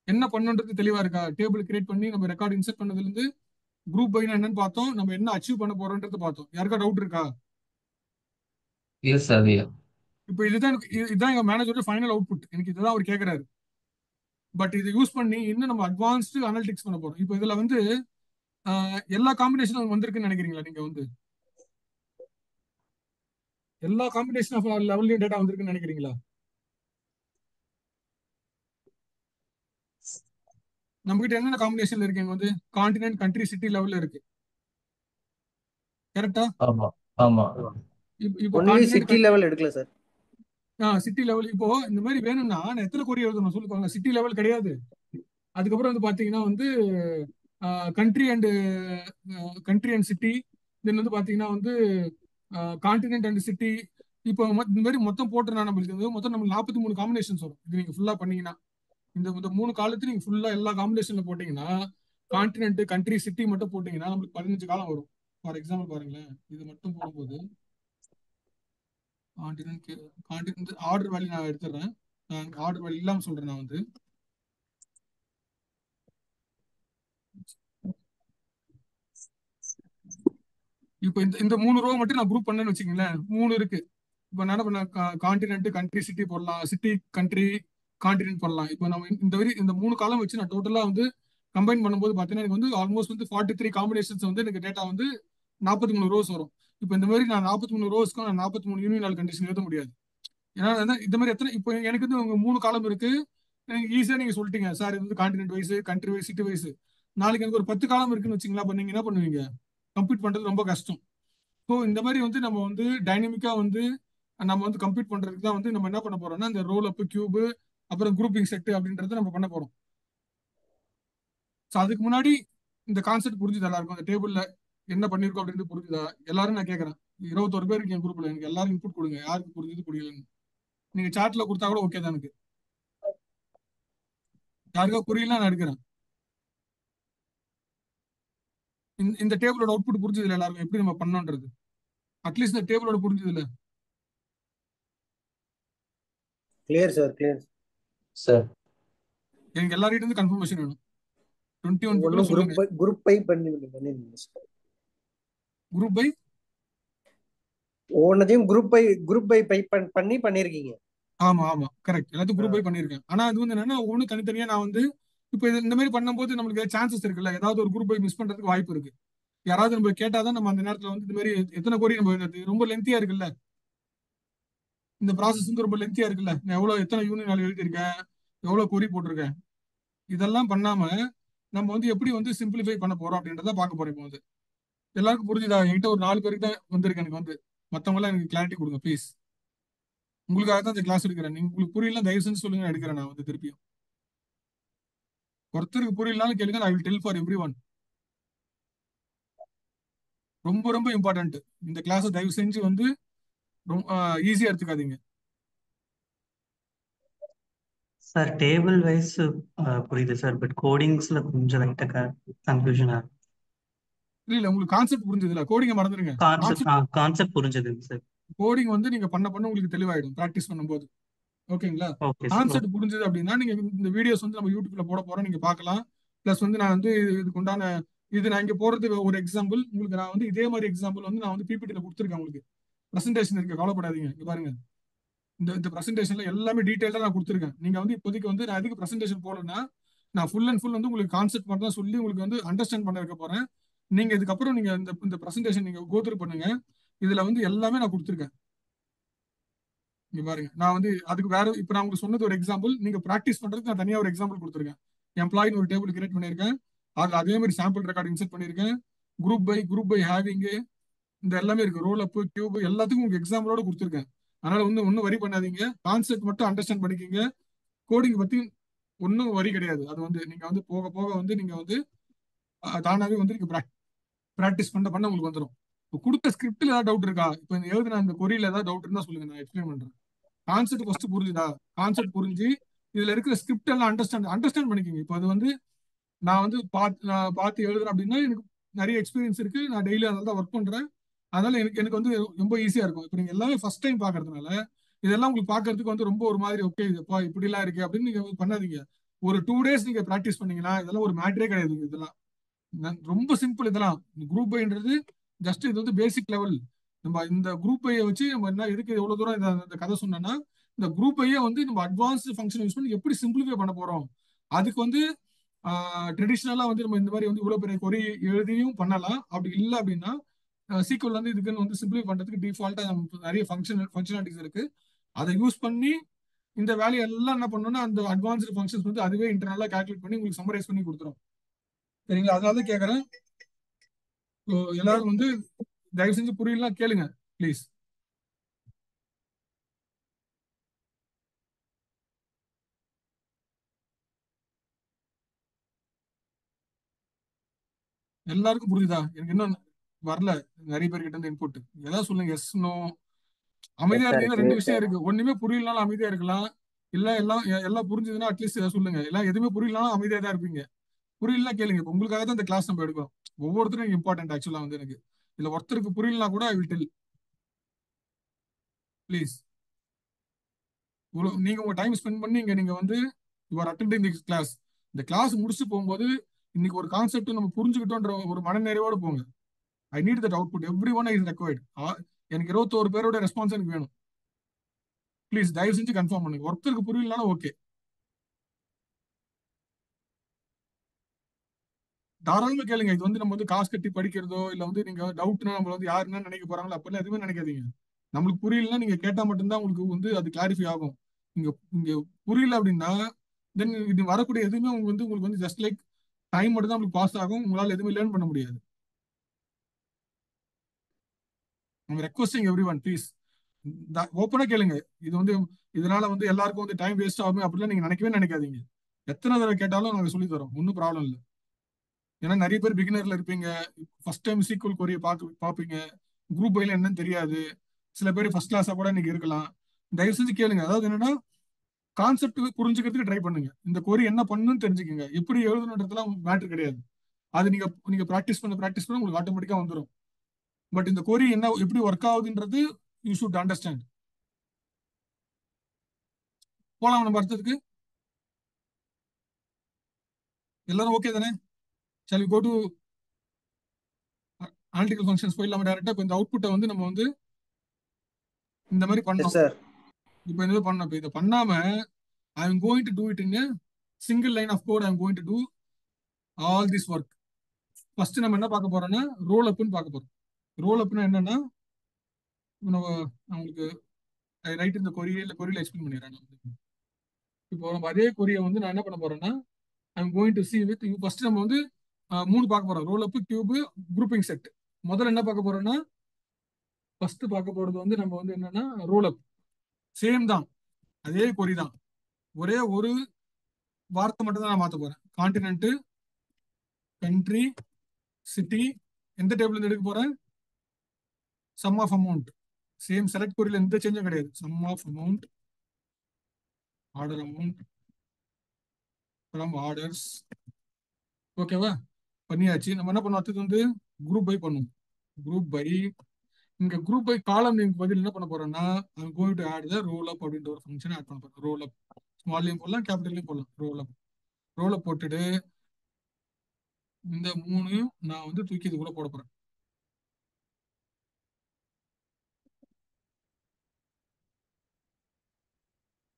என்ன பண்ணுன்றது தெளிவா இருக்கா? டேபிள் கிரியேட் பண்ணி நம்ம ரெக்கார்ட் இன்சர்ட் பண்ணதுல இருந்து குரூப் பைனா என்னன்னு பார்த்தோம், நம்ம என்ன அச்சீவ் பண்ண போறோம்ன்றது பார்த்தோம். யாருக்கா டவுட் இருக்கா? Yes sir. இப்போ இதுதான் எங்க மேனேஜரோட ஃபைனல் அவுட்புட். எனக்கு இதுதான் அவர் கேட்கறாரு. பட் இது யூஸ் பண்ணி இன்னும் நம்ம அட்வான்ஸ்டு அனலிட்டிக்ஸ் பண்ண போறோம். இப்போ இதுல வந்து எல்லா காம்பினேஷனும் வந்திருக்குன்னு நினைக்கிறீங்களா? நீங்க வந்து எல்லா காம்பினேஷன் ஆஃப் லெவல்லையும் டேட்டா வந்திருக்குன்னு நினைக்கிறீங்களா? நம்ம கிட்ட என்னென்ன காம்பினேஷன்ல இருக்கு? இங்க வந்து கான்டினென்ட், கண்ட்ரி, சிட்டி லெவல்ல இருக்கு. கரெக்டா? ஆமா ஆமா. இப்போ ஒன்லி கான்டினென்ட், சிட்டி லெவல் எடுக்கல சார். City level. இப்போ இந்த மாதிரி வேணும்னா நான் எத்தனை கொரி எழுதணும் சொல்லுவாங்க? சிட்டி லெவல் கிடையாது. அதுக்கப்புறம் வந்து பாத்தீங்கன்னா வந்து கண்ட்ரி அண்ட் சிட்டி. தென் வந்து பாத்தீங்கன்னா வந்து கான்டினென்ட் அண்ட் சிட்டி. இப்போ இந்த மாதிரி மொத்தம் போட்டுனா நம்மளுக்கு மொத்தம் நம்ம 43 காம்பினேஷன்ஸ் வரும். இது நீங்க ஃபுல்லா பண்ணீங்கன்னா இந்த 3 காலத்துல நீங்க ஃபுல்லா எல்லா காம்பினேஷன்ல போட்டீங்கன்னா, கான்டினென்ட், கண்ட்ரி, சிட்டி மட்டும் போட்டீங்கன்னா நம்மளுக்கு 15 காலம் வரும். ஃபார் எக்ஸாம்பிள் பாருங்களேன், இது மட்டும் போடும்போது கான்டினென்ட் ஆர்டர் வேல்யூ நான் எடுத்துடுறேன். நான் ஆர்டர் வேல்யூ இல்லாம சொல்றேன். நான் வந்து இப்போ இந்த 3 ரோ மட்டும் நான் குரூப் பண்ணேன்னு வச்சுக்கீங்களேன். 3 இருக்கு. இப்போ நான் என்ன பண்ண, கான்டினென்ட், கண்ட்ரி, சிட்டி போடலாம், சிட்டி, கண்ட்ரி, கான்டினென்ட் போடலாம். இப்போ நம்ம இந்த 3 காலம் வச்சு நான் டோட்டலா வந்து கம்பைன் பண்ணும்போது பார்த்தீங்கன்னா எனக்கு வந்து ஆல்மோஸ்ட் வந்து 43 காம்பினேஷன்ஸ் வந்து எனக்கு டேட்டா வந்து 43 ரோஸ் வரும். இப்போ இந்த மாதிரி நான் 43 ரோஸ்க்கும் நான் 43 யூனியன் கண்டிஷன் எழுத முடியாது. ஏன்னா இந்த மாதிரி எத்தனை, இப்போ எனக்கு வந்து உங்க 3 காலம் இருக்கு. ஈஸியா நீங்க சொல்லிட்டீங்க சார், இது வந்து continent wise, country wise, city wise. நாளைக்கு எனக்கு ஒரு 10 காலம் இருக்குன்னு வச்சுங்களா, அப்ப நீங்க என்ன பண்ணுவீங்க? கம்ப்ளீட் பண்றது ரொம்ப கஷ்டம். ஸோ இந்த மாதிரி வந்து நம்ம வந்து டைனமிக்கா வந்து நம்ம வந்து கம்ப்ளீட் பண்றதுக்கு தான் வந்து நம்ம என்ன பண்ண போறோம்னா, இந்த ரோல் அப், கியூப், அப்புறம் குரூப்பிங் செட் அப்படின்றத நம்ம பண்ண போறோம். ஸோ அதுக்கு முன்னாடி இந்த கான்செப்ட் புரிஞ்சுதா எல்லாருக்கும்? அந்த டேபிள்ல என்ன பண்ணிருக்கோம் அப்படின்றது புரிஞ்சுதா? எல்லாரும் நான் கேட்கறேன். 21 பேர் இருக்கு என் குரூப்ல. எனக்கு எல்லாரும் இன்புட் கொடுங்க, யாருக்கு புரிஞ்சது புரியலன்னு. நீங்க சாட்ல கொடுத்தா கூட ஓகே தான் எனக்கு. யாருக்கா புரியல நான் எடுக்கிறேன். இந்த டேபிளோட அவுட்புட் புரிஞ்சது இல்லை எல்லாருக்கும்? எப்படி நம்ம பண்ணோன்றது அட்லீஸ்ட் இந்த டேபிளோட புரிஞ்சது இல்லை? Clear sir, clear sir. எனக்கு எல்லார்கிட்ட இருந்து கன்ஃபர்மேஷன் வேணும். 21 people ஒன்னும் சொல்லுங்க. குரூப் பை பண்ணிருந்தீங்க சார். குரூப் பை ஒவ்வொன்றையும் குரூப் பை பண்ணி பண்ணிருக்கீங்க. ஆமா ஆமா கரெக்ட். எல்லாத்தையும் குரூப் பை பண்ணிருக்கேன். ஆனா அது வந்து என்னன்னா ஒவ்வொன்று தனித்தனியா நான் வந்து இப்போ இந்த மாதிரி பண்ணும்போது நம்மளுக்கு சான்சஸ் இருக்குல்ல, ஏதாவது ஒரு குரூப் பை மிஸ் பண்றதுக்கு வாய்ப்பு இருக்கு. யாராவது நம்ம கேட்டாதான் நம்ம அந்த நேரத்துல வந்து இந்த மாதிரி எத்தனை கோரி நம்ம இது ரொம்ப லென்த்தியா இருக்குல்ல, இந்த ப்ராசஸ் வந்து ரொம்ப லென்த்தியா இருக்குல்ல, நான் எவ்வளவு எத்தனை யூனியன் எழுதியிருக்கேன், எவ்வளவு கொரி போட்டிருக்கேன், இதெல்லாம் பண்ணாம நம்ம வந்து எப்படி வந்து சிம்பிளிஃபை பண்ண போறோம் அப்படின்றத பார்க்க போறோம். இப்போ வந்து எல்லாருக்கும் புரிஞ்சுதா? என்கிட்ட ஒரு 4 பேருக்கு தான் வந்திருக்கு எனக்கு வந்து. மத்தவங்க எல்லாம் எனக்கு கிளாரிட்டி கொடுங்க ப்ளீஸ். உங்களுக்காக தான் இந்த கிளாஸ் எடுக்கிறேன். நீங்க உங்களுக்கு புரியல தயவு செஞ்சு சொல்லுங்க, நான் எடுக்கிறேன். நான் வந்து திருப்பியும் ஒருத்தருக்கு புரியலனாலும் கேளுங்க, I will tell for every one. ரொம்ப ரொம்ப இம்பார்ட்டன்ட். இந்த கிளாஸை தயவு செஞ்சு வந்து ரொம்ப ஈஸியா எடுத்துக்காதீங்க. சார் டேபிள் வைஸ் புரியுது சார், பட் கோடிங்ஸ்ல கொஞ்சம் லைட்டாக கன்ஃபியூஷனா இல்ல உங்களுக்கு கான்செப்ட் புரிஞ்சதுல, கோடிங்க மறந்துடுங்க. கான்செப்ட் புரிஞ்சது சார். கோடிங் வந்து நீங்க பண்ண உங்களுக்கு தெளிவாயிடும் ப்ராக்டிஸ் பண்ணும்போது. ஓகேங்களா? Okay sir. கான்செப்ட் புரிஞ்சது அப்படின்னா நீங்க இந்த வீடியோஸ் வந்து நம்ம யூடியூப்ல போட போறோம், நீங்க பார்க்கலாம். பிளஸ் வந்து நான் வந்து இதுக்கு உண்டான இது நான் இங்க போறது ஒரு எக்ஸாம்பிள். உங்களுக்கு நான் வந்து இதே மாதிரி எக்ஸாம்பிள் வந்து நான் வந்து பிபிடில கொடுத்துருக்கேன். உங்களுக்கு பிரசன்டேஷன் இருக்கு, கவலைப்படாதீங்க. இங்க பாருங்க, இந்த பிரசன்டேஷன்ல எல்லாமே டீடைல்டா நான் கொடுத்துருக்கேன். நீங்க வந்து இப்போதைக்கு வந்து நான் எதுக்கு பிரசன்டேஷன் போடலன்னா, நான் ஃபுல் அண்ட் ஃபுல் வந்து உங்களுக்கு கான்செப்ட் மட்டும் தான் சொல்லி உங்களுக்கு வந்து அண்டர்ஸ்டாண்ட் பண்ண வைக்க போறேன். நீங்க இதுக்கப்புறம் நீங்க இந்த பிரசன்டேஷன் நீங்க கோத்ரூ பண்ணுங்க. இதுல வந்து எல்லாமே நான் கொடுத்துருக்கேன். இங்க பாருங்க, நான் வந்து அதுக்கு வேற இப்ப நான் உங்களுக்கு சொன்னது ஒரு எக்ஸாம்பிள். நீங்க பிராக்டிஸ் பண்றதுக்கு நான் தனியா ஒரு எக்ஸாம்பிள் கொடுத்துருக்கேன். எம்ப்ளாயின்னு ஒரு டேபிள் கிரியேட் பண்ணியிருக்கேன். அது அதே மாதிரி சாம்பிள் ரெக்கார்ட் இன்செர்ட் பண்ணியிருக்கேன். குரூப் பை ஹேவிங் இந்த எல்லாமே இருக்கு. ரோல் அப், கியூப் எல்லாத்துக்கும் உங்களுக்கு எக்ஸாம்பிளோட கொடுத்துருக்கேன். அதனால வந்து ஒன்றும் வரி பண்ணாதீங்க. கான்செப்ட் மட்டும் அண்டர்ஸ்டாண்ட் பண்ணிக்கிங்க. கோடிங் பத்தி ஒன்றும் வரி கிடையாது. அது வந்து நீங்க வந்து போக போக வந்து நீங்க வந்து தானாவே வந்து நீங்க ப்ராக்டிஸ் பண்ண உங்களுக்கு வந்துடும். இப்போ கொடுத்த ஸ்கிரிப்ட்ல ஏதாவது டவுட் இருக்கா? இப்போ எழுதுன அந்த கொரியில ஏதாவது டவுட் இருந்தா சொல்லுங்க, நான் எக்ஸ்பிளைன் பண்றேன். கான்செப்ட் ஃபர்ஸ்ட் புரிஞ்சுதா? கான்செப்ட் புரிஞ்சு இதுல இருக்கிற ஸ்கிரிப்ட் எல்லாம் அண்டர்ஸ்டாண்ட் பண்ணிக்கிங்க. இப்போ அது வந்து நான் வந்து பார்த்து எழுதுறேன் அப்படின்னா எனக்கு நிறைய எக்ஸ்பீரியன்ஸ் இருக்கு. நான் டெய்லி அதில் தான் ஒர்க் பண்றேன். அதனால எனக்கு வந்து ரொம்ப ஈஸியா இருக்கும். இப்போ நீங்க எல்லாமே ஃபர்ஸ்ட் டைம் பாக்குறதுனால இதெல்லாம் உங்களுக்கு பாக்குறதுக்கு வந்து ரொம்ப ஒரு மாதிரி ஓகே இதுப்பா இப்படி எல்லாம் இருக்கு அப்படின்னு நீங்க பண்ணாதீங்க. ஒரு 2 days நீங்க ப்ராக்டிஸ் பண்ணீங்கன்னா இதெல்லாம் ஒரு மேட்டரே கிடையாது. இதெல்லாம் ரொம்ப சிம்பிள். இதெல்லாம் குரூப் பைன்றது ஜஸ்ட் இது வந்து பேசிக் லெவல். நம்ம இந்த குரூப் பையை வச்சு நம்ம என்ன எதுக்கு எவ்வளவு தூரம் இந்த கதை சொன்னோம்னா, இந்த குரூப் பையை வந்து நம்ம அட்வான்ஸ்டு ஃபங்க்ஷன் யூஸ் பண்ணி எப்படி சிம்பிளிஃபை பண்ண போறோம். அதுக்கு வந்து ட்ரெடிஷ்னலா வந்து நம்ம இந்த மாதிரி வந்து இவ்வளவு பெரிய கொரி எழுதியும் பண்ணலாம். அப்படி இல்லை அப்படின்னா சீக்வல் வந்து இதுக்குன்னு வந்து சிம்பிளிஃபை பண்றதுக்கு டிஃபால்ட்டா நமக்கு நிறைய ஃபங்க்ஷனாலிட்டிஸ் இருக்கு. அதை யூஸ் பண்ணி இந்த வேலையை எல்லாம் என்ன பண்ணணும்னா அந்த அட்வான்ஸ்டு ஃபங்க்ஷன்ஸ் வந்து அதுவே இன்டர்னலா கால்குலேட் பண்ணி உங்களுக்கு சம்மரைஸ் பண்ணி கொடுத்துரும். சரிங்களா? அதனால தான் கேட்கறேன். எல்லாரும் வந்து தயவு செஞ்சு புரியலாம் கேளுங்க ப்ளீஸ். எல்லாருக்கும் புரியுதா? எனக்கு இன்னும் வரல நிறைய பேர்கிட்ட இருந்து இன்புட். ஏதாவது சொல்லுங்க. Yes no. அமைதியா இருந்தீங்கன்னா ரெண்டு விஷயம் இருக்கு. ஒண்ணுமே புரியலனாலும் அமைதியா இருக்கலாம். இல்ல எல்லாம் புரிஞ்சதுன்னா அட்லீஸ்ட் சொல்லுங்க. எல்லாம் எதுவுமே புரியலனாலும் அமைதியா தான் இருப்பீங்க. புரியலாம் கேளுங்க. இப்போ உங்களுக்காக தான் இந்த கிளாஸ் நம்ம எடுக்கிறோம். ஒவ்வொருத்தரும் இம்பார்ட்டன்ட் ஆக்சுவலா வந்து எனக்கு. இல்ல ஒருத்தருக்கு புரியலனா கூட ஐ வில் டெல் ப்ளீஸ். நீங்க உங்க டைம் ஸ்பெண்ட் பண்ணி இங்க நீங்க வந்து you are attending this class. இந்த கிளாஸ் முடிச்சுட்டு போகும்போது இன்னைக்கு ஒரு கான்செப்ட் நம்ம புரிஞ்சுக்கிட்டோன்ற ஒரு மனநிறைவோடு போங்க. I need that output. Every one is required. எனக்கு 21 பேரோட ரெஸ்பான்ஸ் எனக்கு வேணும். ப்ளீஸ் தயவு செஞ்சு கன்ஃபார்ம் பண்ணுங்க. ஒருத்தருக்கு புரியலனாலும் ஓகே, தாராளமா கேளுங்க. இது வந்து நம்ம வந்து காசு கட்டி படிக்கிறதோ இல்ல வந்து நீங்க டவுட்னா நம்ம வந்து யாருன்னா நினைக்க போறாங்களோ அப்பெல்லாம் எதுவுமே நினைக்காதீங்க. நம்மளுக்கு புரியலன்னா நீங்க கேட்டா மட்டும்தான் உங்களுக்கு வந்து அது கிளாரிஃபை ஆகும். நீங்க இங்க புரியல அப்படின்னா தென் இது வரக்கூடிய எதுவுமே உங்களுக்கு வந்து ஜஸ்ட் லைக் டைம் மட்டும் தான் உங்களுக்கு பாஸ் ஆகும். உங்களால எதுவுமே லேர்ன் பண்ண முடியாது. நம்ம ரெக்வஸ்டிங் எவ்ரி ஒன் ப்ளீஸ் ஓப்பனா கேளுங்க. இது வந்து இதனால வந்து எல்லாருக்கும் வந்து டைம் வேஸ்ட் ஆகும் அப்படிலாம் நீங்க நினைக்காதீங்க. எத்தனை தடவை கேட்டாலும் நாங்க சொல்லி தரோம், ஒன்றும் ப்ராப்ளம் இல்லை. ஏன்னா நிறைய பேர் பிகினர்ல இருப்பீங்க, ஃபர்ஸ்ட் டைம் சீக்வல் கொரிய பார்ப்பீங்க, குரூப் பைல என்னன்னு தெரியாது. சில பேர் ஃபர்ஸ்ட் கிளாஸா கூட இன்னைக்கு இருக்கலாம். தயவு செஞ்சு கேளுங்க. அதாவது என்னன்னா கான்செப்ட் புரிஞ்சுக்கிறதுக்கு ட்ரை பண்ணுங்க. இந்த கொரி என்ன பண்ணுன்னு தெரிஞ்சுக்கோங்க. எப்படி எழுதணுன்றதுலாம் மேட்டர் கிடையாது. அது நீங்க ப்ராக்டிஸ் பண்ண உங்களுக்கு ஆட்டோமேட்டிக்கா வந்துடும். பட் இந்த கொரி என்ன எப்படி ஒர்க் ஆகுதுன்றது யூ ஷுட் அண்டர்ஸ்டாண்ட். போலாம் நம்ம அடுத்ததுக்கு. எல்லாரும் ஓகே தானே? shall we go to analytical functions போயிடலாமா டைரக்டா? இப்போ இந்த அவுட்புட்டை வந்து நம்ம வந்து இந்த மாதிரி பண்ணோம். இப்போ இந்த பண்ணோம். இப்போ இதை பண்ணாம I am going to do it in a single line of code. I am going to do all this work. First நம்ம என்ன பார்க்க போறோம்னா ரோல் அப்னு பார்க்க போறோம். ரோல் அப்னா என்னன்னா நம்ம அவங்களுக்கு ரைட் இந்த கொரியில எக்ஸ்பிளைன் பண்ணிடுறேன் நான். இப்போ நம்ம அதே கொரியை வந்து நான் என்ன பண்ண போறேன்னா I'm going to C with first நம்ம வந்து 3 பார்க்க போறோம். Role up, cube, grouping set. முதல்ல என்ன பார்க்க போறோம்னா ஃபர்ஸ்ட் பார்க்க போறது வந்து நம்ம வந்து என்னன்னா ரோல் அப். சேம் தான், அதே கொரி தான். ஒரே ஒரு வார்த்தை மட்டும் தான் நான் மாத்த போறேன். Continent, country, city. எந்த டேபிள் இருந்து எடுக்க போறேன்? Sum of amount. Same select கொரியில எந்த சேஞ்சும் கிடையாது. Sum of amount, order amount from orders. ஓகேவா? பண்ணியாச்சு. நம்ம என்ன பண்ணோம்? அடுத்தது வந்து குரூப் பை பண்ணும். குரூப் பை, இங்க குரூப் பை காலம் பதில் என்ன பண்ண போறோம்னா I'm going to add the roll up அப்படின்ற ஒரு ஃபங்க்ஷன் ஆட் பண்ண போறோம். ரோல் அப் ஸ்மால்லையும் போடலாம், கேபிட்டல்லையும் போடலாம். ரோல் அப் போட்டுட்டு இந்த 3 நான் வந்து தூக்கி இது கூட போட போறேன்.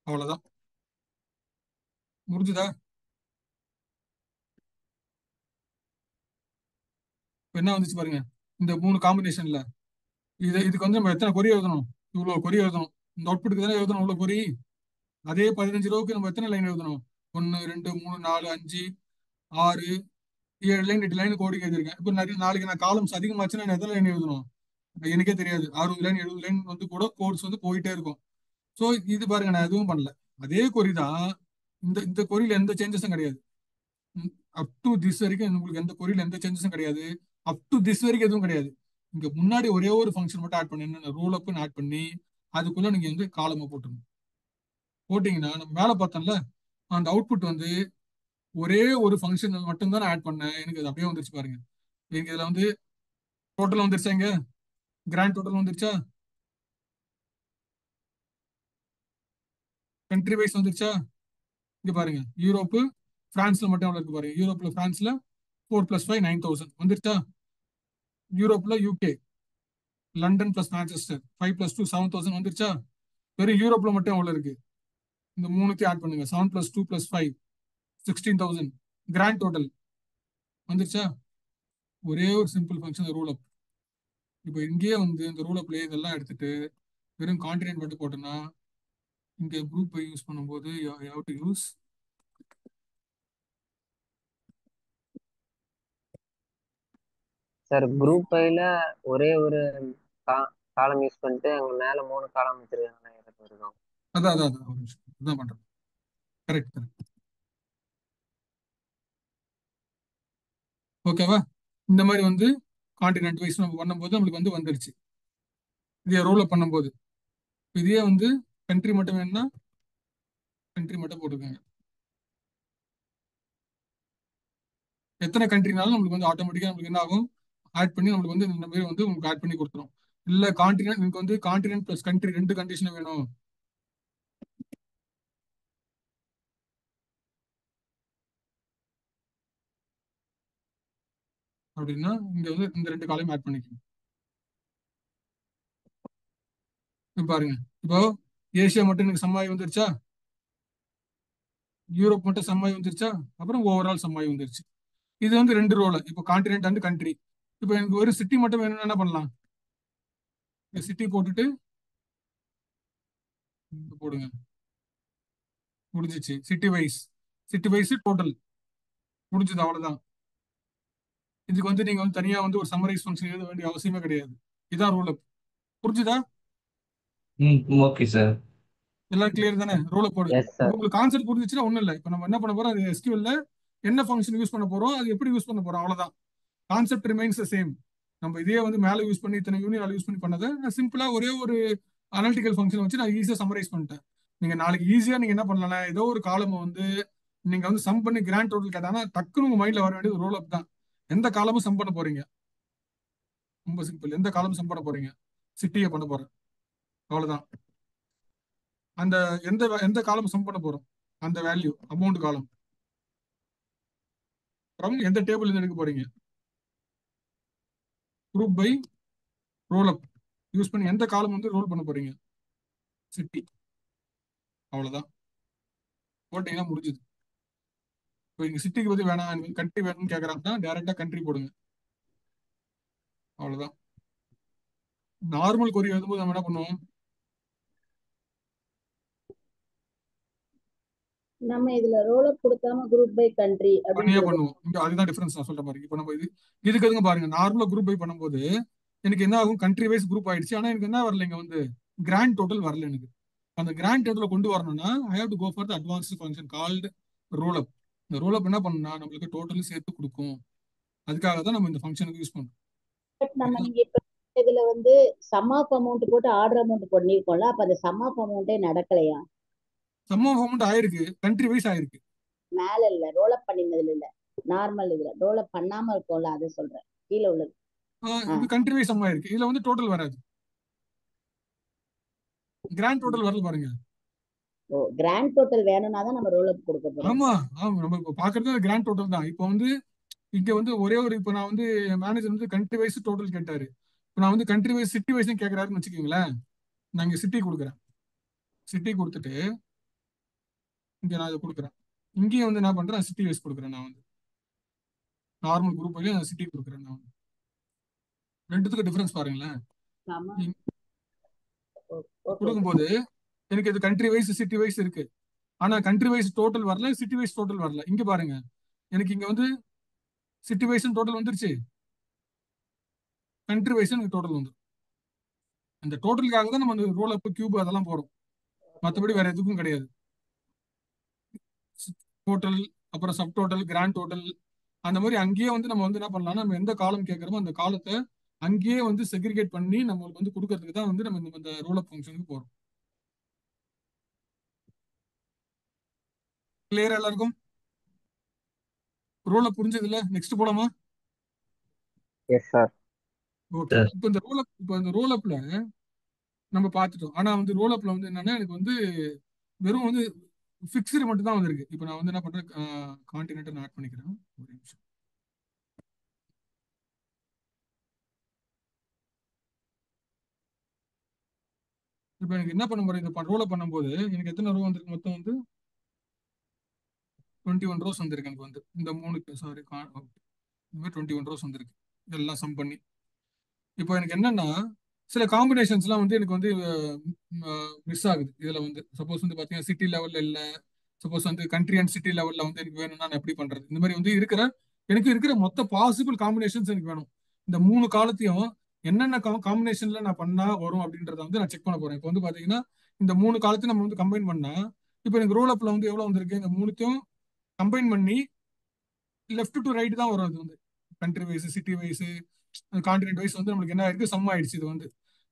அவ்வளவுதான். முடிஞ்சுதா? இப்ப என்ன வந்துச்சு பாருங்க, இந்த 3 காம்பினேஷன்ல இதுக்கு வந்து நம்ம எத்தனை கொரி எழுதணும்? இவ்வளவு கொரி எழுதணும். இந்த அவுட்புட்டுக்கு தானே எழுதணும் இவ்வளவு கொரி. அதே 15 ரூபாய்க்கு நம்ம எத்தனை லைன் எழுதணும்? 1 2 3 4 5 6 7 லைன் 8 லைன் கோடிங் எழுதிருக்கேன். இப்போ நாளைக்கு நான் காலம்ஸ் அதிகமாச்சுன்னா நான் எத்தனை லைன் எழுதணும்? எனக்கே தெரியாது. 60 லைன் 70 லைன் வந்து கூட கோட்ஸ் வந்து போயிட்டே இருக்கும். ஸோ இது பாருங்க, நான் எதுவும் பண்ணல. அதே கொரி தான். இந்த கொரியில எந்த சேஞ்சஸும் கிடையாது. அப் டு திஸ் வரைக்கும் உங்களுக்கு எந்த கொரியில எந்த சேஞ்சஸும் கிடையாது. அப் டு திஸ் வரைக்கும் எதுவும் கிடையாது. இங்க முன்னாடி ஒரே ஒரு ஃபங்க்ஷன் மட்டும் ஆட் பண்ணி என்ன ரோல் அப்னு ஆட் பண்ணி அதுக்குள்ள நீங்க வந்து காலமா போட்டுருங்க. போட்டீங்கன்னா நம்ம மேல பார்த்தோம்ல அந்த அவுட்புட் வந்து ஒரே ஒரு ஃபங்க்ஷன் மட்டும் தான் ஆட் பண்ணேன். எனக்கு அது அப்படியே வந்துருச்சு பாருங்க. எனக்கு இதுல வந்து டோட்டல் வந்துருச்சா? இங்க கிராண்ட் டோட்டல் வந்துருச்சா? கண்ட்ரி வைஸ் வந்துருச்சா? இங்க பாருங்க, யூரோப்பு பிரான்ஸ்ல மட்டும் எவ்வளவு இருக்கு பாருங்க. யூரோப்ல பிரான்ஸ்ல 4 + 5 9,000 வந்துருச்சா? யூரோப்ல யூகே லண்டன் பிளஸ் மேன்செஸ்டர் 5 + 2 7,000 வந்துருச்சா? வெறும் யூரோப்ல மட்டும் எவ்வளவு இருக்கு? இந்த 3த்தையும் ஆட் பண்ணுங்க. 7 + 2 + 5 16,000 கிராண்ட் டோட்டல் வந்துருச்சா? ஒரே ஒரு சிம்பிள் ஃபங்க்ஷன் ரூல் அப். இப்போ இங்கேயே வந்து இந்த ரூல் அப்லயே இதெல்லாம் எடுத்துட்டு வெறும் கான்டினென்ட் மட்டும் போட்டோம்னா இங்க குரூப் யூஸ் பண்ணும்போது you to use sir group பைல ஒரே ஒரு காலம் யூஸ் பண்ணிட்டு அங்க மேல 3 காலம் வச்சிருக்காங்க இருக்கும். அதான் அதான் அதான் ஒரு நிமிஷம் அதான் பண்றேன். கரெக்ட். ஓகேவா? இந்த மாதிரி வந்து கான்டினென்ட் வைஸ் நம்ம பண்ணும்போது நம்மளுக்கு வந்து வந்துருச்சு. இதே ரோல் அப் பண்ணும்போது இதே வந்து கண்ட்ரி மட்டும் வேணும்னா கண்ட்ரி மட்டும் போட்டுக்கோங்க. எத்தனை கண்ட்ரினாலும் நம்மளுக்கு வந்து ஆட்டோமேட்டிக்கா நம்மளுக்கு என்ன ஆகும்? ஆட் பண்ணி நம்மளுக்கு வந்து இந்த மாதிரி வந்து உங்களுக்கு ஆட் பண்ணி கொடுத்துரும். இல்ல கான்டினென்ட் எனக்கு வந்து கான்டினென்ட் பிளஸ் கண்ட்ரி 2 கண்டிஷன் வேணும் அப்படின்னா இங்க வந்து இந்த 2 காலையும் ஆட் பண்ணிக்கணும். இப்ப பாருங்க, இப்போ ஏசியா மட்டும் எனக்கு சம்மாய் வந்துருச்சா? யூரோப் மட்டும் சம்மாய் வந்துருச்சா? அப்புறம் ஓவரால் சம்மாய் வந்துருச்சு. இது வந்து 2 ரோல. இப்போ கான்டினென்ட் அண்ட் கண்ட்ரி. இப்போ எனக்கு ஒரு சிட்டி மட்டும் வேணும்னா என்ன பண்ணலாம்? சிட்டி போட்டுட்டு போடுங்க. முடிஞ்சிச்சு. சிட்டி வைஸ் டோட்டல் முடிஞ்சது. அவ்வளவுதான். இதுக்கு வந்து நீங்க வந்து தனியா வந்து ஒரு சம்மரைஸ் ஃபங்க்ஷன் எழுத வேண்டிய அவசியமே கிடையாது. இதான் ரூல் அப். புரிஞ்சுதா? Okay sir. எல்லாம் கிளியர் தானே? ரோல் அப் போடு. எஸ் இப்போ சார். உங்களுக்கு கான்செப்ட் புரிஞ்சிச்சுன்னா ஒண்ணும் இல்லை. இப்போ நம்ம என்ன பண்ண போறோம்? அது SQL என்ன ஃபங்க்ஷன் யூஸ் பண்ண போறோம், அது எப்படி யூஸ் பண்ண போறோம், அவ்வளவுதான். Concept remains same. நம்ம இதே வந்து மேல யூஸ் பண்ணி இத்தனை யூனியன் யூஸ் பண்ணி பண்ணதை நான் சிம்பிளா ஒரே ஒரு அனாலிட்டிக்கல் ஃபங்க்ஷன் வச்சு நான் ஈஸியா சம்மரைஸ் பண்ணிட்டேன். நீங்க நாளைக்கு ஈஸியா நீங்க என்ன பண்ணலாம், ஏதோ ஒரு காலம் வந்து நீங்க வந்து சம் பண்ணி கிராண்ட் டோட்டல் கேட்டாங்கன்னா டக்குனு உங்க மைண்ட்ல வர வேண்டியது ரோல் அப் தான். எந்த காலமும் சம் பண்ண போறீங்க? ரொம்ப சிம்பிள். எந்த காலமும் சம் பண்ண போறீங்க? சிட்டியை பண்ண போறேன், அவ்வளவுதான். அந்த எந்த காலம் சம் பண்ண போறோம்? அந்த வேல்யூ அமௌண்ட் காலம் ஃப்ரம் எந்த டேபிள் இருந்து எடுக்க போறீங்க? Group by roll up use பண்ணி எந்த காலம் வந்து ரோல் பண்ண போறீங்க? சிட்டி. அவ்வளவுதான். போட்டீங்கன்னா முடிஞ்சது. இப்போ இங்க சிட்டிக்கு பத்தி வேணாம், கண்ட்ரி வேணும்னு கேட்கறாங்கன்னா டைரக்டா கண்ட்ரி போடுங்க. அவ்வளவுதான். நார்மல் கொரி எழுதும்போது நம்ம என்ன பண்ணுவோம்? நம்ம இதுல ரோல் அப் கொடுக்காம குரூப் பை கண்ட்ரி அப்படின்னு தனியா கொடுக்கணும். பண்ணுவோம். இங்க அதுதான் டிஃபரன்ஸ் நான் சொல்ற மாதிரி. இப்போ நம்ம இதுக்கு எதுங்க பாருங்க, நார்மலா குரூப் பை பண்ணும்போது எனக்கு என்ன ஆகும், கண்ட்ரி வைஸ் குரூப் ஆயிடுச்சு. ஆனா எனக்கு என்ன வரல, இங்க வந்து கிராண்ட் டோட்டல் வரல எனக்கு. அந்த கிராண்ட் டோட்டலை கொண்டு வரணும்னா I have to go for the advanced function called roll up. இந்த ரோல் அப் என்ன பண்ணணும்னா நம்மளுக்கு டோட்டலும் சேர்த்து கொடுக்கும். அதுக்காக தான் நம்ம இந்த ஃபங்க்ஷனுக்கு யூஸ் பண்றோம். பட் நம்ம நீங்க இப்ப இதுல சம் ஆஃப் அமௌண்ட் போட்டு ஆர்டர் அமௌண்ட் பண்ணிருக்கோம்ல, அப்ப அந்த சம் ஆஃப் அமௌண்டே நடக்கலையா? சம் ஆஃப் அமௌண்ட் ஆயிருக்கு, கண்ட்ரி வைஸ் ஆயிருக்கு. மேல இல்ல, ரோல் அப் பண்ணினதுல இல்ல, நார்மல் இதுல ரோல் அப் பண்ணாம இருக்கும்ல, அதை சொல்றேன். கீழே உள்ளது. இது கண்ட்ரி வைஸ் சம் ஆயிருக்கு. இதுல வந்து டோட்டல் வராது, கிராண்ட் டோட்டல் வரல பாருங்க. ஓ, கிராண்ட் டோட்டல் வேணும்னா தான் நம்ம ரோல் அப் கொடுக்க போறோம். ஆமா ஆமா, நம்ம இப்போ பாக்குறது கிராண்ட் டோட்டல் தான். இப்போ வந்து இங்க வந்து ஒரே ஒரு, இப்போ நான் வந்து மேனேஜர் வந்து கண்ட்ரி வைஸ் டோட்டல் கேட்டாரு. இப்போ நான் வந்து கண்ட்ரி வைஸ் சிட்டி வைஸ் கேட்கறாருன்னு வச்சுக்கோங்களேன். நான் இங்க சிட்டி கொடுக்குறேன். சிட்டி கொடுத்துட்டு இங்க நான் இதை கொடுக்குறேன். இங்கேயும் வந்து என்ன பண்றேன், சிட்டி வைஸ் கொடுக்குறேன். நான் வந்து நார்மல் குரூப் வழியா நான் சிட்டி கொடுக்குறேன். நான் வந்து ரெண்டுத்துக்கு டிஃபரன்ஸ் பாருங்களேன். ஆமா. இங்க ஓகே. கொடுக்கும்போது எனக்கு இது கண்ட்ரி வைஸ் சிட்டி வைஸ் இருக்கு. ஆனா கண்ட்ரி வைஸ் டோட்டல் வரல, சிட்டி வைஸ் டோட்டல் வரல. இங்க பாருங்க, எனக்கு இங்க வந்து சிட்டி வைஸ் டோட்டல் வந்துருச்சு, கண்ட்ரி வைஸ் எனக்கு டோட்டல் வந்துடும். அந்த டோட்டலுக்காக தான் நம்ம அந்த ரோல் அப் கியூப் அதெல்லாம் போறோம். மற்றபடி வேற எதுக்கும் கிடையாது. டோட்டல், அப்புறம் சப் டோட்டல், கிராண்ட் டோட்டல், அந்த மாதிரி அங்கேயே வந்து நம்ம வந்து என்ன பண்ணலாம், நம்ம எந்த காலம் கேட்கறோமோ அந்த காலத்தை அங்கேயே வந்து செக்ரிகேட் பண்ணி நம்மளுக்கு வந்து கொடுக்கறதுக்கு தான் வந்து நம்ம இந்த ரோல் அப் ஃபங்க்ஷனுக்கு போறோம். கிளியரா எல்லாருக்கும்? ரோல் அப் புரிஞ்சது இல்ல? நெக்ஸ்ட் போலாமா? Yes sir. ஓகே. இப்போ இந்த ரோல் அப்ல நம்ம பார்த்துட்டோம். ஆனா வந்து ரோல் அப்ல வந்து என்னன்னா எனக்கு வந்து வெறும் வந்து ஃபிக்ஸ்டு மட்டும் தான் வந்திருக்கு. இப்போ நான் வந்து என்ன பண்றேன், கான்டினென்ட் ஆட் பண்ணிக்கிறேன். ஒரு நிமிஷம். இப்போ எனக்கு என்ன பண்ண போறேன், இந்த ரோல பண்ணும்போது எனக்கு எத்தனை ரோ வந்திருக்கு, மொத்தம் வந்து 21 ரோஸ் வந்திருக்கு. எனக்கு வந்து இந்த 3 சாரி இந்த மாதிரி 21 ரோஸ் வந்திருக்கு, இதெல்லாம் சம் பண்ணி. இப்போ எனக்கு என்னன்னா சில காம்பினேஷன்ஸ்லாம் வந்து எனக்கு வந்து மிஸ் ஆகுது. இதுல வந்து சப்போஸ் வந்து பாத்தீங்கன்னா சிட்டி லெவல்ல இல்ல, சப்போஸ் வந்து கண்ட்ரி அண்ட் சிட்டி லெவல்ல வந்து எனக்கு வேணும்னா நான் எப்படி பண்றது? இந்த மாதிரி வந்து எனக்கு இருக்கிற மொத்த பாசிபிள் காம்பினேஷன்ஸ் எனக்கு வேணும். இந்த 3 காலத்தையும் என்னென்ன காம்பினேஷன்ல நான் பண்ணா வரும் அப்படின்றத வந்து நான் செக் பண்ண போறேன். இப்போ வந்து பாத்தீங்கன்னா இந்த 3 காலத்தையும் நம்ம வந்து கம்பைன் பண்ணா இப்போ எனக்கு ரோல் அப்ல வந்து எவ்வளவு வந்திருக்கு, இந்த 3த்தையும் கம்பைன் பண்ணி லெஃப்ட் டு ரைட் தான் வரும். அது வந்து country wise, city wise, continent wise வந்து நம்மளுக்கு என்ன ஆயிருக்கு, சம் ஆயிடுச்சு இது வந்து.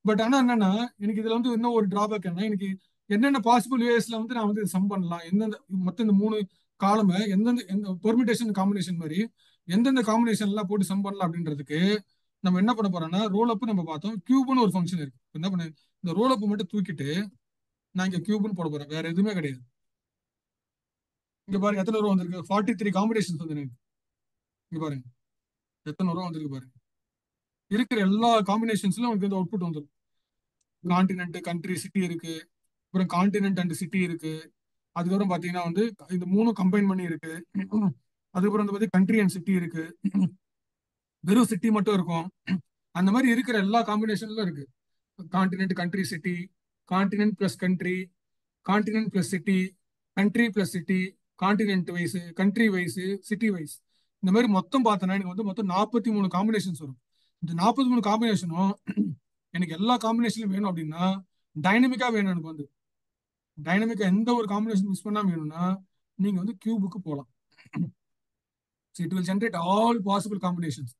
பட் ஆனா என்னன்னா எனக்கு இதுல வந்து இன்னும் ஒரு டிராபேக் என்ன, எனக்கு என்னென்ன பாசிபிள் வேஸ்ல வந்து நான் வந்து சம் பண்ணலாம், எந்தெந்த மொத்தம் இந்த 3 காலமை எந்த பெர்மிட்டேஷன் காம்பினேஷன் மாதிரி எந்தெந்த காம்பினேஷன் எல்லாம் போட்டு சம் பண்ணலாம் அப்படின்றதுக்கு நம்ம என்ன பண்ண போறோம்னா, ரோல் அப் நம்ம பார்த்தோம், கியூப்னு ஒரு ஃபங்க்ஷன் இருக்கு. என்ன பண்ண, இந்த ரோல் அப் மட்டும் தூக்கிட்டு நான் இங்க கியூப்னு போட போறேன், வேற எதுவுமே கிடையாது. இங்க பாருங்க எத்தனை ரோ வந்திருக்கு, 43 காம்பினேஷன்ஸ் வந்து எனக்கு. இங்க பாருங்க எத்தனை ரோ வந்திருக்கு பாருங்க. இருக்கிற எல்லா காம்பினேஷன்ஸ்ல உங்களுக்கு இந்த அவுட்புட் வந்துடும். கான்டினென்ட், கண்ட்ரி, சிட்டி இருக்கு, அப்புறம் கான்டினென்ட் அண்ட் சிட்டி இருக்கு. அதுக்கப்புறம் பாத்தீங்கன்னா வந்து இந்த 3 கம்பைன் பண்ணி இருக்கு. அதுக்கப்புறம் வந்து பாத்தீங்கன்னா கண்ட்ரி அண்ட் சிட்டி இருக்கு, வெறும் சிட்டி மட்டும் இருக்கும். அந்த மாதிரி இருக்கிற எல்லா காம்பினேஷன்ல இருக்கு. Continent, country, city, continent plus country, continent plus city, country plus city, continent wise, country wise, city wise, இந்த மாதிரி மொத்தம் பார்த்தோன்னா எனக்கு வந்து மொத்தம் 43 காம்பினேஷன்ஸ் வரும். இந்த 43 காம்பினேஷனும் எனக்கு எல்லா காம்பினேஷனும் வேணும் அப்படின்னா டைனமிக்கா வேணும். எனக்கு வந்து டைனமிக்கா எந்த ஒரு காம்பினேஷன் மிஸ் பண்ணாம வேணும்னா நீங்க வந்து கியூபுக்கு போகலாம். It will generate all possible combinations.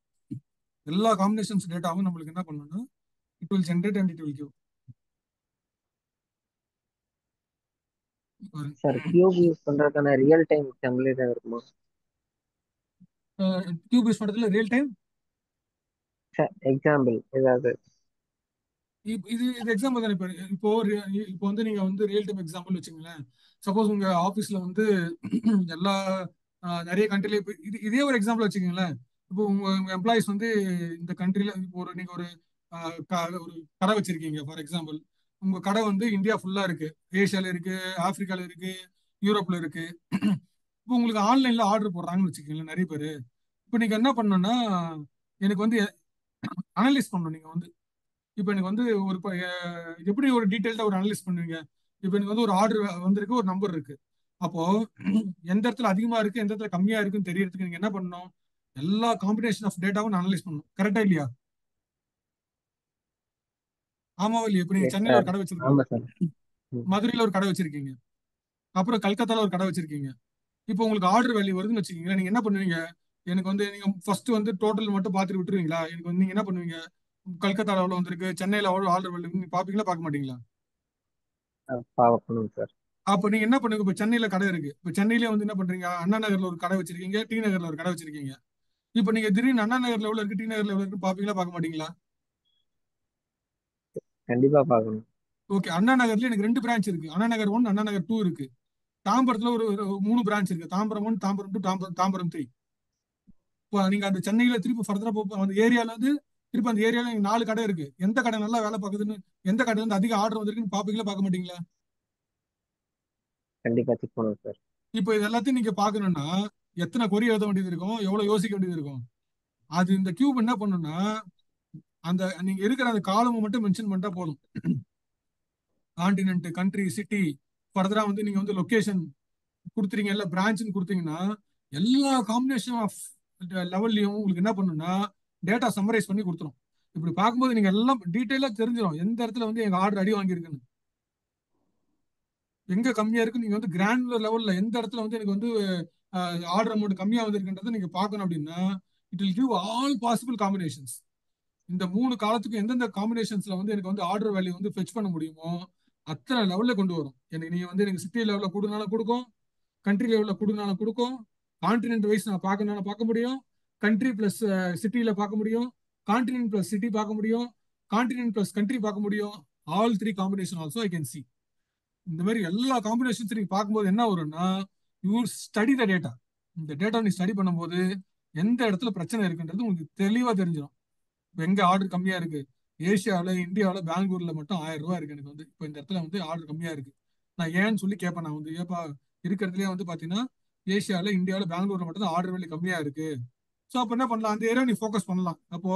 எல்லா காம்பினேஷன்ஸ் டேட்டாவும் நம்மளுக்கு என்ன பண்ணணும்னா it will generate and it will give. Sir cube use பண்றதுக்கான ரியல் டைம் எக்ஸாம்பிள் ஏதாவது இருக்குமா? கியூப் யூஸ் பண்றதுல ரியல் டைம் சார் எக்ஸாம்பிள் ஏதாவது? இது எக்ஸாம்பிள் தானே. இப்போ வந்து நீங்க வந்து ரியல் டைம் எக்ஸாம்பிள் வச்சுங்களேன். சப்போஸ் உங்க ஆஃபீஸ்ல வந்து எல்லா நிறைய கண்ட்ரில இப்போ இதே ஒரு எக்ஸாம்பிள் வச்சுக்கோங்களேன். இப்போ உங்க எம்ப்ளாயிஸ் வந்து இந்த கண்ட்ரில இப்போ நீங்க ஒரு ஒரு கடை வச்சிருக்கீங்க. ஃபார் எக்ஸாம்பிள் உங்க கடை வந்து இந்தியா ஃபுல்லா இருக்கு, ஏஷியால இருக்கு, ஆப்பிரிக்கால இருக்கு, யூரோப்ல இருக்கு. இப்போ உங்களுக்கு ஆன்லைன்ல ஆர்டர் போடுறாங்கன்னு வச்சுக்கோங்களேன் நிறைய பேர். இப்போ நீங்க என்ன பண்ணணும்னா எனக்கு வந்து அனலைஸ் பண்ணணும் நீங்க வந்து. இப்போ எனக்கு வந்து எப்படி ஒரு டீட்டெயில்டா ஒரு அனலைஸ் பண்ணுவீங்க? இப்போ எனக்கு வந்து ஒரு ஆர்டர் வந்திருக்கு, ஒரு நம்பர் இருக்கு. அப்போ எந்த இடத்துல அதிகமா இருக்கு, எந்த இடத்துல கம்மியா இருக்குன்னு தெரியறதுக்கு நீங்க என்ன பண்ணணும்? எல்லா காம்பினேஷன் ஆஃப் டேட்டாவும் அனலைஸ் பண்ணணும். கரெக்டா இல்லையா? ஆமாவா இல்லையா? இப்போ நீங்க எஸ் சென்னையில சார். ஒரு கடை வச்சிருக்கீங்க, ஆமா சார். மதுரையில ஒரு கடை வச்சிருக்கீங்க, அப்புறம் கல்கத்தால ஒரு கடை வச்சிருக்கீங்க. இப்போ உங்களுக்கு ஆர்டர் வேல்யூ வருதுன்னு வச்சுக்கீங்களா, நீங்க என்ன பண்ணுவீங்க? எனக்கு வந்து நீங்க ஃபர்ஸ்ட் வந்து டோட்டல் மட்டும் பார்த்துட்டு விட்டுருவீங்களா? எனக்கு வந்து நீங்க என்ன பண்ணுவீங்க? கல்கத்தால எவ்வளவு வந்திருக்கு, சென்னையில எவ்வளவு ஆர்டர் வேல்யூ நீங்க பாப்பீங்களா, பார்க்க மாட்டீங்களா? பார்க்கணும் சார். அப்ப நீங்க என்ன பண்ணுங்க? இப்ப சென்னையில கடை இருக்கு. இப்ப சென்னையிலே வந்து என்ன பண்றீங்க? அண்ணா நகர்ல ஒரு கடை வச்சிருக்கீங்க, டி நகர்ல ஒரு கடை வச்சிருக்கீங்க. இப்ப நீங்க திடீர்னு அண்ணா நகர்ல எவ்வளவு இருக்கு, டி நகர்ல எவ்வளவு இருக்கு பாப்பீங்களா, பார்க்க மாட்டீங்களா? கண்டிப்பா பார்க்கணும். ஓகே, அண்ணா நகர்ல எனக்கு 2 பிரான்ச் இருக்கு. அண்ணா நகர் 1, அண்ணா நகர் 2 இருக்கு. தாம்பரத்துல ஒரு 3 பிரான்ச் இருக்கு. தாம்பரம் 1, தாம்பரம் 2, தாம்பரம் 3. இப்போ நீங்க அந்த சென்னையில திருப்பி ஃபர்தரா அந்த ஏரியால வந்து திருப்பி அந்த ஏரியால 4 கடை இருக்கு. எந்த கடை நல்லா வேலை பார்க்குதுன்னு, எந்த கடை வந்து அதிக ஆர்டர் வந்திருக்குன்னு பாப்பீங்களா, பார்க்க மாட்டீங்களா? கண்டிப்பா செக் பண்ணுவோம் சார். இப்போ இது எல்லாத்தையும் நீங்க பார்க்கணும்னா எத்தனை கொரி எழுத வேண்டியது இருக்கும், எவ்வளவு யோசிக்க வேண்டியது இருக்கும். அது இந்த கியூப் என்ன பண்ணுன்னா, அந்த நீங்க இருக்கிற அந்த காலம் மட்டும் மென்ஷன் பண்ணிட்டா போதும். கான்டினென்ட், கண்ட்ரி, சிட்டி, ஃபர்தரா வந்து நீங்க வந்து லொகேஷன் கொடுத்துறீங்க, இல்ல பிரான்ச்னு கொடுத்தீங்கன்னா எல்லா காம்பினேஷன் ஆஃப் லெவல்லையும் உங்களுக்கு என்ன பண்ணுன்னா டேட்டா சம்மரைஸ் பண்ணி கொடுத்துரும். இப்படி பார்க்கும்போது நீங்க எல்லாம் டீட்டெயிலா தெரிஞ்சிடும் எந்த இடத்துல வந்து எங்க ஆர்டர் அடி வாங்கியிருக்குன்னு, எங்க கம்மியா இருக்கு. நீங்க வந்து கிரானுலர் லெவல்ல எந்த இடத்துல வந்து எனக்கு வந்து ஆர்டர் அமௌண்ட் கம்மியா வந்திருக்குன்றதை நீங்க பார்க்கணும். அப்படின்னா it will give all possible combinations. இந்த 3 காலத்துக்கும் எந்தெந்த காம்பினேஷன்ஸ்ல வந்து எனக்கு வந்து ஆர்டர் வேல்யூ வந்து ஃபெச் பண்ண முடியுமோ அத்தனை லெவல்ல கொண்டு வரும். எனக்கு நீங்க வந்து எனக்கு சிட்டி லெவல்ல கொடுனாலும் கொடுக்கும், கண்ட்ரி லெவல்ல கொடுனாலும் கொடுக்கும், கான்டினென்ட் வைஸ் நான் பார்க்கணும்னாலும் பார்க்க முடியும், கண்ட்ரி பிளஸ் சிட்டியில பார்க்க முடியும், கான்டினென்ட் பிளஸ் சிட்டி பார்க்க முடியும், கான்டினென்ட் பிளஸ் கண்ட்ரி பார்க்க முடியும். All 3 combination also I can see. இந்த மாதிரி எல்லா காம்பினேஷன்ஸ் நீங்க பார்க்கும்போது என்ன வரும்னா யூ ஸ்டடி த டேட்டா. இந்த டேட்டா நீ ஸ்டடி பண்ணும்போது எந்த இடத்துல பிரச்சனை இருக்குன்றது உங்களுக்கு தெளிவா தெரிஞ்சிடும். இப்போ எங்க ஆர்டர் கம்மியா இருக்கு, ஏசியாவில், இந்தியாவில், பெங்களூர்ல மட்டும் 1000 ரூபாய் இருக்கு எனக்கு வந்து. இப்போ இந்த இடத்துல வந்து ஆர்டர் கம்மியா இருக்கு, நான் ஏன்னு சொல்லி கேட்பேன். நான் வந்து ஏப்பா இருக்கிறதுலே வந்து பாத்தீங்கன்னா ஏசியாவில், இந்தியாவில், பெங்களூர்ல மட்டும் தான் ஆர்டர் வேல்யூ கம்மியா இருக்கு. ஸோ அப்போ என்ன பண்ணலாம், அந்த ஏரியா நீ ஃபோக்கஸ் பண்ணலாம். அப்போ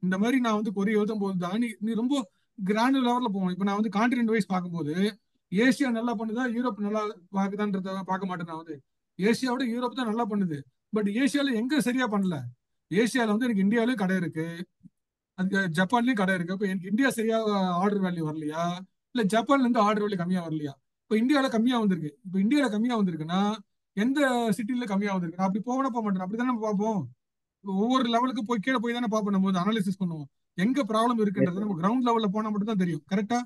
இந்த மாதிரி நான் வந்து கொரி எழுதும் போது தான் நீ ரொம்ப கிராண்ட் லெவலில் போகணும். இப்போ நான் வந்து கான்டினென்ட் வைஸ் பார்க்கும்போது ஏசியா நல்லா பண்ணுதா, யூரோப் நல்லா பார்க்குதான்றத பார்க்க மாட்டேன். நான் வந்து ஏசியாவோட யூரோப் தான் நல்லா பண்ணுது. பட் ஏசியாவில் எங்க சரியா பண்ணல? ஏசியாவில் வந்து எனக்கு இந்தியாவிலேயும் கடை இருக்கு, அது ஜப்பான்லயும் கடை இருக்கு. இப்போ எனக்கு இந்தியா சரியா ஆர்டர் வேல்யூ வரலையா, இல்ல ஜப்பான்ல இருந்து ஆர்டர் வேல்யூ கம்மியா வரலையா? இப்போ இந்தியாவில கம்மியா வந்திருக்கு. இப்போ இந்தியாவில கம்மியா வந்திருக்குன்னா எந்த சிட்டில கம்மியா வந்திருக்கு? நான் அப்படி போகணும் போக மாட்டேன், அப்படித்தானே பார்ப்போம். ஒவ்வொரு லெவலுக்கு போய் கீழே போய் தானே பார்ப்போம், நம்ம வந்து அனாலிசிஸ் பண்ணுவோம் எங்க ப்ராப்ளம் இருக்குன்றது. நம்ம கிரவுண்ட் லெவல்ல போனா மட்டும் தான் தெரியும். கரெக்டா?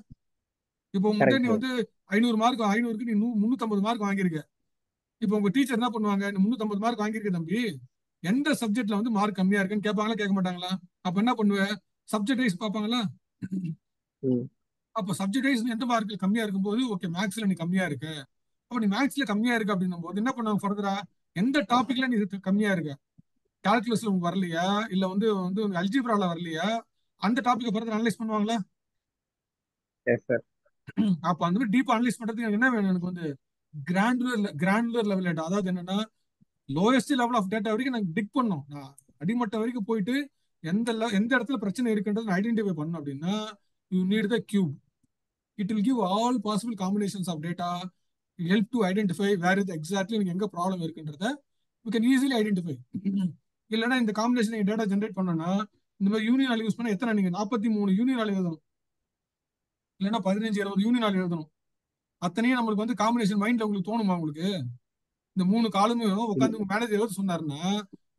இப்போ உங்ககிட்ட நீ வந்து 500 மார்க், 500க்கு நீ 350 மார்க் வாங்கியிருக்க. இப்போ உங்க டீச்சர் என்ன பண்ணுவாங்க, நீ 350 மார்க் வாங்கியிருக்க தம்பி, எந்த சப்ஜெக்ட்ல வந்து மார்க் கம்மியா இருக்குன்னு கேட்பாங்களா, கேட்க மாட்டாங்களா? அப்ப என்ன பண்ணுவேன், சப்ஜெக்ட் வைஸ் பார்ப்பாங்களா? அப்போ சப்ஜெக்ட் வைஸ் எந்த மார்க் கம்மியா இருக்கும்போது ஓகே மேக்ஸ்ல நீ கம்மியா இருக்கு, அப்ப நீ மேக்ஸ்ல கம்மியா இருக்கு அப்படின்னும் போது என்ன பண்ணுவாங்க ஃபர்தரா, எந்த டாபிக்ல நீ கம்மியா இருக்க, கால்குலஸ்ல உங்களுக்கு வரலையா, இல்ல வந்து வந்து அல்ஜிப்ரால வரலையா, அந்த டாபிக் ஃபர்தர் அனலைஸ் பண்ணுவாங்களா? அப்ப அந்த மாதிரி டீப்பா அனலைஸ் பண்றதுக்கு என்ன வேணும், எனக்கு வந்து கிராண்டுலர் லெவல் டேட்டா. அதாவது என்னன்னா லோயஸ்ட் லெவல் ஆஃப் டேட்டா வரைக்கும் நான் டிக் பண்ணணும். நான் அடிமட்ட வரைக்கும் போயிட்டு எந்த இடத்துல பிரச்சனை இருக்குன்றது ஐடென்டிஃபை பண்ணணும். அப்படின்னா you need the cube. It will give all possible combinations of data, help to identify where இது எக்ஸாக்ட்லி நீங்க எங்க ப்ராப்ளம் இருக்குன்றத யூ கேன் ஈஸிலி ஐடென்டிஃபை. இல்லைன்னா இந்த காம்பினேஷன் நீங்க டேட்டா ஜென்ரேட் பண்ணணும்னா இந்த மாதிரி யூனியன் ஆல் யூஸ் பண்ண எத்தனை நீங்க 43 யூனியன் ஆல் எழுதணும், இல்லைன்னா 15-20 யூனியன் ஆல் எழுதணும். அத்தனையும் நம்மளுக்கு வந்து காம்பினேஷன் மைண்ட்ல உங்களுக்கு தோணுமா? உங்களுக்கு இந்த 3 காலமே உட்காந்து உங்க மேனேஜர் எழுத சொன்னாருன்னா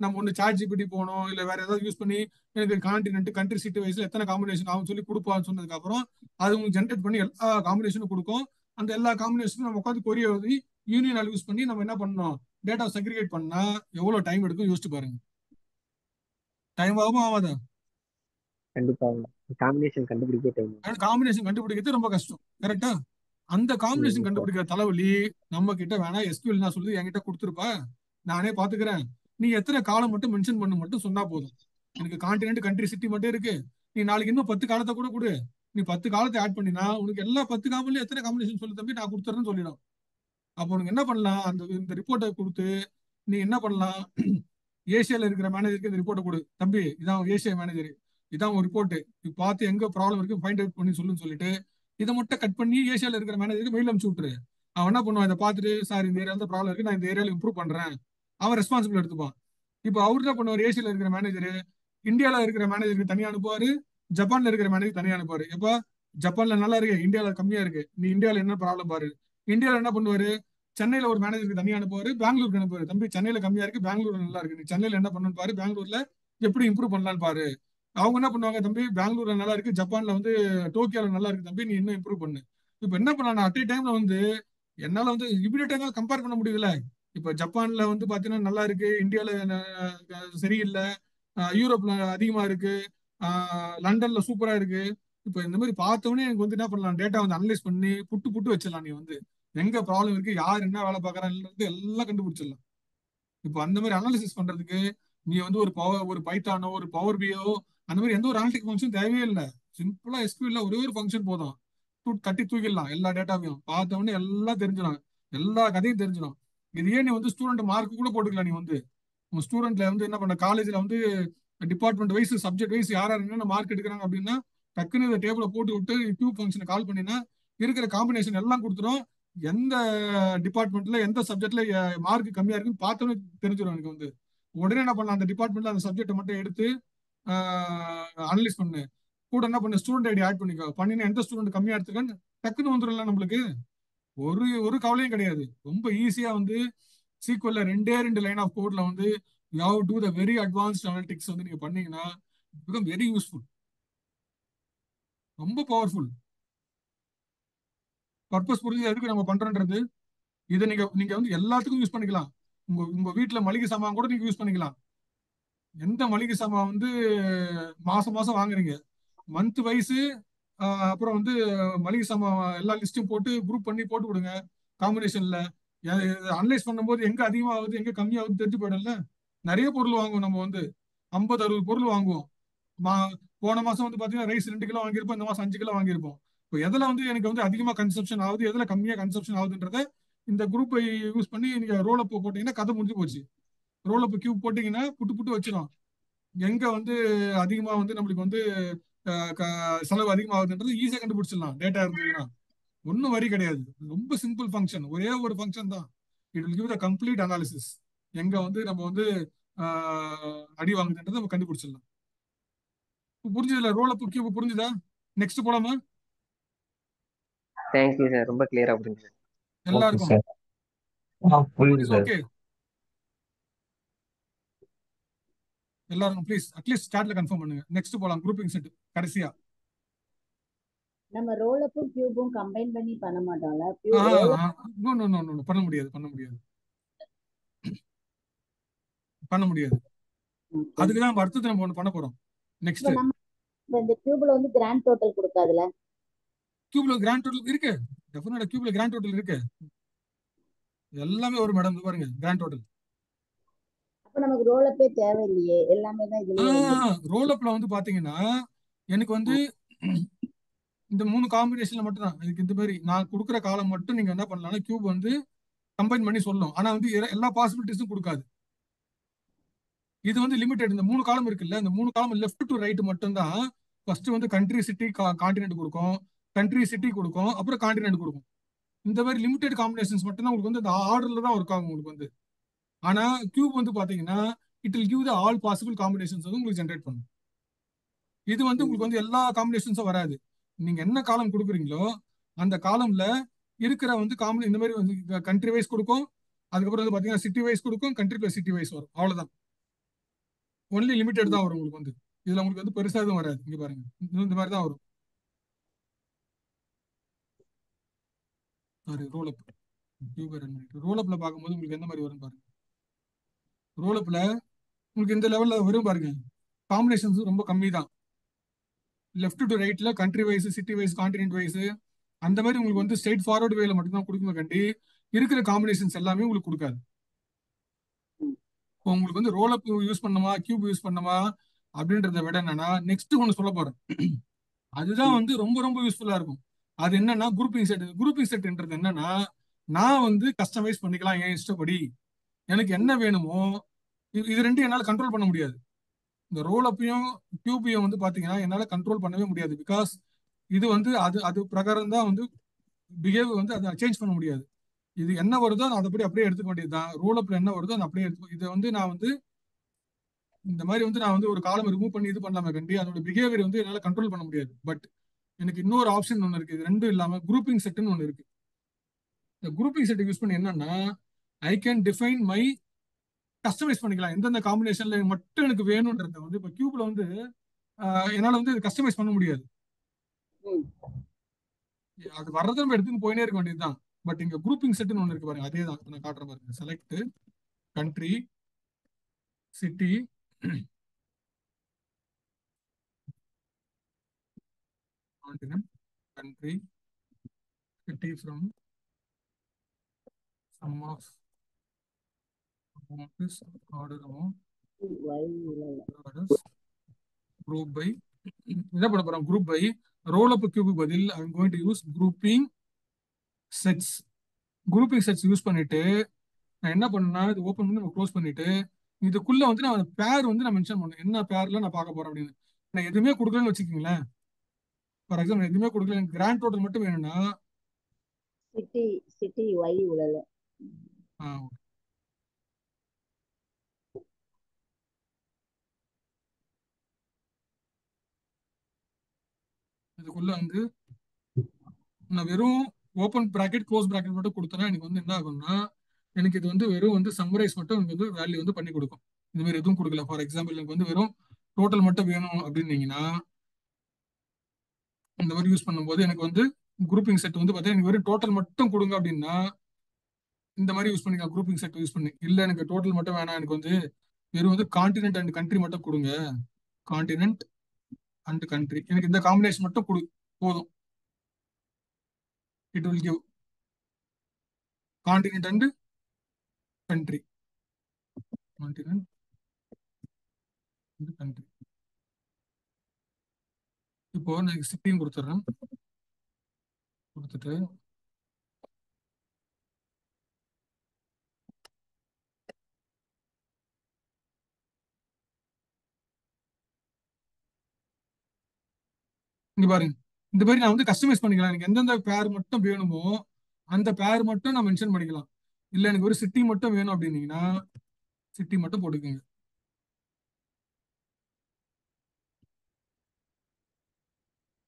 நம்ம ஒன்று சாட் ஜிபிடி போனோம், இல்லை வேற ஏதாவது யூஸ் பண்ணி எனக்கு கான்டினென்ட், கண்ட்ரி, சிட்டி வைஸ்ல எத்தனை காம்பினேஷன் ஆகும் சொல்லி கொடுப்பான்னு சொன்னதுக்கு அப்புறம் அது உங்களுக்கு ஜென்ரேட் பண்ணி எல்லா காம்பினேஷனும் கொடுக்கும். அந்த எல்லா காம்பினேஷனும் நம்ம உட்காந்து கொரிய எழுதி யூனியன் ஆல் யூஸ் பண்ணி நம்ம என்ன பண்ணணும், டேட்டா செக்ரிகேட் பண்ணா எவ்வளவு டைம் எடுக்கும் யோசிச்சு பாருங்க. டைம் ஆகுமா ஆகாதா? கண்டிப்பா காம்பினேஷன் கண்டுபிடிக்க டைம். காம்பினேஷன் கண்டுபிடிக்கிறது ரொம்ப கஷ்டம். கரெக்டா? அந்த காம்பினேஷன் கண்டுபிடிக்கிற தலைவலி நம்ம கிட்ட வேணா எஸ்கியூஎல் நான் சொல்லுது என்கிட்ட கொடுத்துருப்பா, நானே பாத்துக்கிறேன், நீ எத்தனை காலம் மட்டும் மென்ஷன் பண்ண மட்டும் சொன்னா போதும். எனக்கு கான்டினென்ட், கண்ட்ரி, சிட்டி மட்டும் இருக்கு, நீ நாளைக்கு இன்னும் 10 காலத்தை கூட கொடு, நீ 10 காலத்தை ஆட் பண்ணினா உனக்கு எல்லா 10 காலம்லயும் எத்தனை காம்பினேஷன் சொல்லு தம்பி, நான் கொடுத்துறேன்னு சொல்லிடும். அப்போ உனக்கு என்ன பண்ணலாம், இந்த ரிப்போர்ட்டை கொடுத்து நீ என்ன பண்ணலாம், ஏசியால இருக்கிற மேனேஜருக்கு இந்த ரிப்போர்ட்டை கொடு, தம்பி இதான் ஏசியா மேனேஜர், இதான் ஒரு ரிப்போர்ட், இது பார்த்து எங்க ப்ராப்ளம் இருக்கு ஃபைண்ட் அவுட் பண்ணி சொல்லுன்னு சொல்லிட்டு இதை மட்டும் கட் பண்ணி ஏசியால இருக்கிற மேனேஜருக்கு மெயில் அனுப்பிச்சு விட்டுரு. அவன் என்ன பண்ணுவான், இதை பார்த்துட்டு சார் இந்த ஏரியால ப்ராப்ளம் இருக்கு, நான் இந்த ஏரியால இம்ப்ரூவ் பண்றேன், அவன் ரெஸ்பான்சிபிள் எடுத்துப்பான். இப்போ அவர் என்ன பண்ணுவார், ஏசியால இருக்கிற மேனேஜர் இந்தியால இருக்கிற மேனேஜருக்கு தனியா அனுப்புவாரு, ஜப்பான்ல இருக்கிற மேனேஜர் தனியா அனுப்புவாரு. எப்ப ஜப்பான்ல நல்லா இருக்கு, இந்தியால கம்மியா இருக்கு, நீ இந்தியால என்ன ப்ராப்ளம் பாரு. இந்தியால என்ன பண்ணுவாரு, சென்னையில ஒரு மேனேஜருக்கு தனியா அனுப்புவாரு, பெங்களூருக்கு அனுப்புவாரு. தம்பி சென்னையில கம்மியா இருக்கு, பெங்களூர்ல நல்லா இருக்கு, நீ சென்னையில என்ன பண்ணணும்னு பாரு, பெங்களூர்ல எப்படி இம்ப்ரூவ் பண்ணலாம்னு பாரு. அவங்க என்ன பண்ணுவாங்க, தம்பி பெங்களூர்ல நல்லா இருக்கு, ஜப்பான்ல வந்து டோக்கியோல நல்லா இருக்கு தம்பி, நீ இன்னும் இம்ப்ரூவ் பண்ணு. இப்ப என்ன பண்ணலாம், அட் டைம்ல வந்து என்னால வந்து இமிடியேட்டா கம்பேர் பண்ண முடியுதுல. இப்ப ஜப்பான்ல வந்து பாத்தீங்கன்னா நல்லா இருக்கு, இந்தியால சரியில்லை, யூரோப்ல அதிகமா இருக்கு, லண்டன்ல சூப்பரா இருக்கு. இப்ப இந்த மாதிரி பார்த்தோன்னே எனக்கு வந்து என்ன பண்ணலாம், டேட்டா வந்து அனலைஸ் பண்ணி புட்டு புட்டு வச்சிடலாம். நீ வந்து எங்க ப்ராப்ளம் இருக்கு, யார் என்ன வேலை பார்க்கறான்றது எல்லாம் கண்டுபிடிச்சிடலாம். இப்போ அந்த மாதிரி அனாலிசிஸ் பண்றதுக்கு நீ வந்து ஒரு பைத்தானோ ஒரு பவர் பியோ அந்த மாதிரி எந்த ஒரு அனாலிட்டிக் ஃபங்க்ஷன் தேவையே இல்லை. சிம்பிளா எஸ்கியூஎல்ல ஒரே ஒரு ஃபங்க்ஷன் போதும், தட்டி தூக்கிடலாம். எல்லா டேட்டாவையும் பார்த்தவொடனே எல்லாம் தெரிஞ்சிடும், எல்லா கதையும் தெரிஞ்சிடும். இது ஏன் நீ வந்து ஸ்டூடெண்ட் மார்க் கூட போட்டுக்கலாம். நீ வந்து உங்க ஸ்டூடெண்ட்ல வந்து என்ன பண்ண, காலேஜ்ல வந்து டிபார்ட்மெண்ட் வைஸ் சப்ஜெக்ட் வைஸ் யார் யார் என்னென்ன மார்க் எடுக்கிறாங்க அப்படின்னா டக்குன்னு இந்த டேபிள போட்டு விட்டு கியூப் ஃபங்க்ஷனை கால் பண்ணினா இருக்கிற காம்பினேஷன் எல்லாம் கொடுத்துரும். எந்த டிபார்ட்மெண்ட்ல எந்த சப்ஜெக்ட்ல மார்க் கம்மியா இருக்குன்னு பார்த்தோன்னே தெரிஞ்சிடும் எனக்கு வந்து. உடனே என்ன பண்ணலாம், அந்த டிபார்ட்மெண்ட்ல அந்த சப்ஜெக்ட்டை மட்டும் எடுத்து அனலைஸ் பண்ணு, கூட என்ன பண்ணு ஸ்டூடெண்ட் ஐடி ஆட் பண்ணிக்கோ, பண்ணினா எந்த ஸ்டூடெண்ட் கம்மியா எடுத்துக்கன்னு டக்குன்னு வந்துடும்ல நம்மளுக்கு. ஒரு ஒரு கவலையும் கிடையாது. ரொம்ப ஈஸியா வந்து சீக்வல்ல 2 லைன் ஆஃப் கோட்ல வந்து you have to the very advanced analytics வந்து நீங்க பண்ணீங்கன்னா பிகம் வெரி யூஸ்ஃபுல், ரொம்ப பவர்ஃபுல். பர்பஸ் புரிஞ்சு எதுக்கு நம்ம பண்றோன்றது. இதை நீங்க வந்து எல்லாத்துக்கும் யூஸ் பண்ணிக்கலாம். உங்க வீட்டுல மளிகை சாமான் கூட நீங்க யூஸ் பண்ணிக்கலாம். எந்த மளிகை சாமான் வந்து மாசம் மாசம் வாங்குறீங்க, மந்த் வைஸ், அப்புறம் வந்து மளிகை சாமான் எல்லா லிஸ்ட்டும் போட்டு குரூப் பண்ணி போட்டு விடுங்க காம்பினேஷன்ல. அனலைஸ் பண்ணும்போது எங்க அதிகமாகுது எங்க கம்மியாகுது தெரிஞ்சு போயிடும்ல. நிறைய பொருள் வாங்குவோம் நம்ம வந்து 50-60 பொருள் வாங்குவோம். போன மாசம் வந்து பாத்தீங்கன்னா ரைஸ் 2 கிலோ வாங்கியிருப்போம், இந்த மாசம் 5 கிலோ வாங்கியிருப்போம். இப்போ எதுல வந்து எனக்கு வந்து அதிகமா கன்சப்ஷன் ஆகுது, எதுல கம்மியா கன்சப்ஷன் ஆகுதுன்றத இந்த குரூப்பை யூஸ் பண்ணி நீங்க ரோல் அப் போட்டீங்கன்னா கதை முடிஞ்சு போச்சு. ரோல் அப் கியூப் போட்டீங்கன்னா புட்டு புட்டு வச்சிடும். எங்க வந்து அதிகமா வந்து நம்மளுக்கு வந்து செலவு அதிகமாகுதுன்றது ஈஸியா கண்டுபிடிச்சிடலாம் டேட்டா இருந்ததுன்னா. ஒன்றும் வரி கிடையாது, ரொம்ப சிம்பிள் ஃபங்க்ஷன், ஒரே ஒரு ஃபங்க்ஷன் தான். It will give the complete analysis. எங்க வந்து நம்ம வந்து அடி வாங்குதுன்றதை நம்ம கண்டுபிடிச்சிடலாம். புரிஞ்சுதுல, ரோல் அப் கியூப் புரிஞ்சுதா? நெக்ஸ்ட் போலாமா? தேங்க்யூ சார், ரொம்ப கிளியரா புரிஞ்சுது. ஓகே எல்லாருக்கும் சார். புரியுது சார். ஓகே, எல்லாருக்கும் ப்ளீஸ் அட்லீஸ்ட் ஸ்டார்ட்ல கன்ஃபார்ம் பண்ணுங்க. நெக்ஸ்ட் போலாம், குரூப்பிங் செட் கடைசியா. நம்ம ரோல் அப்பும் கியூபும் கம்பைன் பண்ணி பண்ண மாட்டோம்ல. பண்ண முடியாது அதுக்குதான் நம்ம அடுத்தது நம்ம ஒண்ணு பண்ண போறோம். நெக்ஸ்ட் இப்ப நம்ம இந்த கியூப்ல வந்து கிராண்ட் டோட்டல் கொடுக்காதுல. கியூப்ல கிராண்ட் டோட்டல் இருக்கு, டெஃபினட்டா கியூப்ல கிராண்ட் டோட்டல் இருக்கு, எல்லாமே ஒரு மேடம் பாருங்க கிராண்ட் டோட்டல். அப்ப நமக்கு ரோல் அப்பே தேவையில்லையே, எல்லாமே தான் இதுலயே வந்து. ரோல் அப்ல வந்து பாத்தீங்கன்னா எனக்கு வந்து இந்த 3 காம்பினேஷன்ல மட்டும் தான் இதுக்கு. இந்த மாதிரி நான் கொடுக்குற காலம் மட்டும் நீங்க என்ன பண்ணலாம்னா கியூப் வந்து கம்பைன் பண்ணி சொல்லணும். ஆனா வந்து எல்லா பாசிபிலிட்டிஸும் கொடுக்காது. இது வந்து லிமிடெட். இந்த 3 காலம் இருக்குல்ல, இந்த 3 காலம் லெஃப்ட் டு ரைட் மட்டும் தான். ஃபர்ஸ்ட் வந்து கண்ட்ரி சிட்டி கான்டினென்ட் கொடுக்கும், கண்ட்ரி சிட்டி கொடுக்கும், அப்புறம் கான்டினென்ட் கொடுக்கும். இந்த மாதிரி லிமிடெட் காம்பினேஷன்ஸ் மட்டும் தான் உங்களுக்கு வந்து இந்த ஆர்டர்ல தான் ஒர்க் ஆகும் உங்களுக்கு வந்து. ஆனா கியூப் வந்து பாத்தீங்கன்னா it will give the all possible combinations வந்து உங்களுக்கு ஜென்ரேட் பண்ணும். இது வந்து உங்களுக்கு வந்து எல்லா காம்பினேஷன்ஸும் வராது. நீங்க என்ன காலம் கொடுக்குறீங்களோ அந்த காலம்ல இருக்கிற வந்து இந்த மாதிரி வந்து கண்ட்ரி வைஸ் கொடுக்கும், அதுக்கப்புறம் வந்து பாத்தீங்கன்னா சிட்டி வைஸ் கொடுக்கும், கண்ட்ரி பிளஸ் சிட்டி வைஸ் வரும். அவ்வளவுதான், ஒன்லி லிமிடெட் தான் வரும் உங்களுக்கு வந்து. இதுல உங்களுக்கு வந்து பெருசா எதுவும் வராது. இங்க பாருங்க, இந்த மாதிரி தான் வரும். ரோல் அப் ரோல் அப்ல பார்க்கும்போது உங்களுக்கு எந்த மாதிரி வரும் பாருங்க. ரோல் அப்ல உங்களுக்கு இந்த லெவல்ல வரும் பாருங்க, காம்பினேஷன்ஸ் ரொம்ப கம்மி தான். லெஃப்ட் டு ரைட்ல country wise, city wise, continent wise அந்த மாதிரி உங்களுக்கு வந்து ஸ்ட்ரெயிட் ஃபார்வர்டு வேல மட்டும் தான் கொடுக்குமே கண்டி இருக்கிற காம்பினேஷன்ஸ் எல்லாமே உங்களுக்கு கொடுக்காது. இப்போ உங்களுக்கு வந்து ரோல் அப் யூஸ் பண்ணணுமா கியூப் யூஸ் பண்ணணுமா அப்படின்றத விட என்னன்னா நெக்ஸ்ட் ஒன்று சொல்ல போறேன். அதுதான் வந்து ரொம்ப ரொம்ப யூஸ்ஃபுல்லா இருக்கும். அது என்னன்னா குரூப்பிங் செட். குரூப்பிங் செட்ன்றது என்னன்னா நான் வந்து கஸ்டமைஸ் பண்ணிக்கலாம் என் இஷ்டப்படி. எனக்கு என்ன வேணுமோ இது ரெண்டும் என்னால் கண்ட்ரோல் பண்ண முடியாது. இந்த ரோல் அப்பையும் கியூபையும் வந்து பாத்தீங்கன்னா என்னால கண்ட்ரோல் பண்ணவே முடியாது. பிகாஸ் இது வந்து அது பிரகாரம் தான் வந்து பிஹேவ் வந்து அதை சேஞ்ச் பண்ண முடியாது. இது என்ன வருதோ அதை அப்படியே எடுத்துக்க வேண்டியதுதான். ரோல் அப்ல என்ன வருதோ அதை அப்படியே எடுத்துக்கோ. இதை வந்து நான் வந்து இந்த மாதிரி வந்து நான் வந்து ஒரு காலம் ரிமூவ் பண்ணி இது பண்ணலாமே கண்டி அதோட பிஹேவியர் வந்து என்னால கண்ட்ரோல் பண்ண முடியாது. பட் எனக்கு இன்னொரு ஆப்ஷன் ஒன்று இருக்கு. இது ரெண்டும் இல்லாம குரூப்பிங் செட்னு ஒன்று இருக்கு. இந்த குரூப்பிங் செட் யூஸ் பண்ணி என்னன்னா I can define my customize பண்ணிக்கலாம். எந்தெந்த காம்பினேஷன்ல மட்டும் எனக்கு வேணும்ன்றத வந்து இப்போ கியூப்ல வந்து என்னால வந்து கஸ்டமைஸ் பண்ண முடியாது. அது வர்றதை நம்ம எடுத்துன்னு போயினே இருக்க வேண்டியதுதான். பட் இங்க குரூப்பிங் செட்னு ஒன்று இருக்கு பாருங்க. அதே தான் நான் காட்டுற பாருங்க. Select country city continent country city from sum of amount is order amount orders group by என்ன பண்ண போறோம் group by roll up cube பதில் I'm going to use grouping sets. grouping sets use பண்ணிட்டு நான் என்ன பண்ணேன்னா இது ஓபன் பண்ணி நம்ம க்ளோஸ் பண்ணிட்டு இதுக்குள்ள வந்து நான் பேர் வந்து நான் மென்ஷன் பண்ணேன். என்ன பேர்ல நான் பார்க்க போறேன் அப்படின்னு. நான் எதுவுமே கொடுக்கலன்னு வச்சுக்கீங்களேன். ஃபார் எக்ஸாம்பிள் எதுவுமே கொடுக்கல, எனக்கு கிராண்ட் டோட்டல் மட்டும் வேணும்னா சிட்டி ஒய் உள்ள இதுக்குள்ள வந்து நான் வெறும் ஓப்பன் பிராக்கெட் க்ளோஸ் பிராக்கெட் மட்டும் கொடுத்தேன்னா எனக்கு வந்து என்ன ஆகும்னா எனக்கு இது வந்து வெறும் வந்து சம்மரைஸ் மட்டும் எனக்கு வந்து வேல்யூ வந்து பண்ணி கொடுக்கும். இந்த மாதிரி எதுவும் கொடுக்கல. ஃபார் எக்ஸாம்பிள் எனக்கு வந்து வெறும் டோட்டல் மட்டும் வேணும் அப்படின்னீங்கன்னா இந்த மாதிரி யூஸ் பண்ணும்போது எனக்கு வந்து குரூப்பிங் செட் வந்து பார்த்தீங்கன்னா எனக்கு வெறும் டோட்டல் மட்டும் கொடுங்க அப்படின்னா இந்த மாதிரி யூஸ் பண்ணிக்கலாம். குரூப்பிங் செட் யூஸ் பண்ணி இல்லை எனக்கு டோட்டல் மட்டும் வேணாம், எனக்கு வந்து வெறும் வந்து கான்டினென்ட் அண்ட் கண்ட்ரி மட்டும் கொடுங்க, கான்டினென்ட் அண்ட் கண்ட்ரி எனக்கு இந்த காம்பினேஷன் மட்டும் போதும். It will give continent and country, continent and country. இப்போ நான் சிட்டியும் கொடுத்துட்றேன். கொடுத்துட்டு இங்க பாருங்க இந்த மாதிரி நான் வந்து கஸ்டமைஸ் பண்ணிக்கலாம். எனக்கு எந்தெந்த பேர் மட்டும் வேணுமோ அந்த பேர் மட்டும் நான் மென்ஷன் பண்ணிக்கலாம். இல்லை எனக்கு ஒரு சிட்டி மட்டும் வேணும் அப்படின்னீங்கன்னா சிட்டி மட்டும் போட்டுக்கோங்க.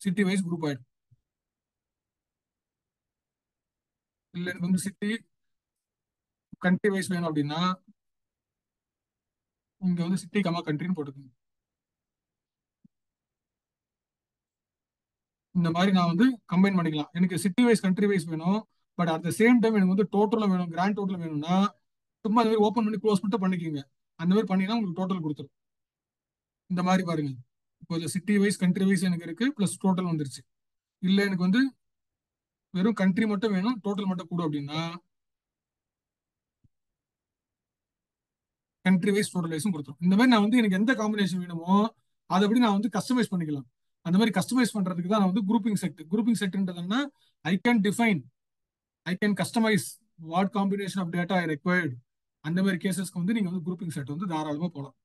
சிட்டி வைஸ் குரூப் ஆயிடும். இல்லை எனக்கு வந்து சிட்டி கண்ட்ரி வைஸ் வேணும் அப்படின்னா இங்க வந்து சிட்டி கமா கண்ட்ரின்னு போட்டுக்கோங்க. இந்த மாதிரி நான் வந்து கம்பைன் பண்ணிக்கலாம். எனக்கு சிட்டி வைஸ் கண்ட்ரி வைஸ் வேணும், but at the same time எனக்கு வந்து டோட்டலும் வேணும், கிராண்ட் டோட்டல் வேணும்னா சும்மா அந்த மாதிரி ஓப்பன் பண்ணி க்ளோஸ் மட்டும் பண்ணிக்கிங்க. அந்த மாதிரி பண்ணினா உங்களுக்கு டோட்டல் கொடுத்துரும். இந்த மாதிரி பாருங்க. இப்போ இதில் சிட்டி வைஸ் கண்ட்ரி வைஸ் எனக்கு இருக்கு, பிளஸ் டோட்டல் வந்துருச்சு. இல்லை எனக்கு வந்து வெறும் கண்ட்ரி மட்டும் வேணும், டோட்டல் மட்டும் கூட அப்படின்னா கண்ட்ரி வைஸ் டோட்டல் வைஸும் கொடுத்துரும். இந்த மாதிரி நான் வந்து எனக்கு எந்த காம்பினேஷன் வேணுமோ அதை அப்படி நான் வந்து கஸ்டமைஸ் பண்ணிக்கலாம். அந்த மாதிரி கஸ்டமைஸ் பண்றதுக்கு தான் நான் வந்து குரூப்பிங் செட். குரூப்பிங் செட்ன்றதுன்னா I can define, I can customize what combination of data I required. அந்த மாதிரி கேசஸ்க்கு வந்து நீங்க வந்து குரூப்பிங் செட் வந்து தாராளமாக போகலாம்.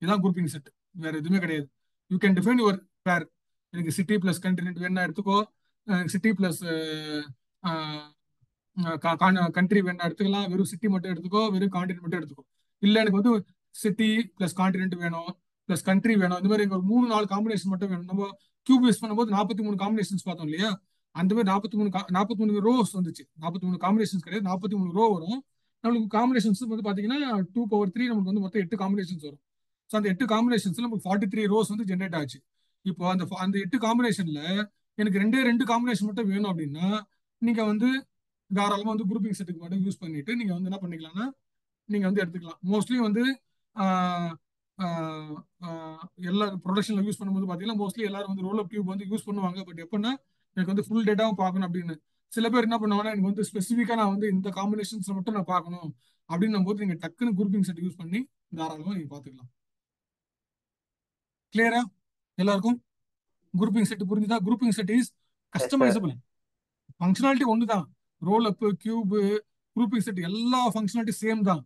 இதுதான் குரூப்பிங் செட், வேற எதுவுமே கிடையாது. யூ கேன் டிஃபைன் யுவர் பேர். எனக்கு சிட்டி பிளஸ் கண்டினென்ட் வேணா எடுத்துக்கோ, சிட்டி பிளஸ் கண்ட்ரி வேணா எடுத்துக்கலாம், வெறும் சிட்டி மட்டும் எடுத்துக்கோ, வெறும் கான்டினென்ட் மட்டும் எடுத்துக்கோ. இல்லை எனக்கு வந்து சிட்டி பிளஸ் கான்டினென்ட் வேணும், பிளஸ் கண்ட்ரி வேணும், இந்த மாதிரி ஒரு 3-4 காம்பினேஷன் மட்டும் வேணும். நம்ம கியூப் யூஸ் பண்ணும்போது 43 காம்பினேஷன்ஸ் பார்த்தோம் இல்லையா? அந்த மாதிரி 43 ரோஸ் வந்துச்சு. 43 காம்பினேஷன்ஸ் கிடையாது, 43 ரோ வரும். நம்மளுக்கு காம்பினேஷன்ஸ் வந்து பார்த்தீங்கன்னா 2/3 நமக்கு வந்து மொத்தம் 8 காம்பினேஷன்ஸ் வரும். ஸோ அந்த 8 காம்பினேஷன்ஸ்ல நமக்கு 43 ரோஸ் வந்து ஜென்ரேட் ஆச்சு. இப்போ அந்த 8 காம்பினேஷன்ல எனக்கு 2 காம்பினேஷன் மட்டும் வேணும் அப்படின்னா நீங்க வந்து தாராளமாக வந்து குரூப்பிங் செட்டுக்கு மட்டும் யூஸ் பண்ணிட்டு நீங்க வந்து என்ன பண்ணிக்கலாம்னா நீங்க வந்து எடுத்துக்கலாம். மோஸ்ட்லி வந்து எல்லா ப்ரொடக்ஷன்ல யூஸ் பண்ணும்போது பார்த்தீங்கன்னா மோஸ்ட்லி எல்லாரும் வந்து ரோல் அப் கியூப் வந்து யூஸ் பண்ணுவாங்க. பட் எப்படின்னா எனக்கு வந்து ஃபுல் டேட்டாவும் பார்க்கணும் அப்படின்னு சில பேர் என்ன பண்ணுவாங்கன்னா எனக்கு வந்து ஸ்பெசிஃபிக்காக நான் வந்து இந்த காம்பினேஷன்ஸ் மட்டும் நான் பார்க்கணும் அப்படின்னும் போது நீங்க டக்குன்னு குரூப்பிங் செட் யூஸ் பண்ணி தாராளமாக நீங்க பார்த்துக்கலாம். கிளியரா எல்லாருக்கும்? குரூப்பிங் செட் புரிஞ்சுதா? Grouping set is customisable. Functionality ஒன்று தான். Role up cube grouping set எல்லா ஃபங்க்ஷனாலிட்டி சேம் தான்.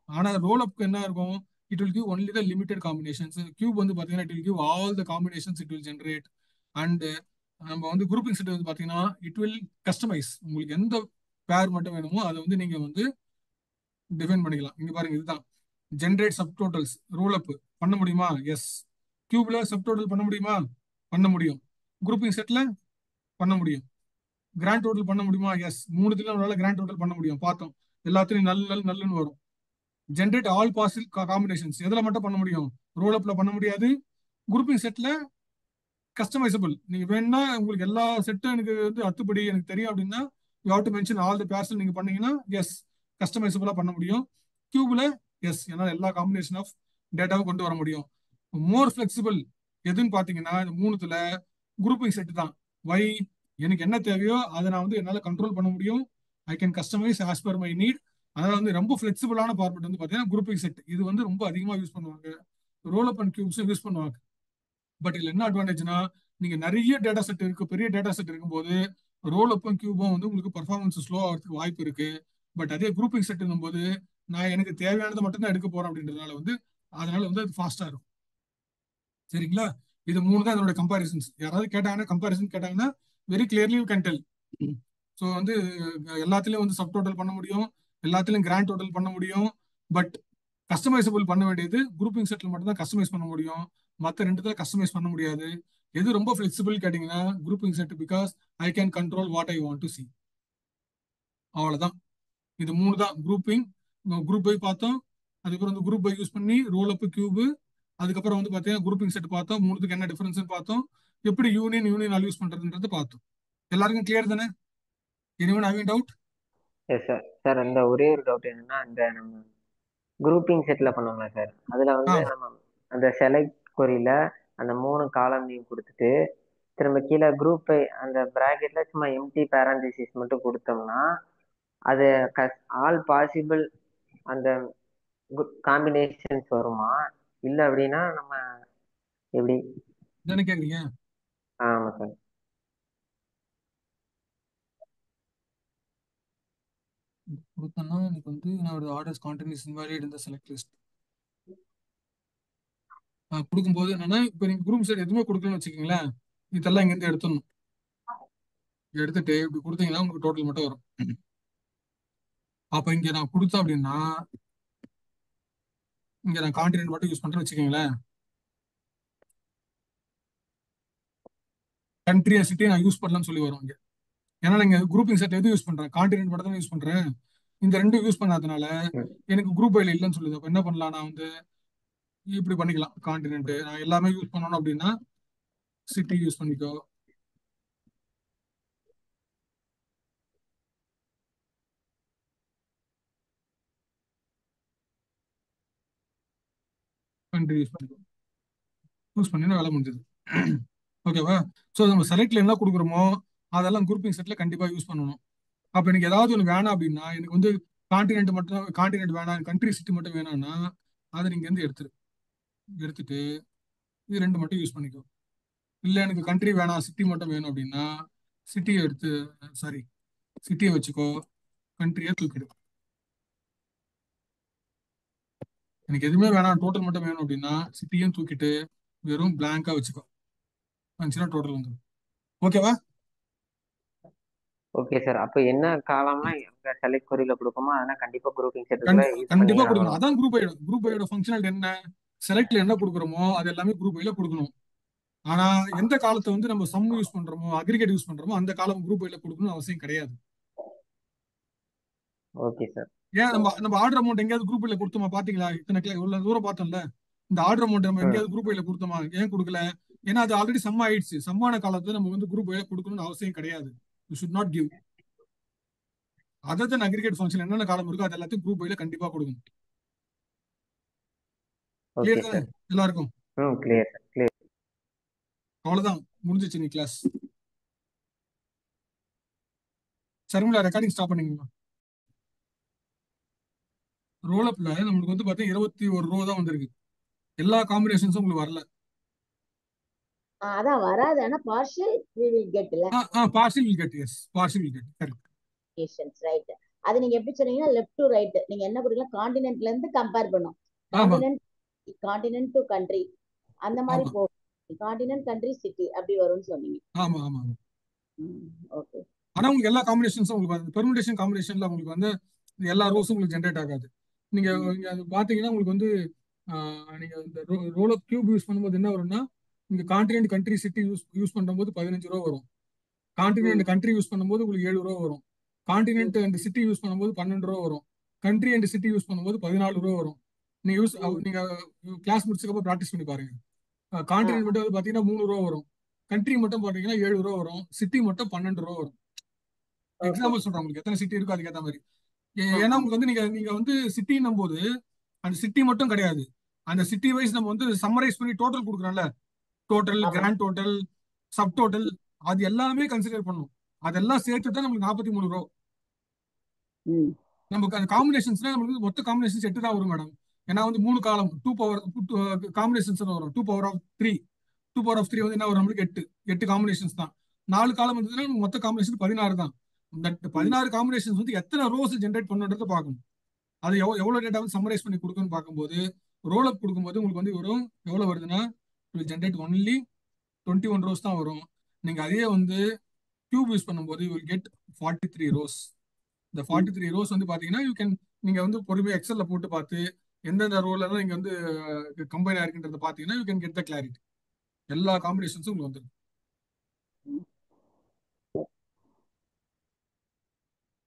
ஆனா ரோல் அப்க்கு என்ன இருக்கும், it will give only the limited combinations. Cube வந்து பாத்தீங்கன்னா it will give all the combinations it will generate. And நம்ம வந்து குரூப்பிங் செட் வந்து பாத்தீங்கன்னா இட் வில் கஸ்டமைஸ். உங்களுக்கு எந்த பேர் மட்டும் வேணுமோ அதை வந்து நீங்க வந்து டிஃபைன் பண்ணிக்கலாம். இங்க பாருங்க, இதுதான் ஜென்ரேட் சப் டோட்டல்ஸ். ரோல் அப் பண்ண முடியுமா? எஸ். கியூப்ல சப் டோட்டல் பண்ண முடியுமா? பண்ண முடியும். குரூப்பிங் செட்ல பண்ண முடியும். கிராண்ட் டோட்டல் பண்ண முடியுமா? எஸ். மூணுத்துல நம்மளால கிராண்ட் டோட்டல் பண்ண முடியும். பார்த்தோம், எல்லாத்துலயும் நல்லுன்னு வரும். ஜென்ரேட் ஆல் பாசிபிள் காம்பினேஷன்ஸ் எதுல மட்டும் பண்ண முடியும்? ரோல் அப்ல பண்ண முடியாது. குரூப்பிங் செட்ல கஸ்டமைசபிள். நீங்க வேணும்னா உங்களுக்கு எல்லா செட்டும் எனக்கு வந்து அத்துப்படி எனக்கு தெரியும் அப்படின்னா you have to mention all the pairs. நீங்க பண்ணீங்கன்னா எஸ், கஸ்டமைசபிளா பண்ண முடியும். கியூப்ல எஸ், ஏன்னா எல்லா காம்பினேஷன் ஆஃப் டேட்டாவும் கொண்டு வர முடியும். மோர் ஃபிளெக்சிபிள் எதுன்னு பாத்தீங்கன்னா இந்த மூணுத்துல குரூப்பிங் செட் தான். வை, எனக்கு என்ன தேவையோ அதை நான் வந்து என்னால கண்ட்ரோல் பண்ண முடியும். I can customize as per my need. அதனால வந்து ரொம்ப ஃபிளெக்சிபிளான ஃபார்மேட் வந்து பாத்தீங்கன்னா குரூப்பிங் செட். இது வந்து ரொம்ப அதிகமா யூஸ் பண்ணுவாங்க. ரோல் அப் அண்ட் கியூப்ஸும் யூஸ் பண்ணுவாங்க. பட் இதுல என்ன அட்வான்டேஜ்னா, நீங்க நிறைய டேட்டா செட் இருக்கு, பெரிய டேட்டா செட் இருக்கும்போது ரோல் அப்பும் கியூபும் வந்து உங்களுக்கு பர்ஃபார்மன்ஸ் ஸ்லோ ஆகிறதுக்கு வாய்ப்பு இருக்கு. பட் அதே குரூப்பிங் செட் போது நான் எனக்கு தேவையானதை மட்டும் தான் எடுக்க போறேன் அப்படின்றதுனால வந்து அதனால வந்து அது ஃபாஸ்டா இருக்கும். சரிங்களா? இது மூணு தான் இதோட கம்பாரிசன்ஸ். யாராவது கம்பாரிசன் கேட்டாங்கன்னா very clearly you can tell. So வந்து எல்லாத்துலயும் வந்து சப் டோட்டல் பண்ண முடியும், எல்லாத்துலயும் கிராண்ட் டோட்டல் பண்ண முடியும். பட் கஸ்டமைசபிள் பண்ண வேண்டியது குரூப்பிங் செட்ல மட்டும் தான் கஸ்டமைஸ் பண்ண முடியும். மற்ற ரெண்டுத்துல கஸ்டமைஸ் பண்ண முடியாது. எது ரொம்ப ஃபிளெக்சிபிள் கேட்டீங்கன்னா grouping set, because I can control what I want to C. அவ்வளவுதான். இது மூணு தான் குரூப்பிங். குரூப் பை பார்த்தோம், அதுக்கப்புறம் வந்து குரூப் பை யூஸ் பண்ணி ரோல் அப் கியூப், அதுக்கப்புறம் வந்து பாத்தீங்கன்னா குரூப்பிங் செட் பார்த்தோம். மூணுத்துக்கு என்ன டிஃபரன்ஸ் பார்த்தோம், எப்படி யூனியன் யூஸ் பண்றதுன்றது பார்த்தோம். எல்லாருக்கும் கிளியர் தானே? Anyone having doubt? S sir. Sir அந்த ஒரே ஒரு டவுட் என்னன்னா, அந்த நம்ம குரூப்பிங் செட்ல பண்ணுவோம்ல சார், அதுல வந்து நம்ம அந்த செலக்ட் கொரியில அந்த 3 காலம் நேம் கொடுத்துட்டு திரும்ப கீழே குரூப் அந்த பிராக்கெட்ல சும்மா எம்டி பேரண்டிசிஸ் மட்டும் கொடுத்தோம்னா அது ஆல் பாசிபிள் அந்த காம்பினேஷன்ஸ் வருமா? இல்லை அப்படின்னா நம்ம எப்படி என்ன கேக்குறீங்க? ஆமா சார். கொடுத்தோம்னா எனக்கு வந்து நான் ஆர்டர்ஸ் கான்டென்ட் இஸ் இன்வாலிட் இந்த செலக்ட் லிஸ்ட் கொடுக்கும்போது என்னன்னா, இப்போ நீங்க குரூப் செட் எதுவுமே கொடுக்கலன்னு வச்சுக்கீங்களேன், இதெல்லாம் இங்க இருந்து எடுத்துடணும். எடுத்துட்டு இப்படி கொடுத்தீங்கன்னா உங்களுக்கு டோட்டல் மட்டும் வரும். அப்ப இங்க நான் கொடுத்தேன் அப்படின்னா இங்க நான் கான்டினென்ட் மட்டும் யூஸ் பண்றேன்னு வச்சுக்கீங்களேன், கண்ட்ரி சிட்டி நான் யூஸ் பண்ணலாம்னு சொல்லி வரும் இங்க. ஏன்னா நீங்க குரூப்பிங் செட் எது யூஸ் பண்றேன், கான்டினென்ட் மட்டும் தான் யூஸ் பண்றேன். இந்த ரெண்டும் யூஸ் பண்ணாதனால எனக்கு குரூப் பைல இல்லைன்னு சொல்லுது. அப்ப என்ன பண்ணலாம், நான் வந்து இப்படி பண்ணிக்கலாம். கான்டினென்ட் நான் எல்லாமே யூஸ் பண்ணணும் அப்படின்னா சிட்டி யூஸ் பண்ணிக்கோ, கண்ட்ரி யூஸ் பண்ணிக்கோ, யூஸ் பண்ணினா வேலை முடிஞ்சது. ஓகேவா? ஸோ நம்ம செலக்ட்ல என்ன கொடுக்குறோமோ அதெல்லாம் குரூப்பிங் செட்ல கண்டிப்பா யூஸ் பண்ணணும். அப்ப எனக்கு ஏதாவது ஒன்று வேணாம் அப்படின்னா, எனக்கு வந்து கான்டினென்ட் வேணாம், கண்ட்ரி சிட்டி மட்டும் வேணாம்னா அதை நீங்க வந்து எடுத்துட்டு இது ரெண்டு மட்டும் யூஸ் பண்ணிக்கோ. இல்ல எனக்கு கண்ட்ரி வேணாம் சிட்டி மட்டும் வேணும் அப்படின்னா சிட்டியை வச்சுக்கோ, கண்ட்ரியை தூக்கிடு. எனக்கு எதுவுமே வேணாம், டோட்டல் மட்டும் வேணும் அப்படின்னா சிட்டியும் தூக்கிட்டு வெறும் பிளாங்கா வச்சுக்கோ. வந்துச்சுன்னா டோட்டல் வந்துடும். ஓகேவா? Okay sir. அப்போ என்ன காலம்லாம் எங்க செலக்ட் கொரியில கொடுப்போமோ அதெல்லாம் கண்டிப்பா குரூப்பிங் செட் கண்டிப்பா கொடுக்கணும். அதான் குரூப் ஐயோட ஃபங்க்ஷனாலிட்டி என்ன, செலக்ட்ல என்ன கொடுக்குறோமோ அது எல்லாமே குரூப் ஐல கொடுக்கணும். ஆனா எந்த காலத்தை வந்து நம்ம சம் யூஸ் பண்றோமோ, அக்ரிகேட் யூஸ் பண்றோமோ அந்த காலம் குரூப் ஐல கொடுக்கணும்னு அவசியம் கிடையாது. Okay sir. ஏன் நம்ம ஆர்டர் அமௌண்ட் எங்கேயாவது குரூப் ஐல கொடுத்தோமா? பாத்தீங்களா? இவ்வளவு தூரம் பார்த்தோம்ல, இந்த ஆர்டர் அமௌண்ட் நம்ம எங்கேயாவது குரூப் ஐல கொடுத்தோமா? ஏன் கொடுக்கல? ஏன்னா அது ஆல்ரெடி சம் ஆயிடுச்சு. சம்மான காலத்தை நம்ம வந்து குரூப் ஐல கொடுக்கணும்னு அவசியம் கிடையாது. You should not give. Other aggregate function என்னென்ன காலம் இருக்கோ அது எல்லாத்தையும் குரூப் ஐல கண்டிப்பா கொடுக்கணும். கிளியர் தானே எல்லாருக்கும்? கிளியர். அவ்வளவுதான், முடிஞ்சிச்சு நீ கிளாஸ். சரிங்களா? ரெக்கார்டிங் ஸ்டாப் பண்ணிங்களா? ரோல் அப்ல நம்மளுக்கு வந்து பாத்தீங்கன்னா 21 ரோ தான் வந்திருக்கு. எல்லா காம்பினேஷன்ஸும் உங்களுக்கு வரல. அதான் வராது. ஆனா பார்ஷியல் we will get இல்ல. Partial will get. Yes, partial will get. Correct. Right. அது நீங்க எப்படி சொன்னீங்கன்னா லெஃப்ட் டு ரைட் நீங்க என்ன கொடுக்கலாம், கான்டினென்ட்ல இருந்து கம்பேர் பண்ணும். கான்டினென்ட் காண்டினென்ட் டு கண்ட்ரி அந்த மாதிரி ஆமா போகும். காண்டினென்ட் கண்ட்ரி சிட்டி அப்படி வரும்னு சொன்னீங்க. ஆமா ஆமா ஆமா. ஓகே. ஆனா உங்களுக்கு எல்லா காம்பினேஷன்ஸும் உங்களுக்கு பெர்முடேஷன் காம்பினேஷன்ல உங்களுக்கு வந்து எல்லா ரோஸும் உங்களுக்கு ஜென்ரேட் ஆகாது. நீங்க நீங்க அது பாத்தீங்கன்னா உங்களுக்கு வந்து நீங்க இந்த ரோல் ஆஃப் கியூப் யூஸ் பண்ணும்போது என்ன வரும்னா, நீங்க கான்டினென்ட் கண்ட்ரி சிட்டி யூஸ் பண்ணும்போது 15 ரூபா வரும். கான்டினென்ட் கண்ட்ரி யூஸ் பண்ணும்போது உங்களுக்கு 7 ரூபா வரும். கான்டினென்ட் அண்ட் சிட்டி யூஸ் பண்ணும்போது 12 ரூபா வரும். கண்ட்ரி அண்ட் சிட்டி யூஸ் பண்ணும்போது 14 ரூபா வரும். நீங்க கிளாஸ் முடிச்சதுக்கு ப்ராக்டிஸ் பண்ணி பாருங்க. கான்டினென்ட் மட்டும் வந்து பாத்தீங்கன்னா 3 ரூபா வரும். கண்ட்ரி மட்டும் பாத்தீங்கன்னா 7 ரூபா வரும். சிட்டி மட்டும் 12 ரூபா வரும். எக்ஸாம்பிள் சொல்றேன் உங்களுக்கு எத்தனை சிட்டி இருக்கோ அதுக்கேற்ற மாதிரி. ஏன்னா உங்களுக்கு வந்து நீங்க நீங்க வந்து சிட்டின்னும் போது அந்த சிட்டி மட்டும் கிடையாது, அந்த சிட்டி வைஸ் நம்ம வந்து சம்மரைஸ் பண்ணி டோட்டல் கொடுக்குறோம்ல, total, grand total, sub total, அது எல்லாமே கன்சிடர் பண்ணும். அதெல்லாம் சேர்த்து தான் நம்மளுக்கு 43 ரூபா. நமக்கு அந்த காம்பினேஷன்ஸ்னா நம்மளுக்கு மொத்த காம்பினேஷன்ஸ் 8 தான் வரும் மேடம். ஏன்னா வந்து 3 காலம் 2 பவர் காம்பினேஷன்ஸ் வரும். 2 பவர் ஆஃப் 3 2 பவர் ஆஃப் 3 வந்து என்ன வரும் நம்மளுக்கு 8 காம்பினேஷன்ஸ் தான். 4 காலம் வந்ததுன்னா மொத்த காம்பினேஷன் 16 தான். இந்த 16 காம்பினேஷன்ஸ் வந்து எத்தனை ரோஸ் ஜென்ரேட் பண்ணுன்றதை பார்க்கணும். அது எவ்வளவு டேட்டா வந்து சம்மரைஸ் பண்ணி கொடுக்குன்னு பார்க்கும்போது ரோல் அப் கொடுக்கும்போது உங்களுக்கு வந்து வரும் எவ்வளவு வருதுன்னா ஜென்ரேட் ஒன்லி 21 ரோஸ் தான் வரும். நீங்க அதே வந்து கியூப் யூஸ் பண்ணும்போது யூ வில் கெட் 43 ரோஸ். இந்த 43 ரோஸ் வந்து பாத்தீங்கன்னா நீங்க வந்து பொறுமையாக எக்ஸல்ல போட்டு பார்த்து எந்தெந்த ரோல் எல்லாம் நீங்க வந்து கம்பைன் ஆயிருக்குன்றத பாத்தீங்கன்னா you can get the clarity. எல்லா காம்பினேஷன்ஸும் உங்களுக்கு வந்துடும்.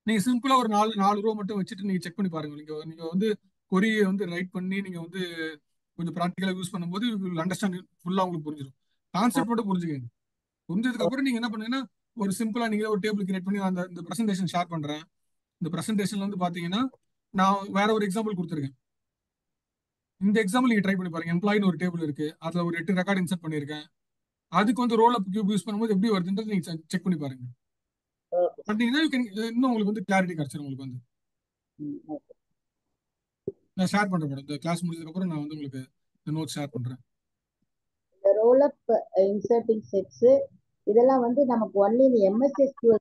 நீங்க சிம்பிளா ஒரு 4 ரோ மட்டும் வச்சுட்டு நீங்க செக் பண்ணி பாருங்க. நீங்க வந்து கொரியை வந்து ரைட் பண்ணி நீங்க வந்து கொஞ்சம் ப்ராக்டிக்கலா யூஸ் பண்ணும்போது அண்டர்ஸ்டாண்ட் ஃபுல்லா உங்களுக்கு புரிஞ்சிடும். கான்செப்ட் மட்டும் புரிஞ்சுக்கங்க. புரிஞ்சதுக்கு அப்புறம் நீங்க என்ன பண்ணுங்கன்னா ஒரு சிம்பிளா நீங்க ஒரு டேபிள் கிரியேட் பண்ணி அந்த இந்த பிரசன்டேஷன் ஷேர் பண்றேன். இந்த பிரசன்டேஷன்ல வந்து பாத்தீங்கன்னா நான் வேற ஒரு எக்ஸாம்பிள் கொடுத்துருக்கேன். இந்த எக்ஸாம்பிள் நீங்க ட்ரை பண்ணி பாருங்க. எம்ப்ளாயின்னு ஒரு டேபிள் இருக்கு, அதுல ஒரு 8 ரெக்கார்ட் இன்சர்ட் பண்ணிருக்கேன். அதுக்கு வந்து ரோல் அப் கியூப் யூஸ் பண்ணும்போது எப்படி வருதுன்றது நீங்க செக் பண்ணி பாருங்க. பண்ணீங்கன்னா இன்னும் உங்களுக்கு வந்து கிளாரிட்டி கிடைச்சிடும். உங்களுக்கு வந்து நான் ஷேர் பண்றேன் மேடம். இந்த கிளாஸ் முடிஞ்சதுக்கு அப்புறம் நான் வந்து உங்களுக்கு நோட் ஷேர் பண்றேன். இந்த ரோல் அப் இன்சர்ட்டிங் செட்ஸ் இதெல்லாம் வந்து நமக்கு ஒன்லி இந்த MS SQL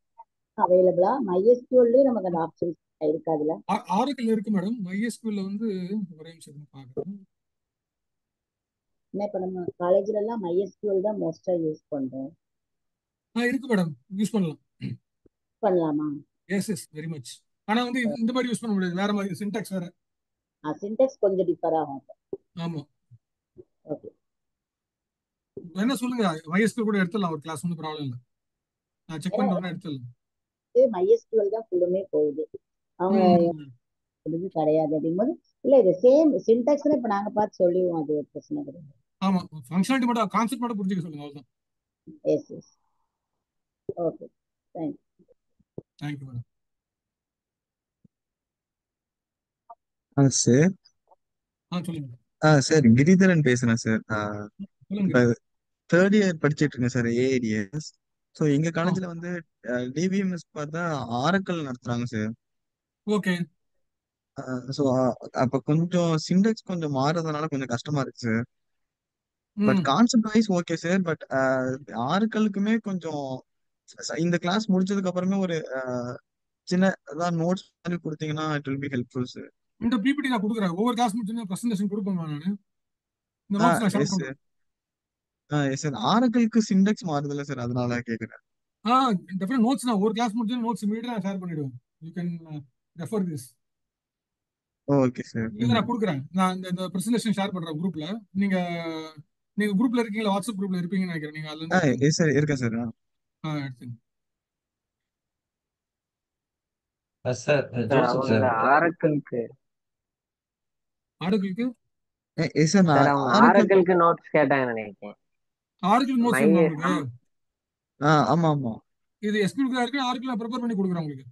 அவைலபிளா? MySQLலயே நமக்கு அந்த ஆப்ஷன்ஸ் இருக்காதுல? ஆரக்கிள் இருக்கு மேடம். MySQL வந்து ஒரே நிமிஷம் பாக்குறேன். என்ன இப்ப நம்ம காலேஜ்ல எல்லாம் MySQL தான் மோஸ்டா யூஸ் பண்றோம். இருக்கு மேடம், யூஸ் பண்ணலாம். பண்ணலாமா? Yes very much. ஆனா வந்து இந்த மாதிரி யூஸ் பண்ண முடியாது, வேற மாதிரி சின்டாக்ஸ் வேற. சின்டாக்ஸ் கொஞ்சம் டிஃபர் ஆகும். ஆமா. ஓகே. என்ன சொல்லுங்க, MySQL கூட எடுத்துடலாம் ஒரு கிளாஸ், ஒன்றும் ப்ராப்ளம் இல்லை. நான் செக் பண்ணிட்டு உடனே எடுத்துடலாம். MySQL தான் ஃபுல்லுமே போகுது. அவங்க இது கிடையாது அப்படிங்கும்போது இல்ல இது சேம் சின்டாக்ஸ்னு இப்ப நாங்க பார்த்து சொல்லிடுவோம். அது ஒரு பிரச்சனை கிடையாது. ஆமா, ஃபங்க்ஷனாலிட்டி மட்டும் கான்செப்ட் மட்டும் புரிஞ்சுக்க சொல்லுங்க, அவ்வளவுதான். S okay, thank you madam. Sir சொல்லுங்க. சார் கிரிதரன் பேசுறேன் சார். சொல்லுங்க. தேர்ட் இயர் படிச்சிட்டு இருக்கேன் சார், AADS. ஸோ எங்க காலேஜ்ல வந்து DBMS பார்த்தா ஆரக்கல் நடத்துறாங்க சார். ஓகே. ஸோ அப்ப கொஞ்சம் சிண்டெக்ஸ் கொஞ்சம் மாறுறதுனால கொஞ்சம் கஷ்டமா இருக்கு sir. But concept wise okay sir. But ஆரக்கலுக்குமே கொஞ்சம் இந்த கிளாஸ் முடிச்சதுக்கு அப்புறமே ஒரு சின்ன ஏதாவது நோட்ஸ் மாதிரி கொடுத்தீங்கன்னா it will be helpful sir. இந்த பிபிடி நான் கொடுக்குறேன். ஒவ்வொரு கிளாஸ் முடிச்சு பிரசன்டேஷன் கொடுப்பேன் நான். இந்த நோட்ஸ் நான் ஷேர் பண்றேன். Yes sir. ஆரக்கிளுக்கு சிண்டெக்ஸ் மாறுதுல்ல சார், அதனால கேக்குறேன். டெஃபினட் நோட்ஸ் நான் ஒரு கிளாஸ் முடிச்சு நோட்ஸ் இமீடியட்டா நான் ஷேர் பண்ணிடுவேன். You can refer this. Okay sir. இல்ல நான் கொடுக்குறேன். நான் இந்த பிரசன்டேஷன் ஷேர் பண்றேன் குரூப்ல. நீங்க குரூப்ல இருக்கீங்களா? வாட்ஸ்அப் குரூப்ல இருப்பீங்கன்னு நினைக்கிறேன். நீங்க அதுல இருந்து எஸ் சார், இருக்கேன் சார். எடுத்துங்க. சார் ஜோசப் சார், ஆரக்கிளுக்கு எஸ் சார். சார் அவங்க ஆரக்கிளுக்கு நோட்ஸ் கேட்டாங்க நினைக்கிறேன். ஆரக்கிள் நோட்ஸ் வேணுமா உங்களுக்கு? ஆமா ஆமா. இது எஸ்கியூஎல் இருக்கு. ஆரக்கிள் நான் ப்ரிப்பேர் பண்ணி கொடுக்குறேன் உங்களுக்கு.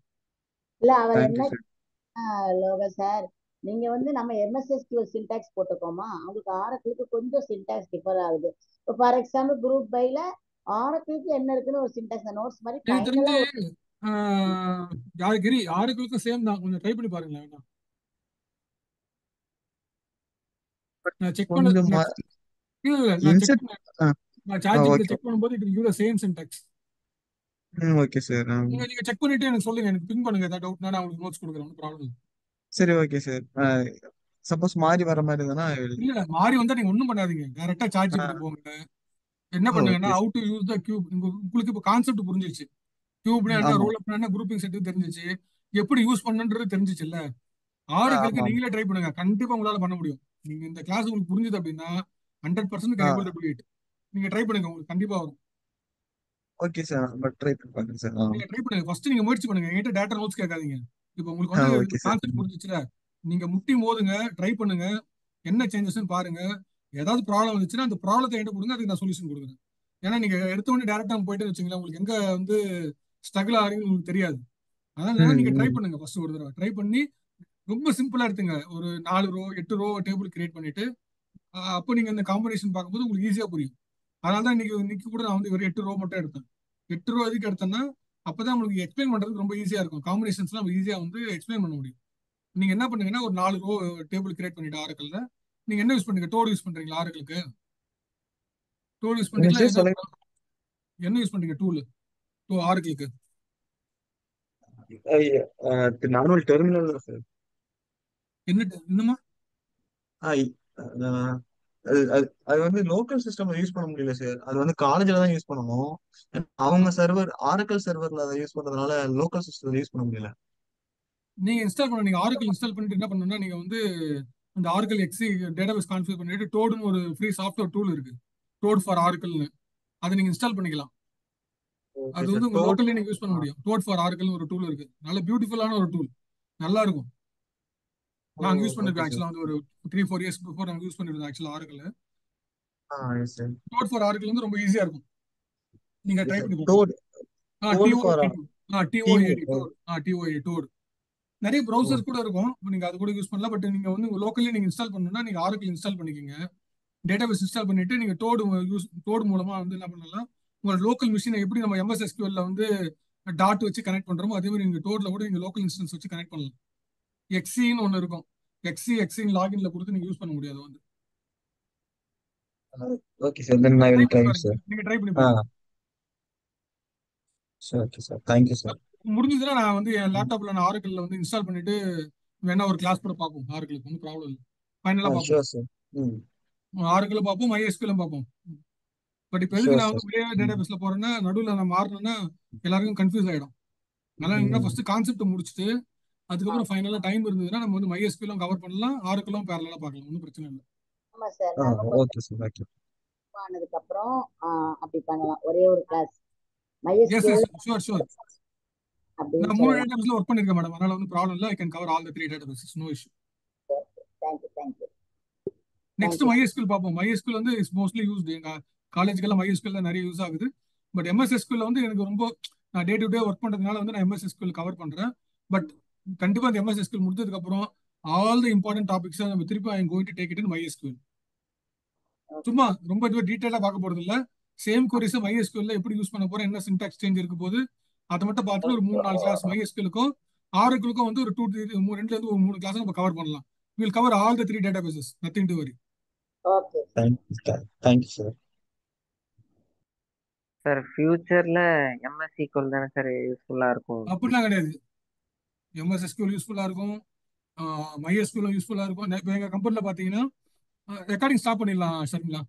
இல்ல அவர் என்ன லோக சார், நீங்க வந்து நம்ம MS SQL சின்டாக்ஸ் போட்டுக்கோமா, அவங்களுக்கு ஆரக்கிளுக்கு கொஞ்சம் சின்டாக்ஸ் டிஃபர் ஆகுது. இப்போ ஃபார் எக்ஸாம்பிள் குரூப் பைல ஆரக்கிளுக்கு என்ன இருக்குன்னு ஒரு சின்டாக்ஸ் நோட்ஸ் மாதிரி ஃபைனலா கிரி ஆரக்கிளுக்கும் சேம் தான். கொஞ்சம் ட்ரை பண்ணி பாருங்களேன். நான் செக் பண்ண நான் சார்ஜிபில செக் பண்ணும்போது it will same syntax. Okay sir. நீங்க செக் பண்ணிட்டு எனக்கு சொல்லுங்க, எனக்கு பிங் பண்ணுங்க. ஏதாவது டவுட்னா நான் உங்களுக்கு நோட்ஸ் கொடுக்குறேன், ஒன்றும் ப்ராப்ளம் இல்லை. சரி ஓகே சார். சப்போஸ் மாறி வர மாதிரி இருந்ததுன்னா இல்ல மாறி வந்தா நீங்க ஒண்ணும் பண்ணாதீங்க, டைரக்டா சாட் ஜிபிடி போங்க. என்ன பண்ணுங்கன்னா okay how to use the cube, உங்களுக்கு இப்போ கான்செப்ட் புரிஞ்சிச்சு. கியூப்னா என்ன, ஆமா ரோல் அப் என்ன, குரூப்பிங் செட் தெரிஞ்சிச்சு, எப்படி யூஸ் பண்ணணுன்றது தெரிஞ்சிச்சுல்ல. ஆறுகளுக்கு ஆமா நீங்களே ட்ரை பண்ணுங்க, கண்டிப்பா உங்களால பண்ண முடியும். நீங்க இந்த கிளாஸ் உங்களுக்கு புரிஞ்சுது அப்படின்னா 100% ah can able to do it. நீங்க ட்ரை பண்ணுங்க, உங்களுக்கு கண்டிப்பா வரும். ஓகே சார் பட் ட்ரை பண்ணி பாக்குறேன் சார். நீங்க ட்ரை பண்ணுங்க, ஃபர்ஸ்ட் நீங்க முயற்சி பண்ணுங்க, என்கிட்ட டேட்டா நோட்ஸ் கேட்காதீங்க. இப்போ உங்களுக்கு வந்து ஓகே சார். கான்செப்ட் புரிஞ்சிச்சுல, நீங்க முட்டி மோதுங்க, ட்ரை பண்ணுங்க, என்ன சேஞ்சஸ்ன்னு பாருங்க. ஏதாவது ப்ராப்ளம் வந்துச்சுன்னா அந்த ப்ராப்ளத்தை என்கிட்ட கொடுங்க, அதுக்கு நான் சொல்யூஷன் கொடுக்குறேன். ஏன்னா நீங்க எடுத்த உடனே டேரக்டா போயிட்டு வச்சுங்களேன், உங்களுக்கு எங்க வந்து ஸ்ட்ரகிள் ஆகுறீங்கன்னு உங்களுக்கு தெரியாது. அதனால நீங்க ட்ரை ம் பண்ணுங்க, ஃபர்ஸ்ட் ஒரு தடவை ட்ரை பண்ணி ரொம்ப சிம்பிளா எடுத்துங்க. ஒரு 4 ரோ 8 ரோ டேபிள் கிரியேட் பண்ணிட்டு அப்போ நீங்க இந்த காம்பினேஷன் பார்க்கும்போது உங்களுக்கு ஈஸியா புரியும். அதனால தான் இன்னைக்கு கூட நான் வந்து ஒரு 8 ரோ மட்டும் எடுத்தேன். 8 ரோ எதுக்கு எடுத்தேன்னா அப்பதான் உங்களுக்கு எக்ஸ்பிளைன் பண்றதுக்கு ரொம்ப ஈஸியா இருக்கும். காம்பினேஷன்ஸ்லாம் ஈஸியா வந்து எக்ஸ்பிளைன் பண்ண முடியும். நீங்க என்ன பண்ணுங்கன்னா ஒரு 4 ரோ டேபிள் கிரியேட் பண்ணிட்டு ஆரக்கல்ல நீங்க என்ன யூஸ் பண்ணுங்க, டோடு யூஸ் பண்றீங்களா ஆரக்கலுக்கு? டோடு யூஸ் என்ன பண்றீங்களா? சார் சொல்லுங்க. என்ன யூஸ் பண்றீங்க டூல் ஆரக்கலுக்கு? நார்மல் டெர்மினல் தான் சார். என்னமா? ஐ அஹ், அது அது அது வந்து லோக்கல் சிஸ்டம் யூஸ் பண்ண முடியல சார். அது வந்து காலேஜ்ல தான் யூஸ் பண்ணணும். அவங்க சர்வர் ஆரக்கல் சர்வர்ல அதை யூஸ் பண்றதுனால லோக்கல் சிஸ்டம் யூஸ் பண்ண முடியல. நீங்க இன்ஸ்டால் பண்ண, நீங்க ஆரக்கல் இன்ஸ்டால் பண்ணிட்டு என்ன பண்ணணும்னா நீங்க வந்து இந்த ஆரக்கல் எக்ஸி டேட்டாபேஸ் கான்ஃபிகர் பண்ணிட்டு டோடுன்னு ஒரு ஃப்ரீ சாஃப்ட்வேர் டூல் இருக்கு, டோட் ஃபார் ஆரக்கல்னு. அதை நீங்க இன்ஸ்டால் பண்ணிக்கலாம். ஓகே அது சார். வந்து உங்க டோட் லோக்கல்லே நீங்க யூஸ் பண்ண முடியும். டோட் ஃபார் ஆரக்கல்னு ஒரு டூல் இருக்கு, நல்ல பியூட்டிஃபுல்லான ஒரு டூல், நல்லா இருக்கும். நாங்க யூஸ் ஓகே பண்ணிருக்கோம் சார். ஆக்சுவலா வந்து ஒரு 3-4 இயர்ஸ் பிஃபோர் நாங்க யூஸ் பண்ணிருந்தோம் ஆக்சுவலா Oracle. Yes sir. Toad for Oracle வந்து ரொம்ப ஈஸியா இருக்கும், நீங்க ஓகே ட்ரை சார். பண்ணி பாருங்க. டோட் டோட் ஃபார் டிஓ. டிஓஏ டோட். நிறைய ப்ரௌசர்ஸ் கூட இருக்கும், நீங்க அது கூட யூஸ் பண்ணலாம். பட் நீங்க வந்து லோக்கல்லே நீங்க இன்ஸ்டால் பண்ணணும்னா நீங்க ஆரக்கல் இன்ஸ்டால் பண்ணிக்கோங்க. டேட்டாபேஸ் இன்ஸ்டால் பண்ணிட்டு நீங்க டோடு மூலமா வந்து என்ன பண்ணலாம், உங்க லோக்கல் மிஷினை எப்படி நம்ம எம்எஸ் எஸ்கியூஎல்ல வந்து டாட் வச்சு கனெக்ட் பண்றோமோ அதே மாதிரி நீங்க டோட்ல கூட நீங்க லோக்கல் இன்ஸ்டன்ஸ் வச்சு கனெக்ட் பண்ணலாம். எக்ஸின்னு ஒன்று இருக்கும், எக்ஸின்னு லாகின்ல கொடுத்து நீங்க யூஸ் பண்ண முடியாது வந்து. Okay sir. Then I try will பண்ணி ட்ரை பாருங்க, சார். நீங்க ட்ரை பண்ணி ஆ பாருங்க. Sir. Okay sir. Thank you sir. முடிஞ்சதுன்னா நான் வந்து என் லேப்டாப்ல நான் ஆரக்கல்ல வந்து இன்ஸ்டால் பண்ணிட்டு வேணா ஒரு கிளாஸ் கூட பார்ப்போம். ஆரக்கலுக்கு ஒன்றும் ப்ராப்ளம் இல்லை, ஃபைனலா பார்ப்போம். Sure sir. ம் ஆரக்கலும் பார்ப்போம், மைஎஸ்கியூலும் பார்ப்போம். பட் இப்போ எதுக்கு ஷூர் நான் வந்து சார். ஒரே டேட்டாபேஸ்ல போறேன்னா நடுவில் நான் மாறினேன்னா எல்லாருக்கும் கன்ஃபியூஸ் ஆயிடும். அதனால என்ன ஃபர்ஸ்ட் கான்செப்ட் முடிச்சுட்டு அதுக்கப்புறம் ஃபைனலா டைம் இருந்ததுன்னா நம்ம வந்து மைஎஸ்கியூலும் கவர் பண்ணலாம், ஆரக்கலும் பேரலா பார்க்கலாம், ஒன்றும் பிரச்சனை இல்லை. ஆமா சார், நம்ம கொஞ்சம் ஓகே சார். ஓகே. ஆனதுக்கு அப்புறம் அப்படி பண்ணலாம், ஒரே ஒரு class yes MySQL yes sure sure. அப்படின்னு நான் 3 சொல்லலாம். டேட்டாபேஸ்ல ஒர்க் பண்ணிருக்கேன் மேடம், அதனால வந்து ப்ராப்ளம் இல்லை. I can cover all the 3 databases, no issue. Thank you. Next MySQL பார்ப்போம். மைஎஸ்கியூல் வந்து இஸ் மோஸ்ட்லி யூஸ்டு, எங்க காலேஜுக்கெல்லாம் மைஎஸ்கியூல் தான் நிறைய யூஸ் ஆகுது. பட் எம்எஸ்எஸ்கியூல் வந்து எனக்கு ரொம்ப, நான் டே டு டே ஒர்க் பண்றதுனால வந்து நான் எம்எஸ்எஸ்கியூல் கவர் பண்றேன். பட் கண்டிப்பா அந்த எம்எஸ்எஸ்கியூல் முடிச்சதுக்கு அப்புறம் ஆல் த இம்பார்ட்டன்ட் டாபிக்ஸ் நம்ம திருப்பி ஐ am going to take it in MySQL. சும்மா ரொம்ப டீட்டெயிலா பார்க்க போறது இல்ல, சேம் கொரிஸ் மைஎஸ்கியூல்ல எப்படி யூஸ் பண்ண போறேன், என்ன சின்டாக்ஸ் சேஞ்ச் இருக்க போது அதை மட்டும் பார்த்துட்டு ஒரு 3-4 கிளாஸ் மைஎஸ்கியூலுக்கும் ஆரக்கிளுக்கும் வந்து ஒரு 2-3 2 3 கிளாஸ் நம்ம கவர் பண்ணலாம். Will cover all the 3 databases, nothing to worry. Okay thank you sir. Sir ஃபியூச்சர்ல MS SQL தானே சார் யூஸ்ஃபுல்லா இருக்கும்? அப்படிலாம் கிடையாது, எம்எஸ்எஸ்கியூல் யூஸ்ஃபுல்லா இருக்கும், மைஎஸ்கியூலும் யூஸ்ஃபுல்லா இருக்கும். இப்போ எங்க கம்பெனில பாத்தீங்கன்னா ரெக்கார்டிங் ஸ்டாப் பண்ணிடலாம் ஷர்மிளா.